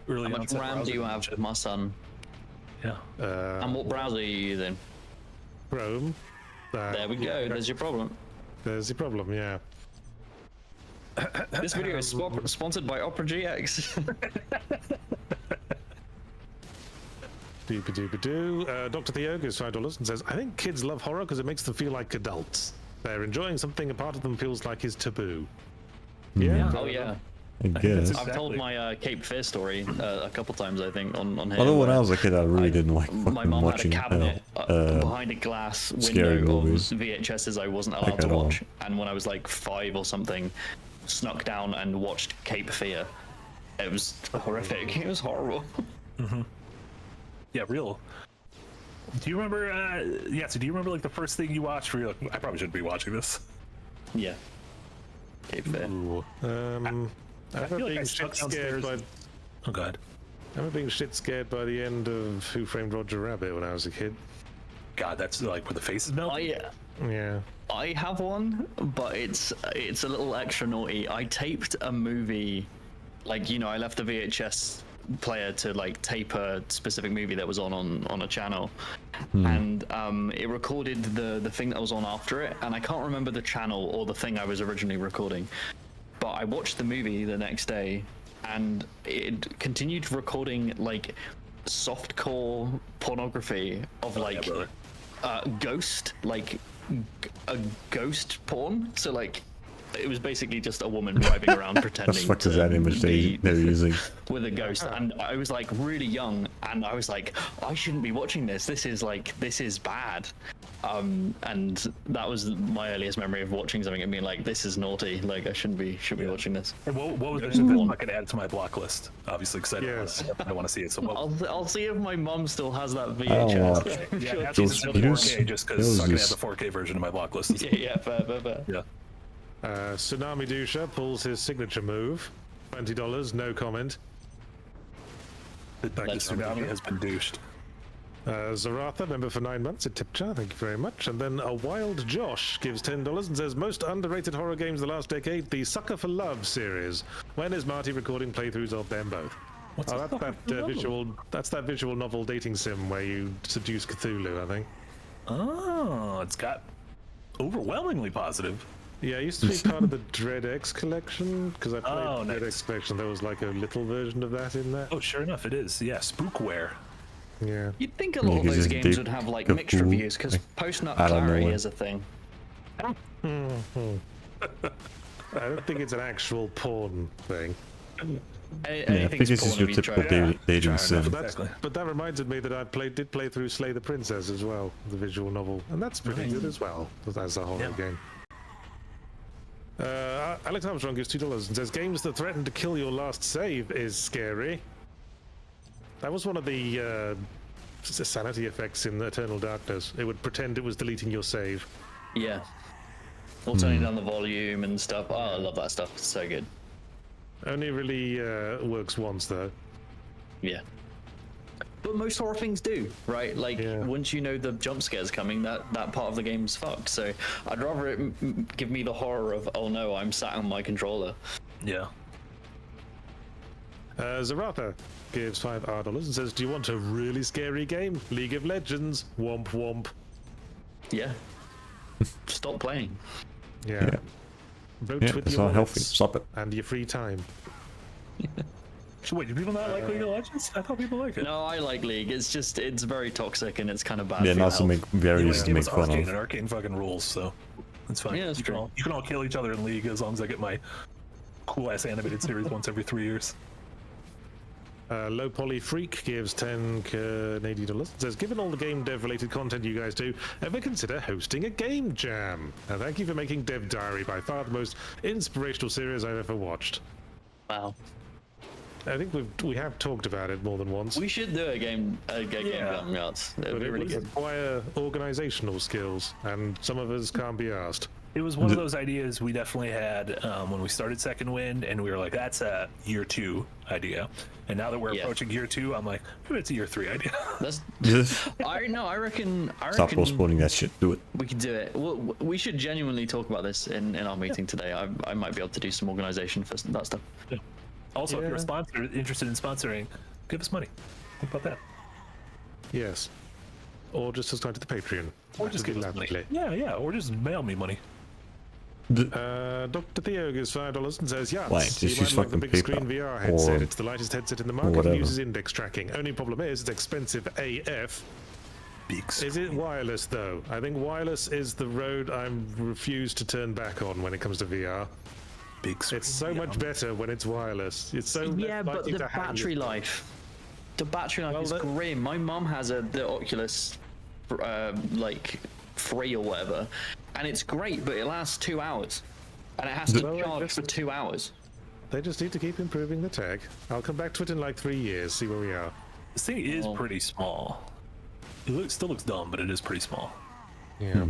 How much RAM do you have, my son? Yeah. And what browser are you using? Chrome. There we go. There's your problem. There's your problem, yeah. This video is sponsored by Opera GX. Doopy-doopy-doo. Dr. Theo gives $5 and says, I think kids love horror because it makes them feel like adults. They're enjoying something a part of them feels like is taboo. Yeah. Oh yeah. I guess. I've told my Cape Fear story a couple times, I think, on here. Although when I was a kid, I really didn't like My fucking mom watching had a cabinet behind a glass scary window of movies. VHSs I wasn't allowed to watch. And when I was like 5 or something, snuck down and watched Cape Fear. It was horrific. It was horrible. Yeah, real. Do you remember? Yeah. So do you remember like the first thing you watched? Where you're like, I probably shouldn't be watching this. Yeah. Cape Fear. I feel like I stuck downstairs. Oh god. I remember being shit scared by the end of Who Framed Roger Rabbit when I was a kid. God, that's like where the faces melt. Yeah. I have one, but it's a little extra naughty. I taped a movie, like, you know, I left the VHS player to like tape a specific movie that was on a channel, and it recorded the thing that was on after it, and I can't remember the channel or the thing I was originally recording, but I watched the movie the next day, and it continued recording like softcore pornography of like ghost, like a ghost porn. So like it was basically just a woman driving around pretending. What the fuck is that image they're using? With a ghost, and I was like really young, and I was like, I shouldn't be watching this. This is bad. And that was my earliest memory of watching something and being like, this is naughty. Like I shouldn't be watching this. And what was this that I could add to my block list? Obviously, because I want to see it. So I'll see if my mom still has that VHS. Yeah, I'll use 4K just because I can add the 4K version of my block list. Fair. Yeah. Tsunami Dusha pulls his signature move. $20, no comment. The Tsunami has been douched. Zaratha, member for 9 months at tip jar, thank you very much. And then a Wild Josh gives $10 and says, most underrated horror games the last decade, the Sucker for Love series. When is Marty recording playthroughs of them both? That's that visual novel dating sim where you seduce Cthulhu, I think. Oh, it's got overwhelmingly positive. Yeah, it used to be part of the Dread X collection, because I played the Dread X collection. There was like a little version of that in there. Oh, sure enough, it is. Yeah, Spookware. Yeah. You'd think a lot of those games would have like mixed reviews, because post-nut clarity is a thing. I don't think it's an actual porn thing. I think this is your typical dating sim. But that reminded me that I did play through Slay the Princess as well, the visual novel, and that's pretty good as well as a horror game. Alex Armstrong gives $2 and says, games that threaten to kill your last save is scary. That was one of the sanity effects in Eternal Darkness. It would pretend it was deleting your save. Yeah. Or turning down the volume and stuff. Oh, I love that stuff. It's so good. Only really works once, though. Yeah. But most horror things do, right? Like, once you know the jump scare's coming, that part of the game's fucked. So I'd rather it give me the horror of, oh no, I'm sat on my controller. Yeah. Zaratha gives $5 and says, do you want a really scary game? League of Legends. Womp womp. Yeah. Stop playing. Yeah. Vote with it's your not healthy. Stop it. And your free time. So wait, do people not like League of Legends? I thought people like it. No, I like League. It's just, it's very toxic and it's kind of bad. Yeah, not to make very easy to make fun of. And Arcane fucking rules, so it's fine. Yeah, that's true. You can all kill each other in League as long as I get my cool ass animated series once every 3 years. Low Poly Freak gives $10 says, given all the game dev related content you guys do, ever consider hosting a game jam? And thank you for making Dev Diary by far the most inspirational series I've ever watched. Wow. I think we have talked about it more than once. We should do a game jam. It would be really good. Require organizational skills, and some of us can't be asked. It was one of those ideas we definitely had when we started Second Wind, and we were like, that's a year 2 idea. And now that we're approaching year 2, I'm like, maybe it's a year 3 idea. I reckon. Stop postponing that shit. Do it. We could do it. We should genuinely talk about this in our meeting today. I might be able to do some organization for that stuff. Also, if you're a sponsor interested in sponsoring, give us money. Think about that. Yes. Or just subscribe to the Patreon. Or just give us money. Yeah, or just mail me money. Dr. Theo gives $5 and says, yeah, Why, you just might use like the fucking big paper screen VR headset. or It's the lightest headset in the market and whatever. uses index tracking. Only problem is it's expensive AF. Is it wireless though? I think wireless is the road I refuse to turn back on when it comes to VR. Big screen. It's so much better when it's wireless. It's so Yeah, but likely the to hang battery yourself. life. The battery life Well, is that- grim. My mum has the Oculus, like 3 or whatever, and it's great, but it lasts 2 hours, and it has to Well, charge for 2 hours. They just need to keep improving the tech. I'll come back to it in like 3 years, see where we are. This thing is pretty small. It still looks dumb, but it is pretty small. Yeah.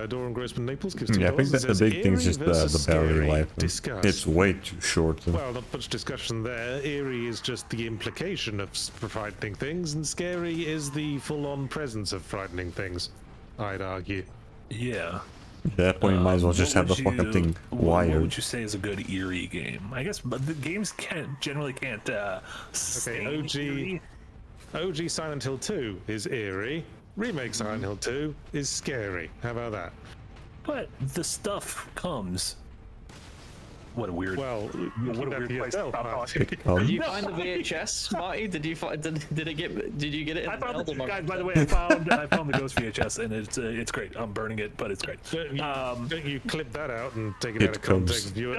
Doran Grossman Naples gives $2 Yeah, I think and that the says, big thing is "Eerie just the versus battery scary. life. Discuss." It's way too short. Well, not much discussion there. Eerie is just the implication of frightening things, and scary is the full-on presence of frightening things, I'd argue. Yeah. At that point, you might as well just have the fucking thing What wired. would you say is a good eerie game? I guess, but the games generally can't. Okay, OG Silent Hill 2 is eerie. Remake Silent Hill 2 is scary. How about that? But the stuff comes. What a weird. Well, what a weird place to stop talking. Did you find the VHS, Marty? Did you find? Did it get? Did you get it? I found the, guys, by the way, I found the Ghost VHS, and it's great. I'm burning it, but it's great. Don't you clip that out and take it It out of comes. context and view it?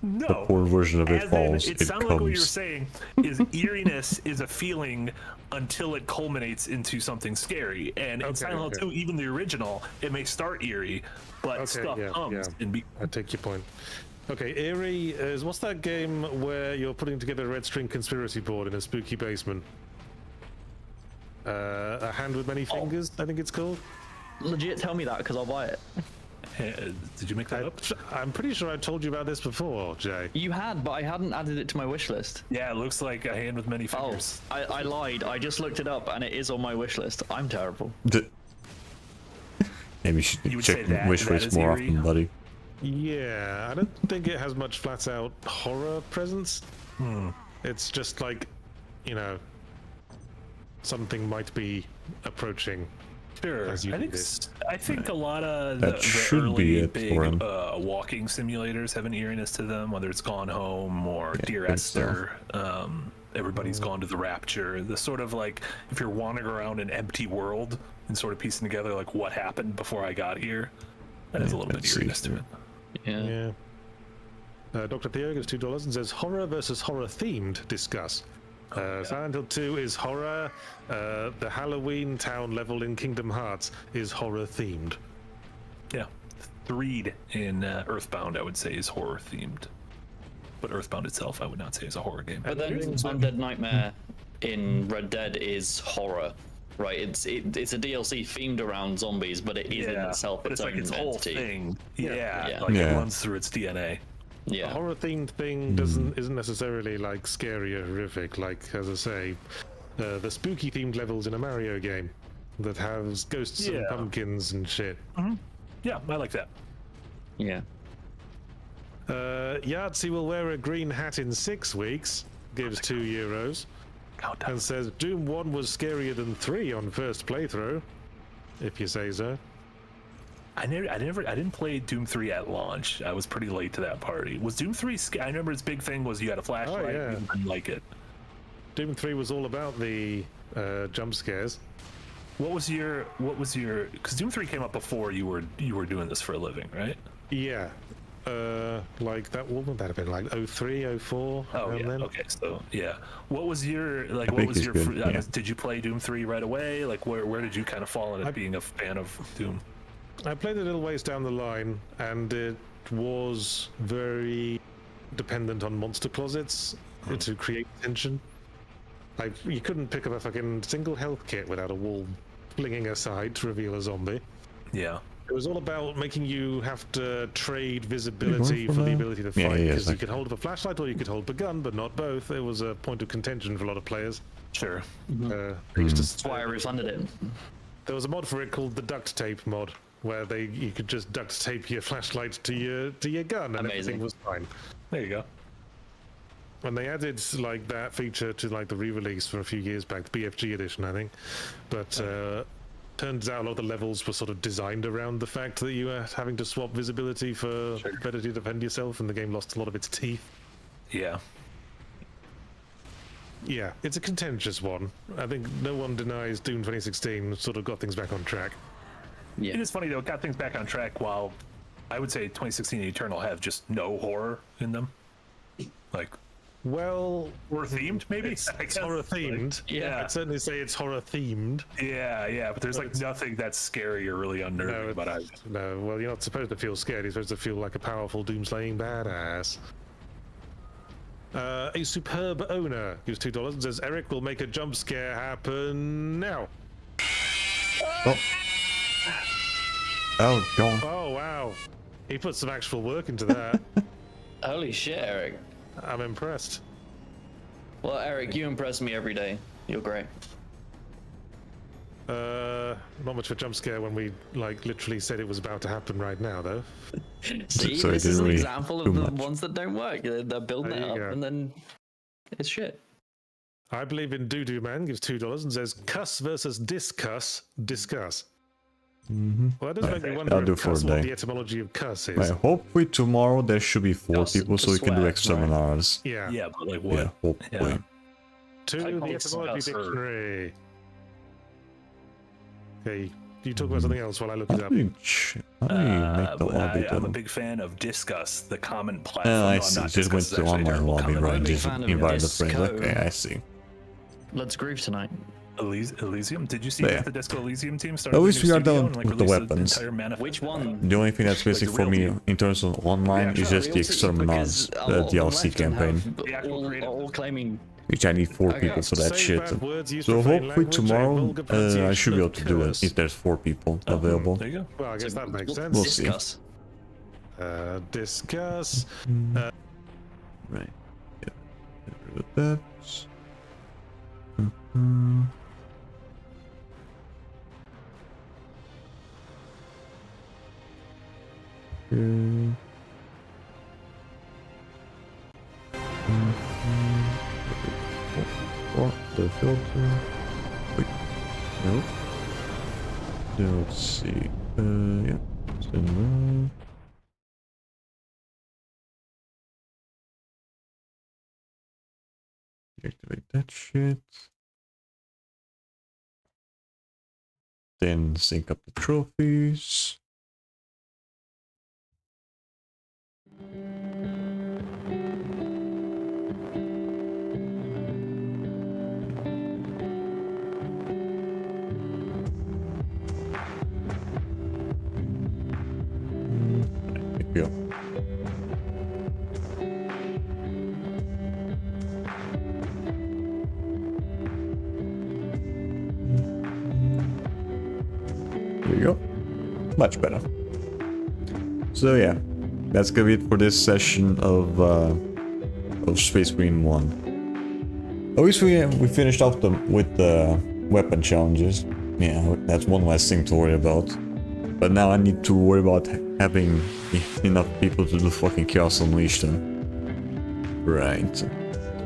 No, The poor version of it As in, falls. it It sounded like what you were comes. saying is eeriness is a feeling until it culminates into something scary. And in Silent Hill 2, even the original, it may start eerie, but stuff comes and be. I take your point. Okay, eerie is what's that game where you're putting together a red string conspiracy board in a spooky basement? A Hand with Many Fingers, I think it's called. Legit, tell me that because I'll buy it. Did you make that up? I'm pretty sure I told you about this before, Jay. You had, but I hadn't added it to my wish list. Yeah, it looks like A Hand with Many Fingers. Oh, I lied. I just looked it up and it is on my wish list. I'm terrible. Maybe you should would check say that- wish that list is more eerie? often, buddy. Yeah, I don't think it has much flat out horror presence. It's just like, you know, something might be approaching. Sure. As you I do think this. I think a lot of That the should early be it big for him. walking simulators have an eeriness to them, whether it's Gone Home or Dear think so. Esther. Everybody's Gone to the Rapture. The sort of like if you're wandering around an empty world and sort of piecing together like what happened before I got here, that has a little bit let's eeriness see. to it. Yeah. Dr. Theo gives $2 and says horror versus horror themed. Discuss. Silent Hill 2 is horror. The Halloween town level in Kingdom Hearts is horror themed. Yeah. Threed in Earthbound, I would say, is horror themed. But Earthbound itself, I would not say is a horror game. But then Undead Nightmare in Red Dead is horror, right? It's a DLC themed around zombies, but it is in itself but its it's like own its whole entity. thing. Yeah. Like Yeah. it runs through its DNA. Yeah. A horror themed thing isn't necessarily like scary or horrific. Like, as I say, the spooky themed levels in a Mario game that has ghosts and pumpkins and shit. Yeah, I like that. Yeah. Yahtzee will wear a green hat in 6 weeks, gives €2, and says Doom 1 was scarier than 3 on first playthrough, if you say so. I didn't play Doom 3 at launch. I was pretty late to that party. Was Doom 3 I remember its big thing was you had a flashlight. yeah. You didn't like it. Doom 3 was all about the jump scares. What was your because Doom 3 came up before you were doing this for a living, right? Yeah. Like that, what would that have been, like 03, 04? Oh yeah. then? Okay, so yeah. What was your I think it's good, yeah. did you play Doom 3 right away? Like where did you kind of fall in it being a fan of Doom? I played a little ways down the line, and it was very dependent on monster closets to create tension. Like, you couldn't pick up a fucking single health kit without a wall flinging aside to reveal a zombie. Yeah. It was all about making you have to trade visibility for the ability to fight, because you could hold up a flashlight or you could hold up a gun, but not both. It was a point of contention for a lot of players. Sure. That's why I refunded it. There was a mod for it called the duct tape mod, where you could just duct tape your flashlight to your gun, and everything was fine. There you go. And they added like that feature to like the re-release for a few years back, the BFG edition, I think. But turns out a lot of the levels were sort of designed around the fact that you were having to swap visibility for better to defend yourself, and the game lost a lot of its teeth. Yeah. Yeah, it's a contentious one. I think no one denies Doom 2016 sort of got things back on track. Yeah. It is funny though, it got things back on track while I would say 2016 and Eternal have just no horror in them. Like, well, horror themed maybe? It's horror themed. Like, yeah. I'd certainly say it's horror themed. Yeah, but there's like nothing that's scary or really unnerving about it. No, well, you're not supposed to feel scared. You're supposed to feel like a powerful doom-slaying badass. A superb owner gives $2 and says, Eric will make a jump scare happen now. Oh. Oh, God. Oh, wow. He put some actual work into that. Holy shit, Eric. I'm impressed. Well, Eric, you impress me every day. You're great. Not much of a jump scare when we like literally said it was about to happen right now, though. See, so this is an really example of the ones that don't work. They're building it up and then it's shit. I believe in Doo-Doo Man gives $2 and says, cuss versus discuss. Well, that does make me wonder I'll do if for cuss a what day. the etymology of cuss is. Right, hopefully tomorrow there should be 4 people so we can do swear, exterminars. Yeah, but like what? Yeah, hopefully. To the etymology dictionary. Okay, you talk about something else while I look it up. I'm a big fan of Discuss, the common platform. I see. Just went to online lobby, right? Just invite the friends. Okay, I see. Let's groove tonight. Elysium? Did you see that the Disco Elysium team started? At least we are done and, like, with the released an weapons. Which one? The only thing that's missing for me in terms of online is just the exterminars, the DLC campaign. All claiming. Which I need 4 people for that shit. So hopefully tomorrow I should be able to do it if there's 4 people available. There you go. Well, I guess that makes sense. We'll see. Discuss. Right. Get rid of that. What the filter? Wait, nope. Let's see. Yeah. So no. Deactivate that shit. Then sync up the trophies. Here we go. There you go. Much better. So yeah, that's gonna be it for this session of Space Marine 1. At least we finished off with the weapon challenges. Yeah, that's one less thing to worry about. But now I need to worry about having enough people to do fucking Chaos Unleashed then. Right.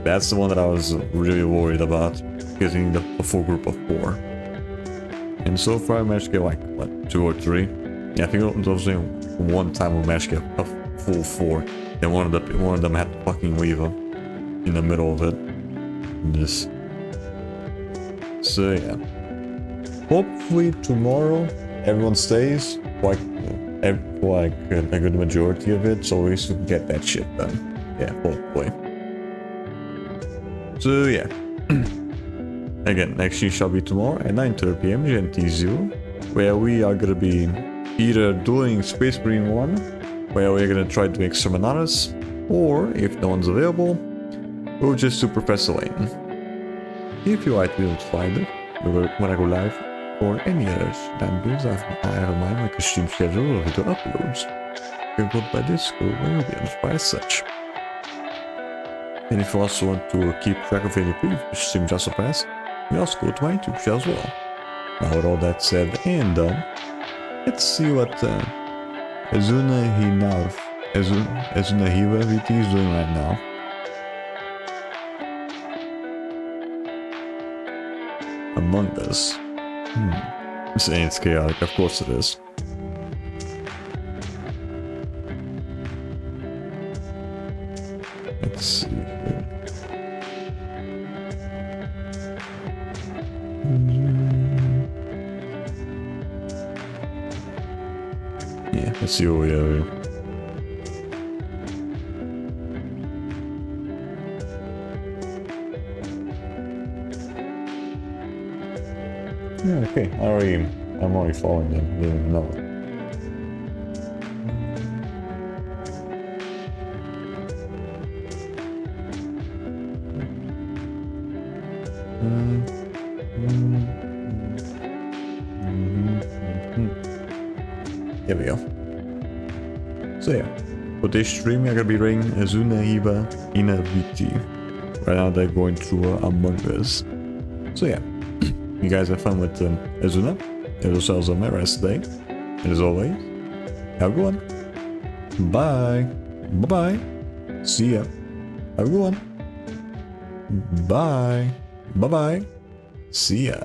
That's the one that I was really worried about. Getting a full group of 4. And so far I managed to get like, what, 2 or 3? Yeah, I think there was only one time we managed to get a full 4. Then one of them had to fucking leave in the middle of it. Just... So yeah. Hopefully tomorrow everyone stays, like a good majority of it, so we should get that shit done. Yeah, hopefully. So yeah. Again, next stream shall be tomorrow at 9:30 PM GMT0, where we are gonna be either doing Space Marine 1, where we're gonna try to make Exterminatus, or if no one's available, we'll just do Professor Layton. If you like to find it, when I go live, or any others, then please I have in mind like a stream schedule of video uploads. You can vote by Discord where you'll be notified as such. And if you also want to keep track of any previous streams just surpassed, you also go to my YouTube channel as well. Now with all that said and done, let's see what Azuna Hiva VT is doing right now. Among Us. It's chaotic, of course it is. Let's see here. Yeah, let's see what we have here. Yeah, okay, I'm already following them, didn't even know it. Here we go. So yeah, for this stream I'm gonna be playing Azuna Hiba Inaviti. Right now they're going through Among Us. So yeah, you guys have fun with Azuna. Have yourselves a rest day. And as always, have a good one. Bye. Bye-bye. See ya. Have a good one. Bye. Bye-bye. See ya.